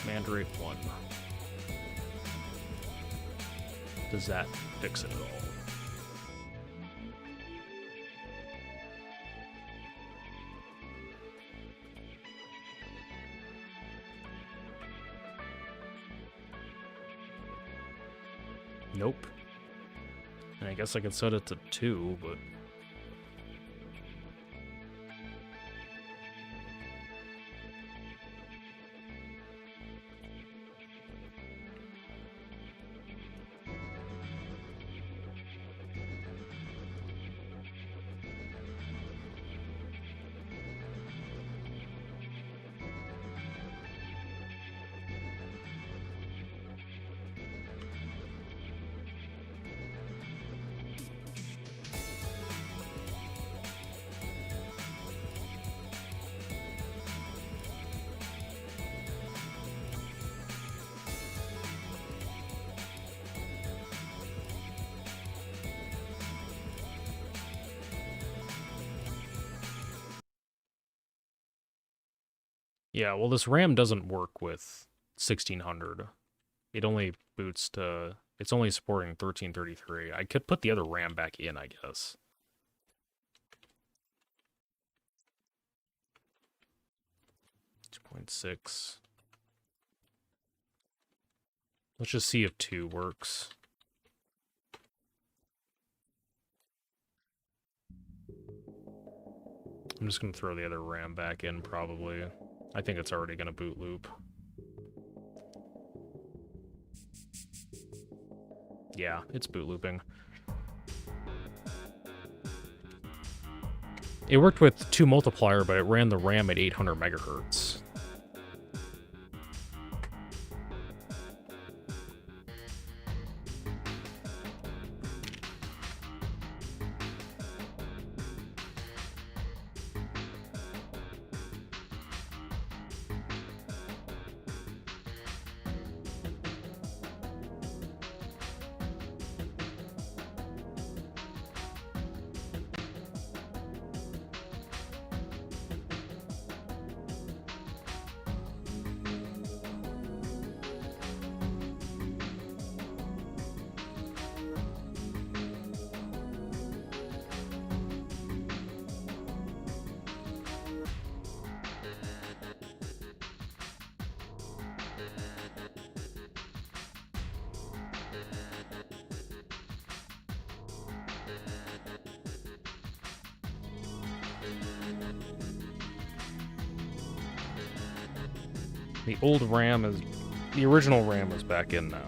Command rate 1. Does that fix it at all? Nope. And I guess I could set it to 2, but... Yeah, well, this RAM doesn't work with 1600. It only boots to... It's only supporting 1333. I could put the other RAM back in, I guess. 2.6. Let's just see if 2 works. I'm just going to throw the other RAM back in, probably. I think it's already going to boot loop. Yeah, it's boot looping. It worked with 2 multiplier, but it ran the RAM at 800 megahertz. The old RAM is... The original RAM is back in now.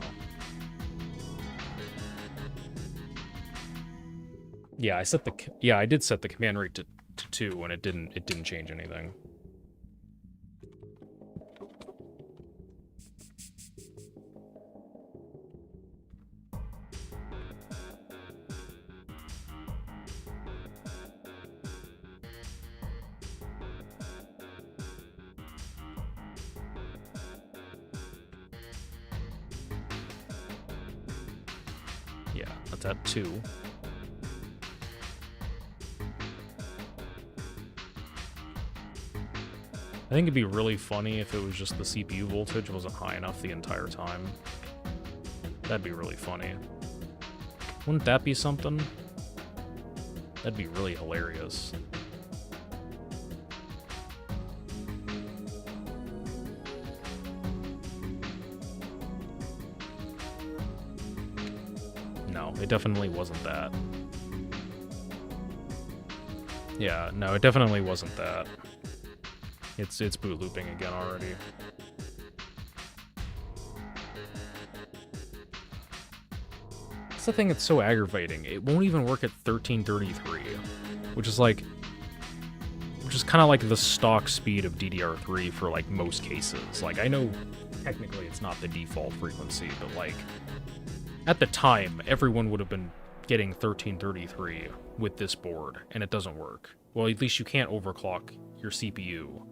Yeah, I did set the command rate to 2, and it didn't change anything. Yeah, that's at 2. I think it'd be really funny if it was just the CPU voltage wasn't high enough the entire time. That'd be really funny. Wouldn't that be something? That'd be really hilarious. No, it definitely wasn't that. Yeah, no, it definitely wasn't that. It's boot looping again already. That's the thing that's so aggravating. It won't even work at 1333, which is kind of like the stock speed of DDR3 for like most cases. Like, I know technically it's not the default frequency, but like at the time everyone would have been getting 1333 with this board, and it doesn't work. Well, at least you can't overclock your CPU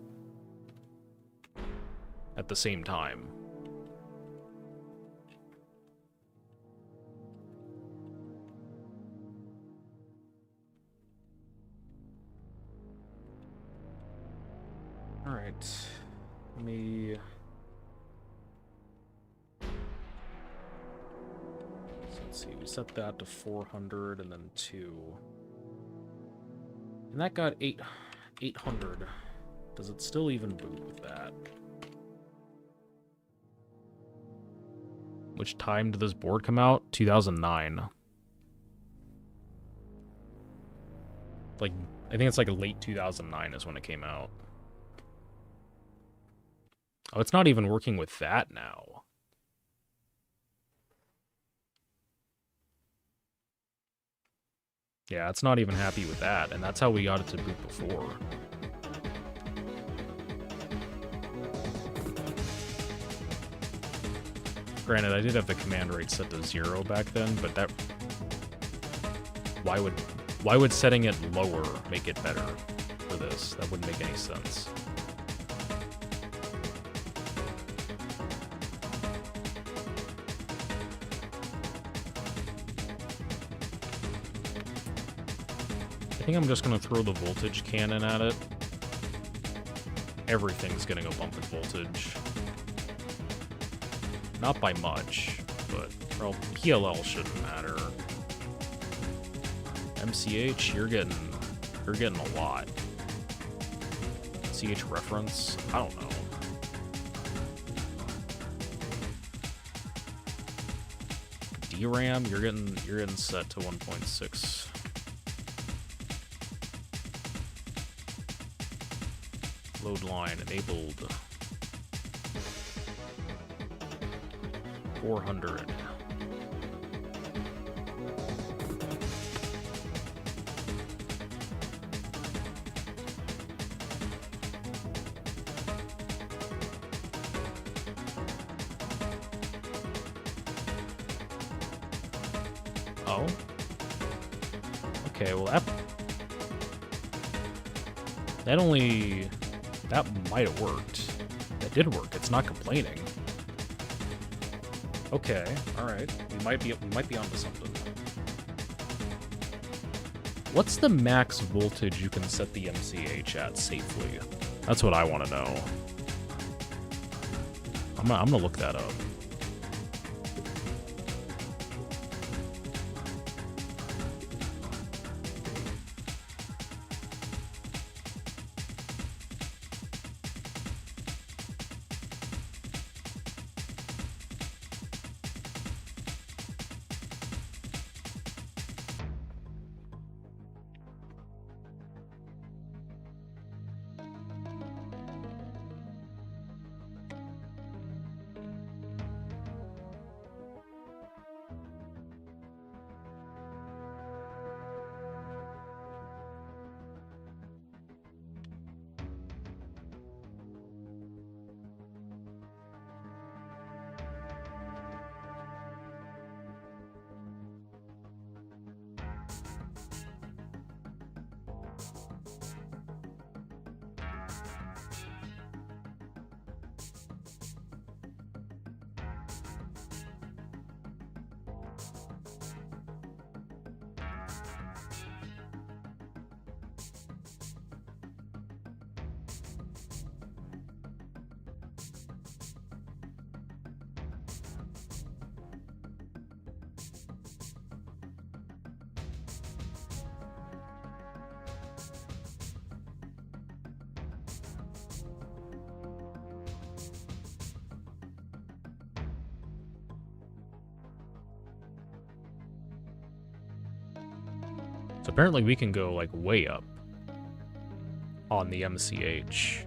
at the same time. All right, let me... So let's see, we set that to 400 and then 2. And that got 800. Does it still even boot with that? Which time did this board come out? 2009. Like, I think it's like late 2009 is when it came out. Oh, it's not even working with that now. Yeah, it's not even happy with that, and that's how we got it to boot before. Granted, I did have the command rate set to 0 back then, but that... Why would setting it lower make it better for this? That wouldn't make any sense. I think I'm just gonna throw the voltage cannon at it. Everything's getting a bump in voltage. Not by much, but, well, PLL shouldn't matter. MCH, you're getting a lot. CH reference, I don't know. DRAM, you're getting set to 1.6. Load line enabled. 400. Oh. Okay, well that might have worked. That did work. It's not complaining. Okay, all right. We might be onto something. What's the max voltage you can set the MCH at safely? That's what I want to know. I'm gonna look that up. So apparently we can go like way up on the MCH.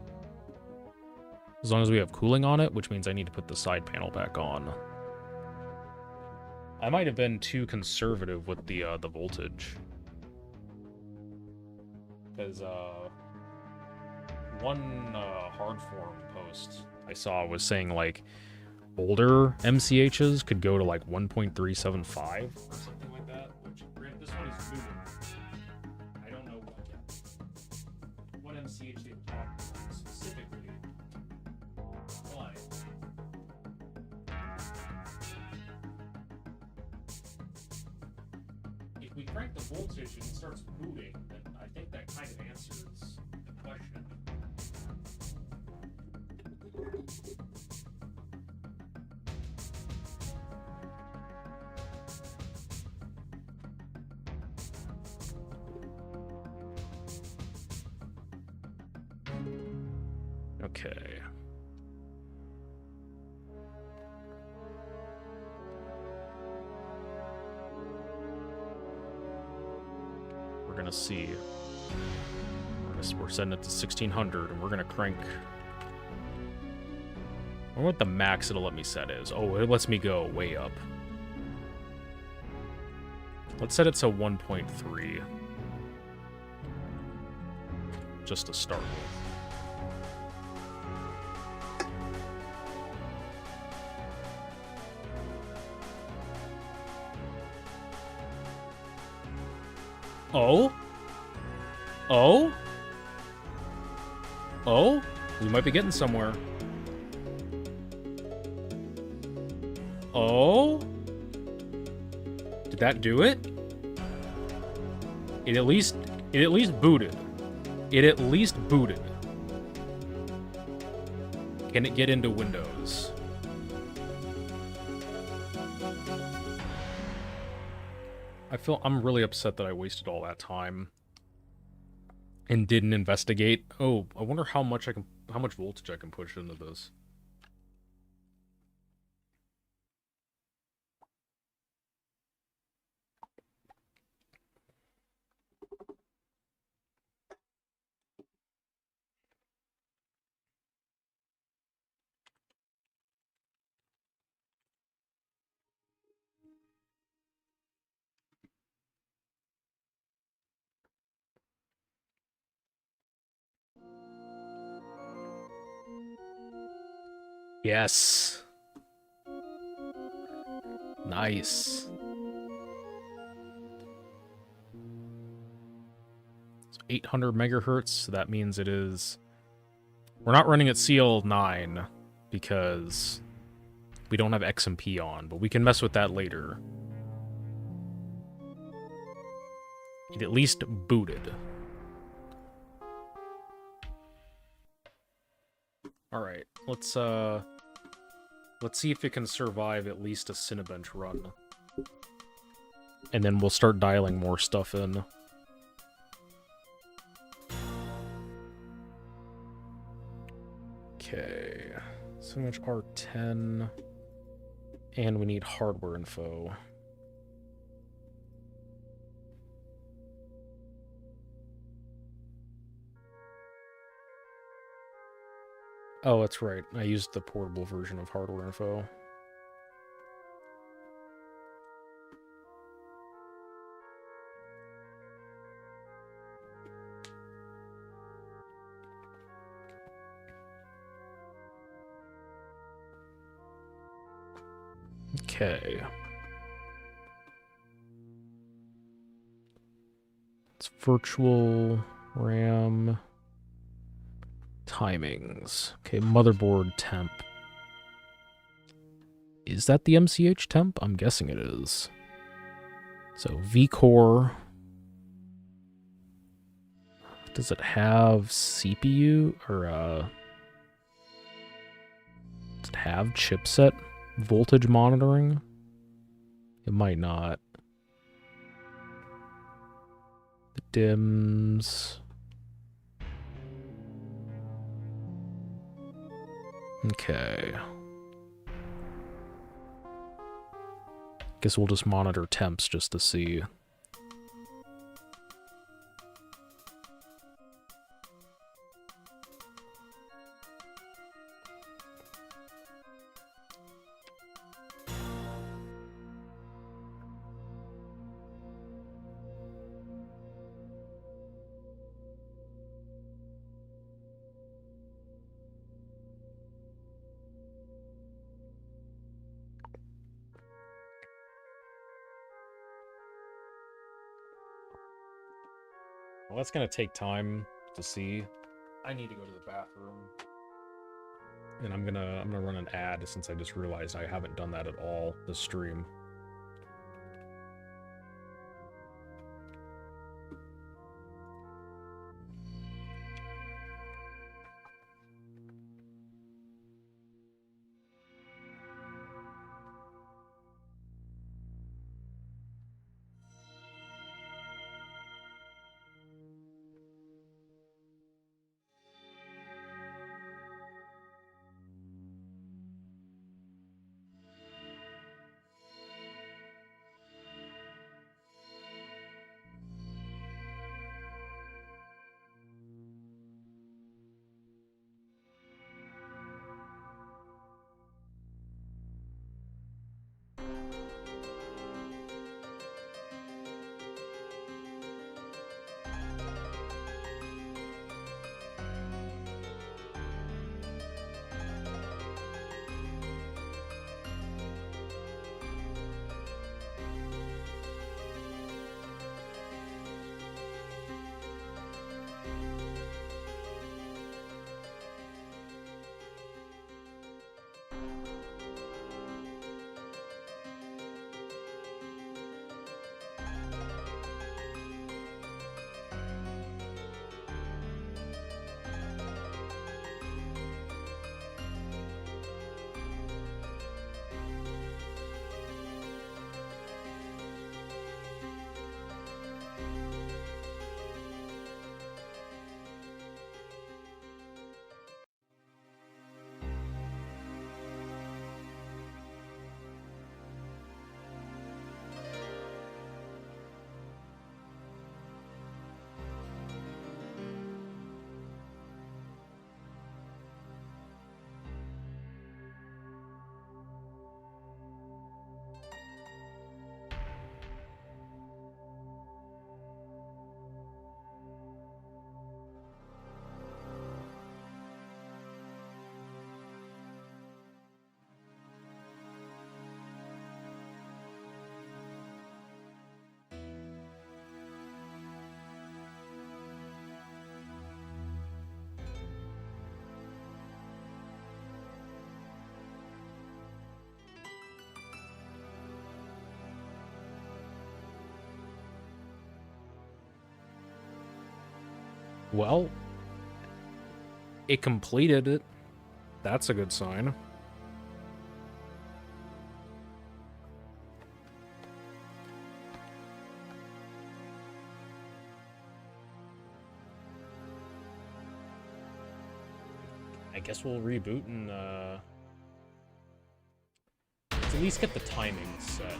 As long as we have cooling on it, which means I need to put the side panel back on. I might have been too conservative with the voltage. Because one hard form post I saw was saying like older MCHs could go to like 1.375 or something like that. Which this one is newer. I don't know what MCH they were talking about specifically, but if we crank the voltage and it starts booting, then I think that kind of answers the question. Okay. We're gonna see. We're setting it to 1600, and we're gonna crank. I wonder what the max it'll let me set is. Oh, it lets me go way up. Let's set it to 1.3. Just to start with. Oh? Oh? Oh? We might be getting somewhere. Oh? Did that do it? It at least booted. It at least booted. Can it get into Windows? I'm really upset that I wasted all that time and didn't investigate. Oh, I wonder how much voltage I can push into this. Yes. Nice. 800 megahertz, so that means it is... We're not running at CL9 because we don't have XMP on, but we can mess with that later. It at least booted. Alright, let's see if it can survive at least a Cinebench run. And then we'll start dialing more stuff in. Okay, Cinebench R10. And we need hardware info. Oh, that's right. I used the portable version of hardware info. Okay. It's virtual RAM timings. Okay, motherboard temp. Is that the MCH temp? I'm guessing it is. So V-Core. Does it have CPU or does it have chipset voltage monitoring? It might not. The DIMMs. Okay. Guess we'll just monitor temps just to see. Well, that's gonna take time to see. I need to go to the bathroom. And I'm gonna run an ad since I just realized I haven't done that at all this stream. Well, it completed it. That's a good sign. I guess we'll reboot and let's at least get the timing set.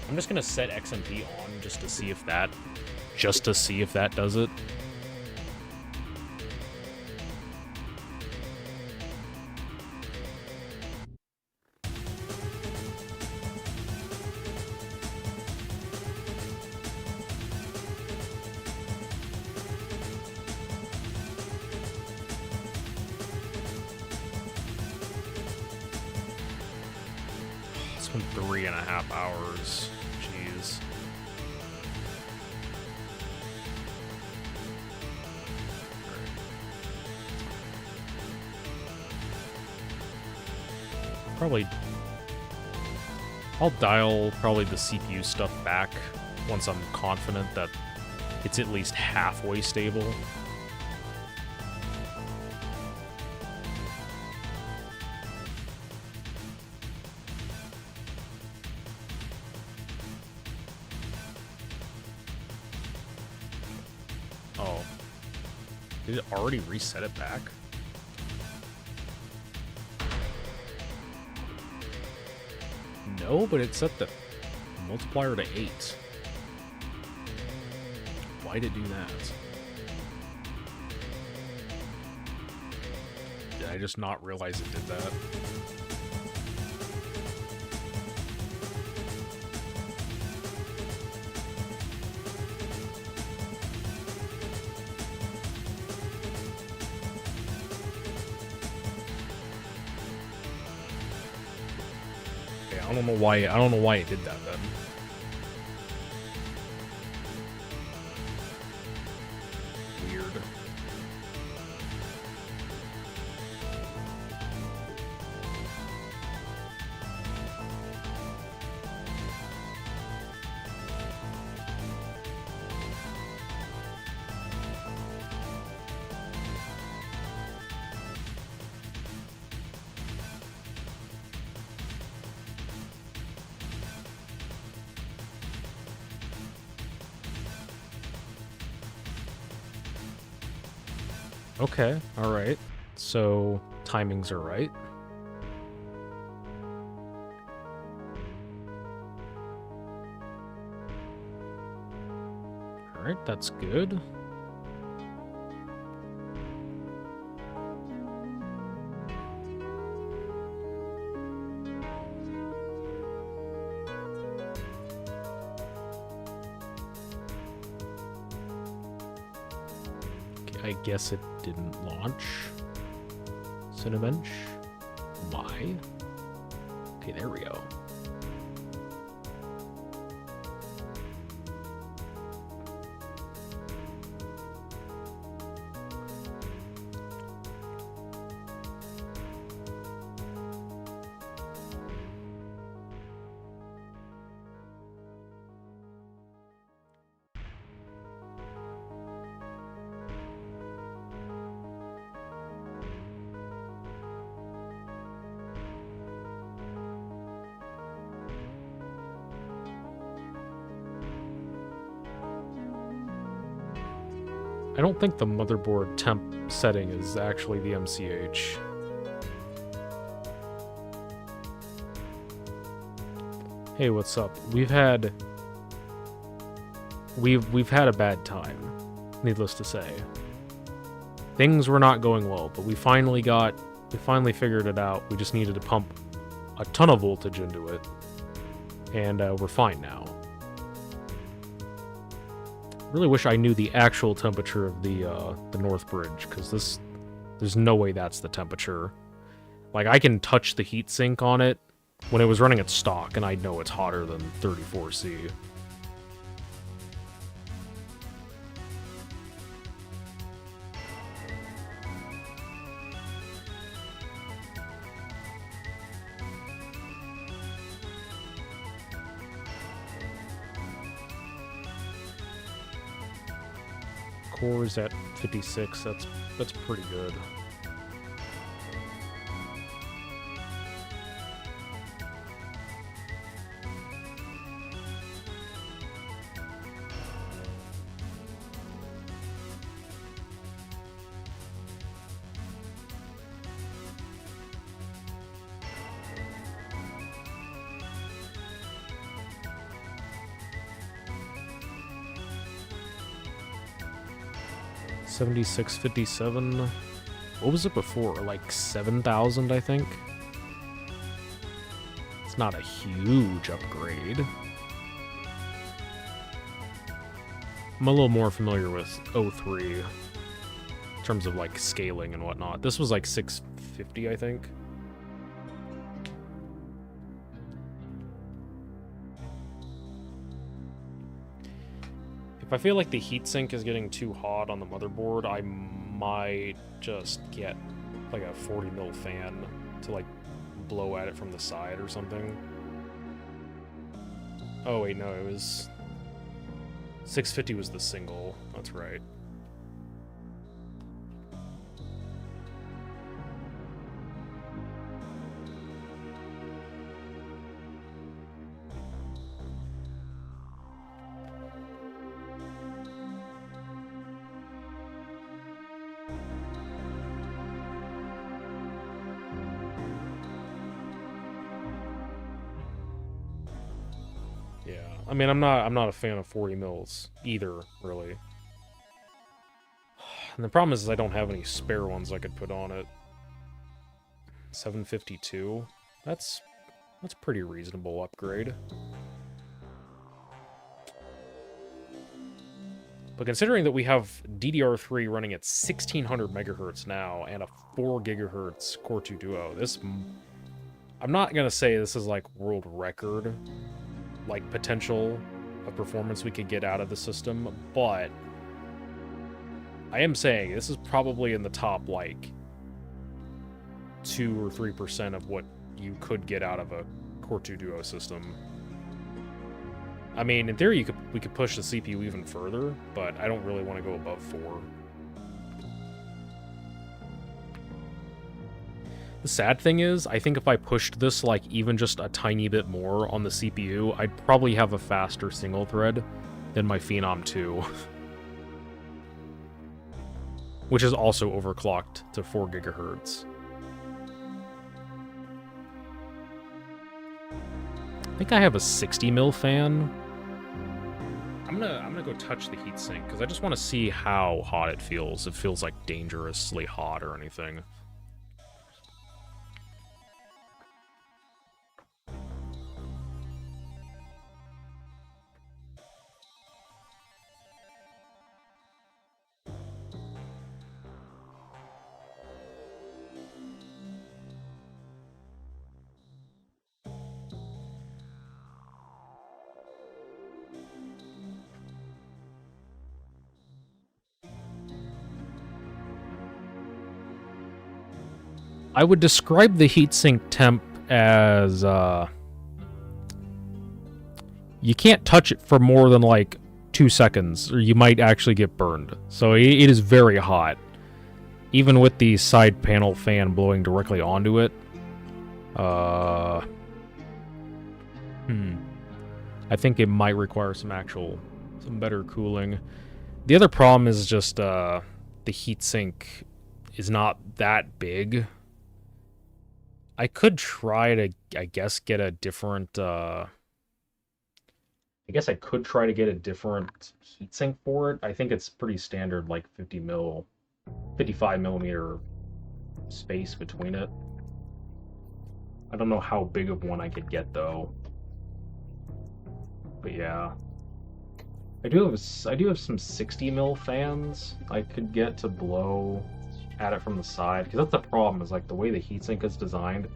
I'm just gonna set XMP on just to see if that does it. It's been 3.5 hours. Jeez. Probably I'll dial probably the CPU stuff back once I'm confident that it's at least halfway stable. Oh. Did it already reset it back? No, but it set the multiplier to 8. Why did it do that? Did I just not realize it did that? I don't know why it did that then. Weird. Okay, alright. So, timings are right. Alright, that's good. I guess it didn't launch. Cinebench. Why? Okay, there we go. I don't think the motherboard temp setting is actually the MCH. Hey, what's up? We've had a bad time, needless to say. Things were not going well, but we finally figured it out. We just needed to pump a ton of voltage into it, and we're fine now. Really wish I knew the actual temperature of the North Bridge, because there's no way that's the temperature. Like, I can touch the heatsink on it when it was running at stock, and I know it's hotter than 34C. core is at 56. That's pretty good. $76.57. What was it before? Like 7,000, I think. It's not a huge upgrade. I'm a little more familiar with 03 in terms of like scaling and whatnot. This was like 650, I think. If I feel like the heatsink is getting too hot on the motherboard, I might just get like a 40 mil fan to like blow at it from the side or something. Oh wait, no, it was 650 was the single. That's right. Yeah, I mean, I'm not a fan of 40 mils either, really. And the problem is I don't have any spare ones I could put on it. 752. That's pretty reasonable upgrade. But considering that we have DDR3 running at 1600 megahertz now and a 4 gigahertz Core 2 Duo, I'm not gonna say this is like world record like potential of performance we could get out of the system, but I am saying this is probably in the top like 2 or 3% of what you could get out of a Core 2 Duo system. I mean, in theory, we could push the CPU even further, but I don't really want to go above 4. The sad thing is, I think if I pushed this like even just a tiny bit more on the CPU, I'd probably have a faster single thread than my Phenom 2. Which is also overclocked to 4 gigahertz. I think I have a 60 mil fan. I'm gonna go touch the heatsink because I just want to see how hot it feels. It feels like dangerously hot or anything. I would describe the heatsink temp as, you can't touch it for more than, like, 2 seconds, or you might actually get burned. So it is very hot. Even with the side panel fan blowing directly onto it. I think it might require some better cooling. The other problem is just, the heatsink is not that big. I could try to, I guess, get a different, I guess I could try to get a different heatsink for it. I think it's pretty standard, like 55 millimeter space between it. I don't know how big of one I could get, though. But yeah. I do have some 60 mil fans I could get to blow at it from the side, because that's the problem, is like the way the heatsink is designed,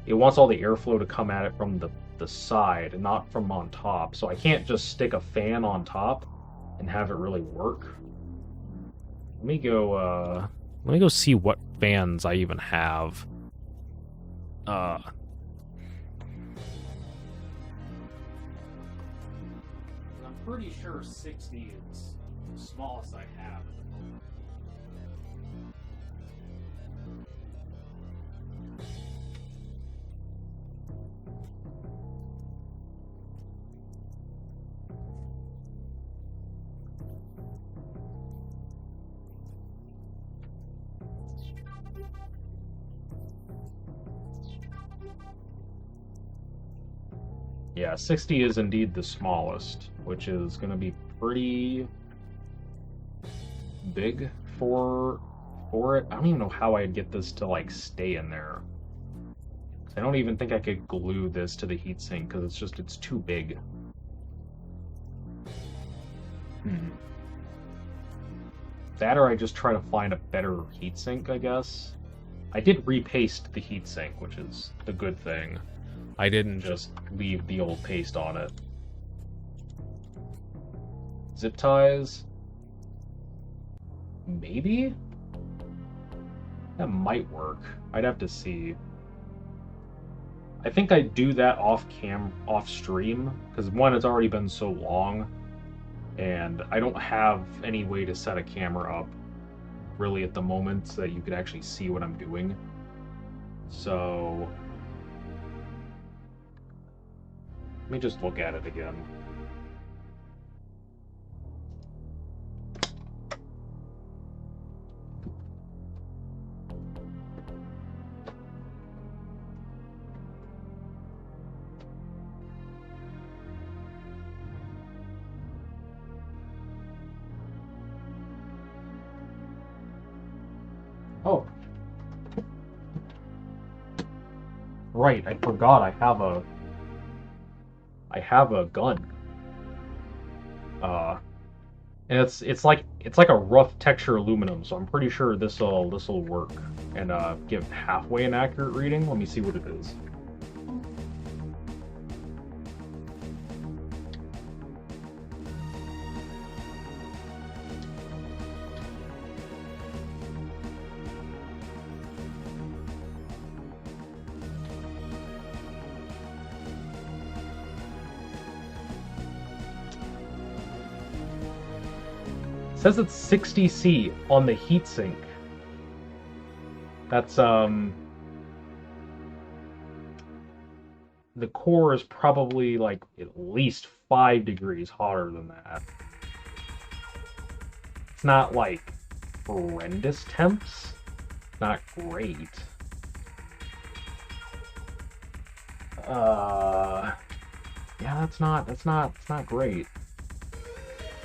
it wants all the airflow to come at it from the side and not from on top, so I can't just stick a fan on top and have it really work. Let me go see what fans I even have. I'm pretty sure 60 is the smallest I have at the moment. Yeah, 60 is indeed the smallest, which is going to be pretty big for it. I don't even know how I'd get this to like stay in there. I don't even think I could glue this to the heatsink because it's too big. That or I just try to find a better heatsink, I guess. I did repaste the heatsink, which is the good thing. I didn't just leave the old paste on it. Zip ties? Maybe? That might work. I'd have to see. I think I'd do that off stream, because one, it's already been so long, and I don't have any way to set a camera up really at the moment so that you could actually see what I'm doing. So let me just look at it again. Oh. Right, I forgot I have a gun. And it's like a rough texture aluminum, so I'm pretty sure this'll work and give halfway an accurate reading. Let me see what it is. It says it's 60C on the heatsink. That's the core is probably like at least 5 degrees hotter than that. It's not like horrendous temps. Not great. Yeah, it's not great.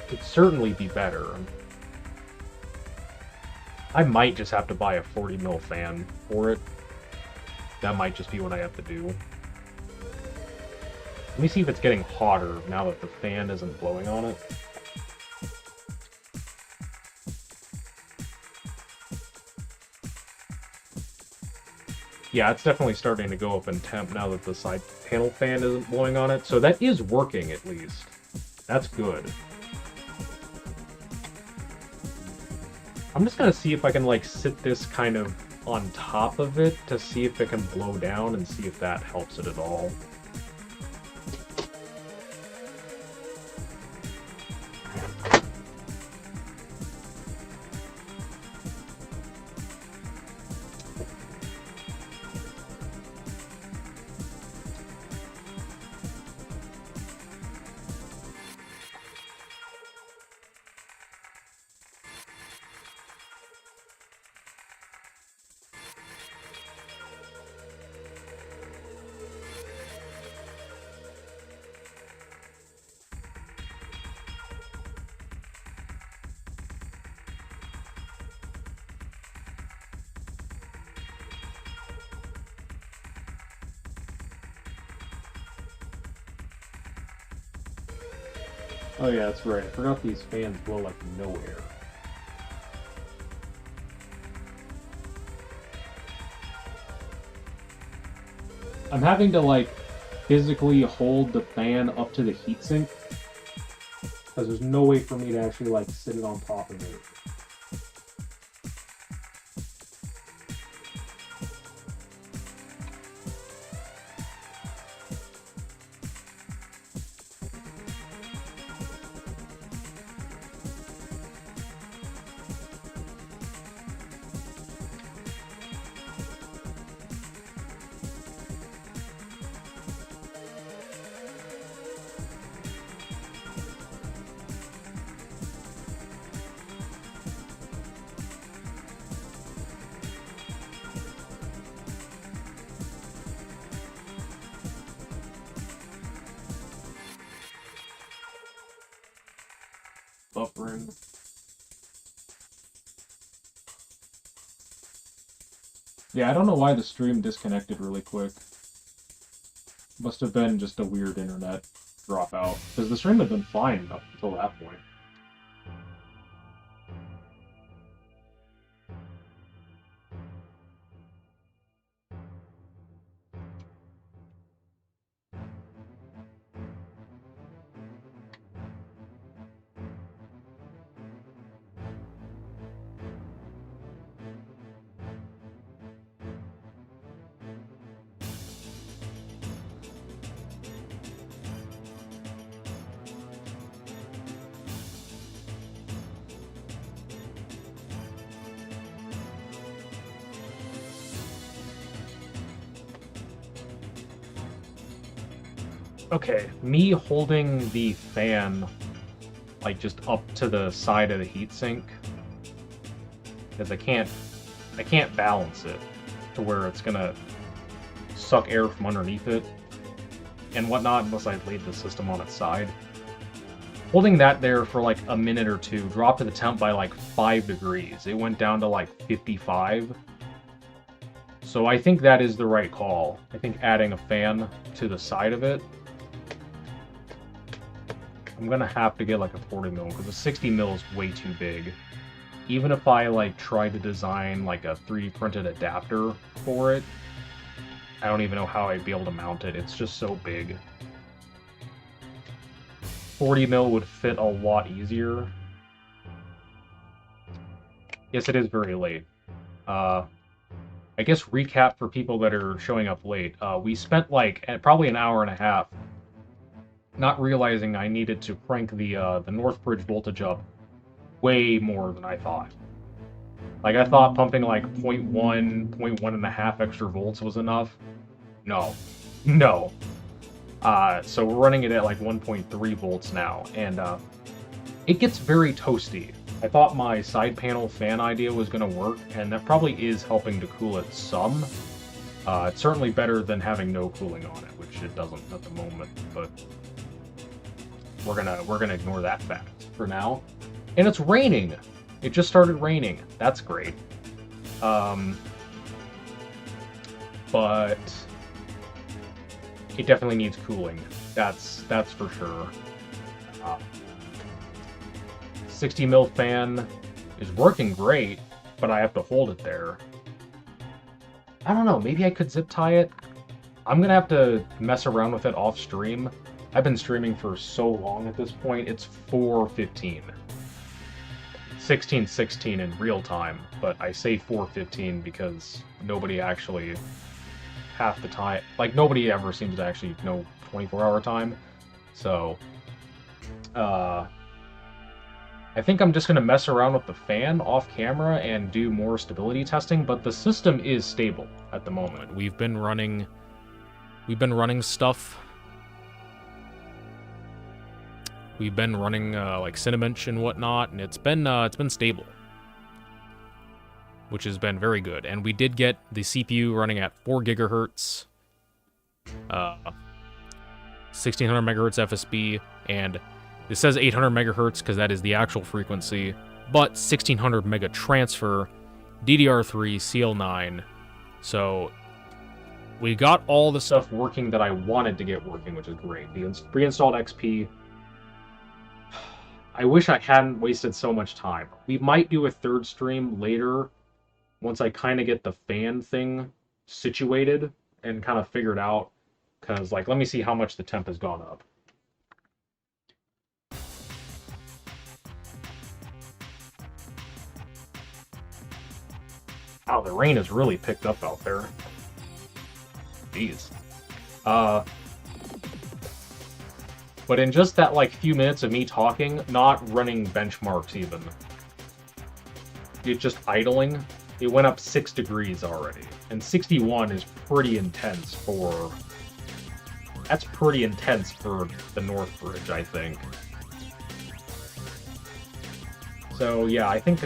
It'd certainly be better. I might just have to buy a 40 mil fan for it. That might just be what I have to do. Let me see if it's getting hotter now that the fan isn't blowing on it. Yeah, it's definitely starting to go up in temp now that the side panel fan isn't blowing on it. So that is working at least. That's good. I'm just gonna see if I can like sit this kind of on top of it to see if it can blow down and see if that helps it at all. Oh yeah, that's right. I forgot these fans blow like no air. I'm having to like physically hold the fan up to the heatsink because there's no way for me to actually like sit it on top of it. buffering. Yeah, I don't know why the stream disconnected really quick. Must have been just a weird internet dropout. Because the stream had been fine up until that point. Okay, me holding the fan like just up to the side of the heatsink because I can't balance it to where it's gonna suck air from underneath it and whatnot unless I laid the system on its side. Holding that there for like a minute or two dropped the temp by like 5 degrees. It went down to like 55. So I think that is the right call. I think adding a fan to the side of it. I'm gonna have to get like a 40 mil because a 60 mil is way too big. Even if I like try to design like a 3D printed adapter for it, I don't even know how I'd be able to mount it. It's just so big. 40 mil would fit a lot easier. Yes, it is very late. I guess recap for people that are showing up late. We spent like probably an hour and a half not realizing I needed to crank the Northbridge voltage up way more than I thought. Like, I thought pumping like 0.1, 0.1.5 extra volts was enough. No. No. So we're running it at like 1.3 volts now, and it gets very toasty. I thought my side panel fan idea was going to work, and that probably is helping to cool it some. It's certainly better than having no cooling on it, which it doesn't at the moment, but we're gonna ignore that fact for now. And it's raining. It just started raining. That's great. But it definitely needs cooling. That's for sure. 60 mil fan is working great, but I have to hold it there. I don't know, maybe I could zip tie it. I'm gonna have to mess around with it off stream. I've been streaming for so long at this point. It's 4:15. 16:16 in real time, but I say 4:15 because nobody actually half the time, like nobody ever seems to actually know 24-hour time. So I think I'm just going to mess around with the fan off camera and do more stability testing, but the system is stable at the moment. We've been running stuff. We've been running like Cinebench and whatnot, and it's been stable, which has been very good. And we did get the CPU running at 4 gigahertz, 1600 megahertz FSB, and it says 800 megahertz because that is the actual frequency, but 1600 mega transfer, DDR3, CL9. So we got all the stuff working that I wanted to get working, which is great. The pre-installed XP. I wish I hadn't wasted so much time. We might do a third stream later once I kind of get the fan thing situated and kind of figured out. Because, like, let me see how much the temp has gone up. Wow, the rain has really picked up out there. Jeez. But in just that, like, few minutes of me talking, not running benchmarks even, it just idling, it went up 6 degrees already. And 61 is pretty intense for... That's pretty intense for the Northbridge, I think. So, yeah, I think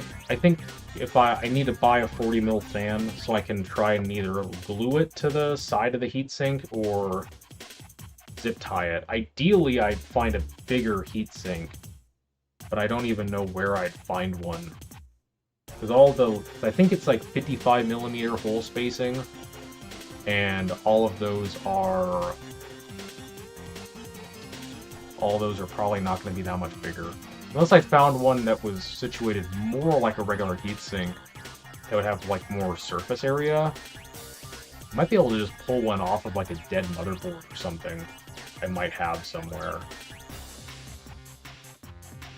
if I need to buy a 40 mil fan so I can try and either glue it to the side of the heatsink or zip tie it. Ideally, I'd find a bigger heatsink but I don't even know where I'd find one. Because all the, I think it's like 55 millimeter hole spacing, and all those are probably not going to be that much bigger. Unless I found one that was situated more like a regular heatsink, that would have like more surface area. I might be able to just pull one off of like a dead motherboard or something. I might have somewhere.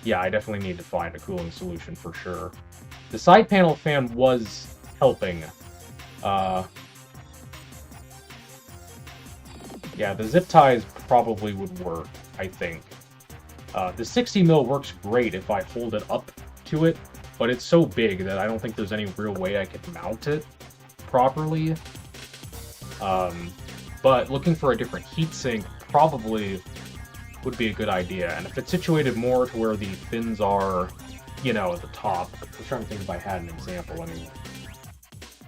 Yeah, I definitely need to find a cooling solution for sure. The side panel fan was helping. Uh, yeah, the zip ties probably would work, I think. The 60 mil works great if I hold it up to it, but it's so big that I don't think there's any real way I could mount it properly. But looking for a different heatsink probably would be a good idea. And if it's situated more to where the fins are, you know, at the top. I was trying to think if I had an example anyway.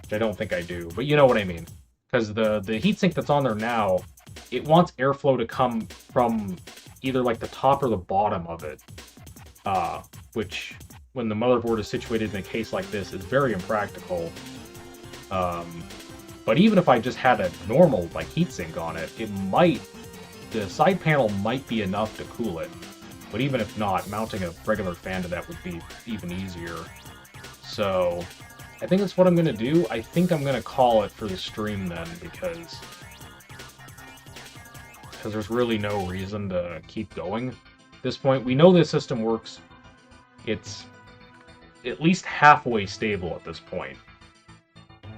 Which I don't think I do, but you know what I mean. Because the heatsink that's on there now, it wants airflow to come from either like the top or the bottom of it. Which, when the motherboard is situated in a case like this, is very impractical. But even if I just had a normal like heatsink on it, the side panel might be enough to cool it. But even if not, mounting a regular fan to that would be even easier. So I think that's what I'm going to do. I think I'm going to call it for the stream then, because there's really no reason to keep going. At this point, we know this system works. It's at least halfway stable at this point.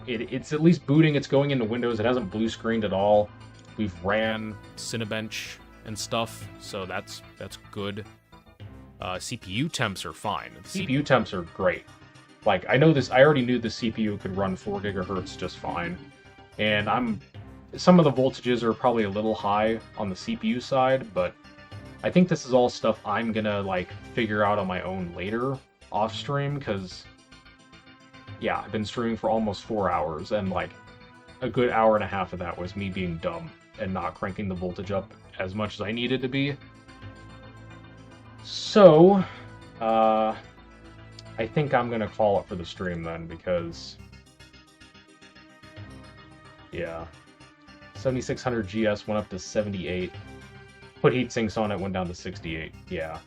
It's at least booting, it's going into Windows, it hasn't blue screened at all. We've ran Cinebench and stuff, so that's good. CPU temps are fine. CPU temps are great. Like, I already knew the CPU could run 4 gigahertz just fine. And some of the voltages are probably a little high on the CPU side, but I think this is all stuff I'm gonna, like, figure out on my own later, off stream, because, yeah, I've been streaming for almost 4 hours, and, like, a good hour and a half of that was me being dumb and not cranking the voltage up as much as I needed to be. So, I think I'm gonna call it for the stream then, because, yeah, 7600 GS went up to 78. Put heat sinks on it, went down to 68. Yeah.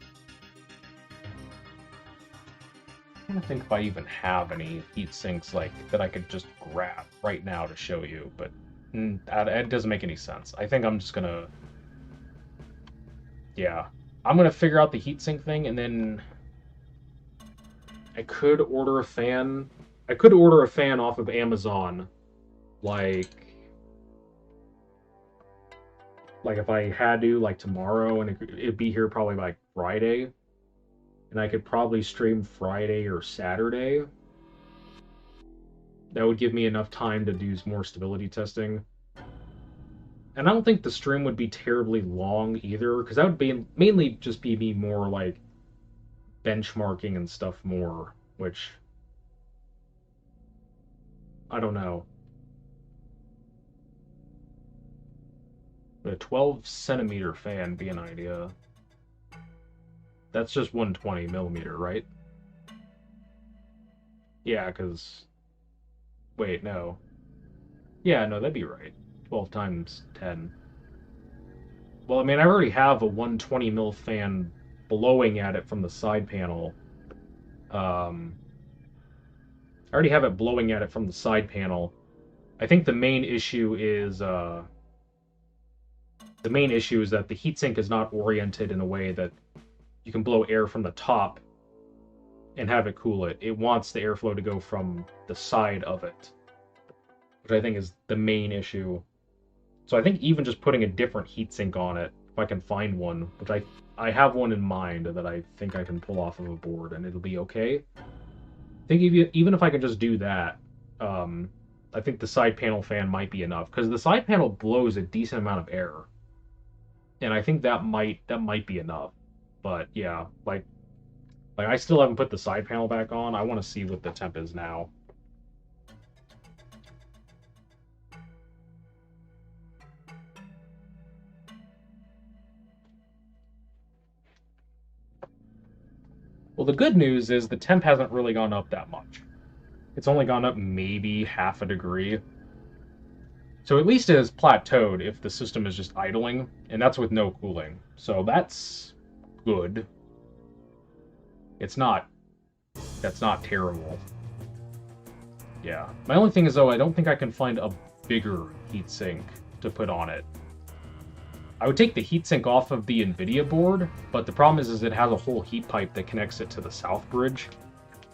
I'm trying to think if I even have any heat sinks like that I could just grab right now to show you, but it doesn't make any sense. I think I'm just gonna, yeah, I'm gonna figure out the heatsink thing, and then I could order a fan. I could order a fan off of Amazon, like if I had to, like tomorrow, and it'd be here probably like Friday, and I could probably stream Friday or Saturday. That would give me enough time to do more stability testing. And I don't think the stream would be terribly long either, because that would be mainly just be me more like benchmarking and stuff more, which I don't know. Would a 12 centimeter fan be an idea? That's just 120 millimeter, right? Yeah, because wait, no. Yeah, no, that'd be right. 12 times 10. Well, I mean, I already have a 120 mil fan blowing at it from the side panel. I already have it blowing at it from the side panel. I think the main issue is that the heatsink is not oriented in a way that you can blow air from the top and have it cool it. It wants the airflow to go from the side of it, which I think is the main issue. So I think even just putting a different heatsink on it, if I can find one, which I have one in mind that I think I can pull off of a board and it'll be okay. I think even if I can just do that, I think the side panel fan might be enough, because the side panel blows a decent amount of air, and I think that might be enough. But yeah, like I still haven't put the side panel back on. I want to see what the temp is now. Well, the good news is the temp hasn't really gone up that much. It's only gone up maybe half a degree. So at least it has plateaued if the system is just idling, and that's with no cooling. So that's good. It's not, that's not terrible. Yeah. My only thing is, though, I don't think I can find a bigger heatsink to put on it. I would take the heatsink off of the NVIDIA board, but the problem is it has a whole heat pipe that connects it to the south bridge.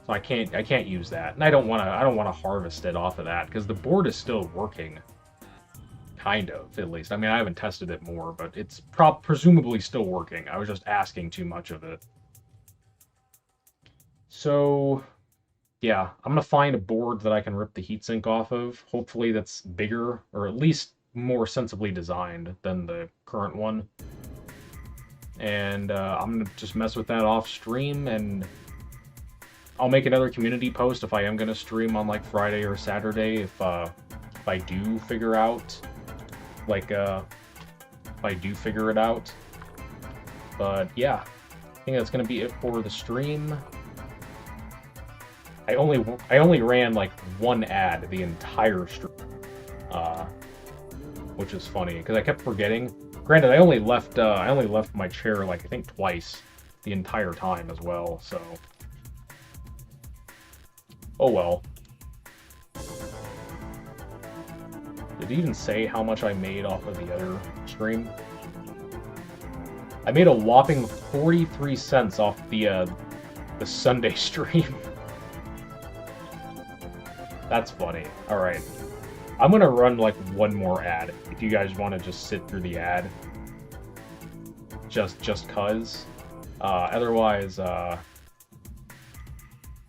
So I can't use that. And I don't wanna harvest it off of that, because the board is still working. Kind of, at least. I mean, I haven't tested it more, but it's presumably still working. I was just asking too much of it. So, yeah, I'm gonna find a board that I can rip the heatsink off of. Hopefully that's bigger, or at least more sensibly designed than the current one. And I'm gonna just mess with that off stream, and I'll make another community post if I am gonna stream on like Friday or Saturday if I do figure out like if I do figure it out. But yeah, I think that's gonna be it for the stream. I only ran like one ad the entire stream, uh, which is funny because I kept forgetting. Granted, I only left my chair like I think twice the entire time as well. So, oh well. Did it even say how much I made off of the other stream? I made a whopping 43 cents off the Sunday stream. That's funny. All right. I'm gonna run like one more ad if you guys want to just sit through the ad. Just cuz. Otherwise,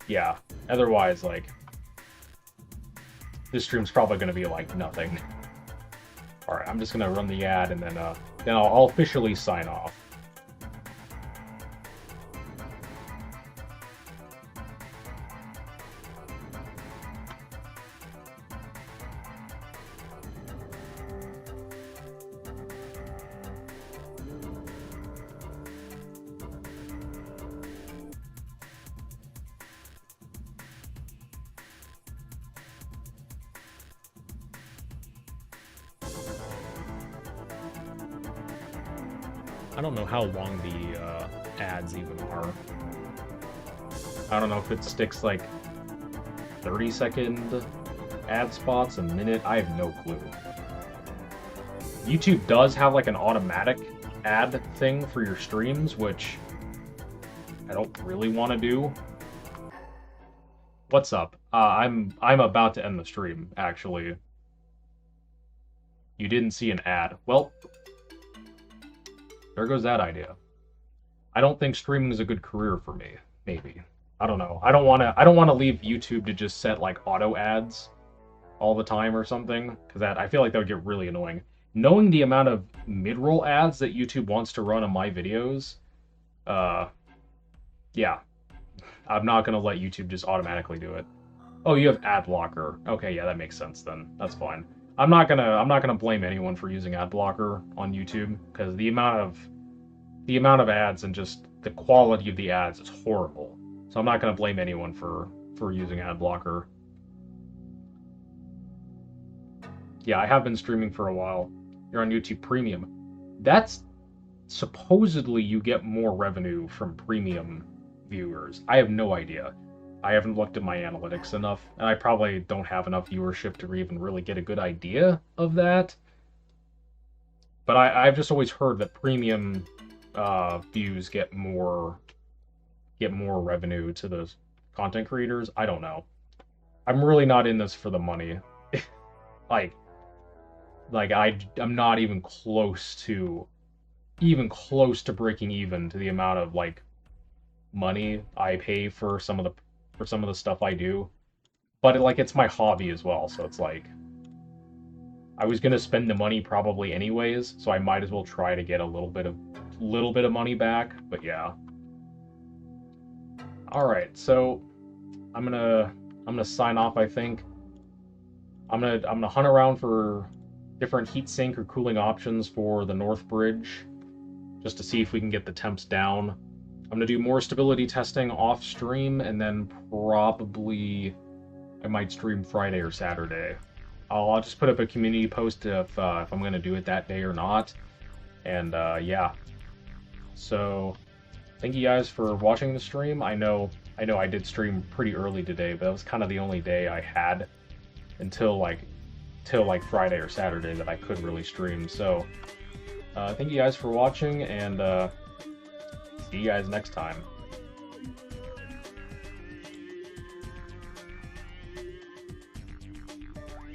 yeah. Otherwise, like, this stream's probably gonna be like nothing. All right, I'm just gonna run the ad and then I'll officially sign off. I don't know how long the ads even are. I don't know if it sticks like 30-second ad spots, a minute. I have no clue. YouTube does have like an automatic ad thing for your streams, which I don't really want to do. What's up? I'm about to end the stream, actually. You didn't see an ad. Well, there goes that idea. I don't think streaming is a good career for me. Maybe. I don't know. I don't wanna leave YouTube to just set like auto ads all the time or something, because I feel like that would get really annoying. Knowing the amount of mid-roll ads that YouTube wants to run on my videos, yeah, I'm not gonna let YouTube just automatically do it. Oh, you have ad blocker. Okay, yeah, that makes sense then. That's fine. I'm not gonna blame anyone for using ad blocker on YouTube, because the amount of ads and just the quality of the ads is horrible. So I'm not gonna blame anyone for using ad blocker. Yeah, I have been streaming for a while. You're on YouTube Premium. That's supposedly you get more revenue from premium viewers. I have no idea. I haven't looked at my analytics enough, and I probably don't have enough viewership to even really get a good idea of that. But I've just always heard that premium views get more revenue to those content creators. I don't know. I'm really not in this for the money. like I'm not even close to breaking even to the amount of like money I pay for some of the stuff I do. But it's my hobby as well, so it's like I was gonna spend the money probably anyways, so I might as well try to get a little bit of money back. But yeah. All right, so I'm gonna sign off. I think I'm gonna hunt around for different heatsink or cooling options for the North Bridge, just to see if we can get the temps down. I'm gonna do more stability testing off stream, and then probably I might stream Friday or Saturday. I'll just put up a community post if I'm gonna do it that day or not. And yeah, so thank you guys for watching the stream. I know I did stream pretty early today, but that was kind of the only day I had until like Friday or Saturday that I could really stream. So thank you guys for watching, and see you guys next time.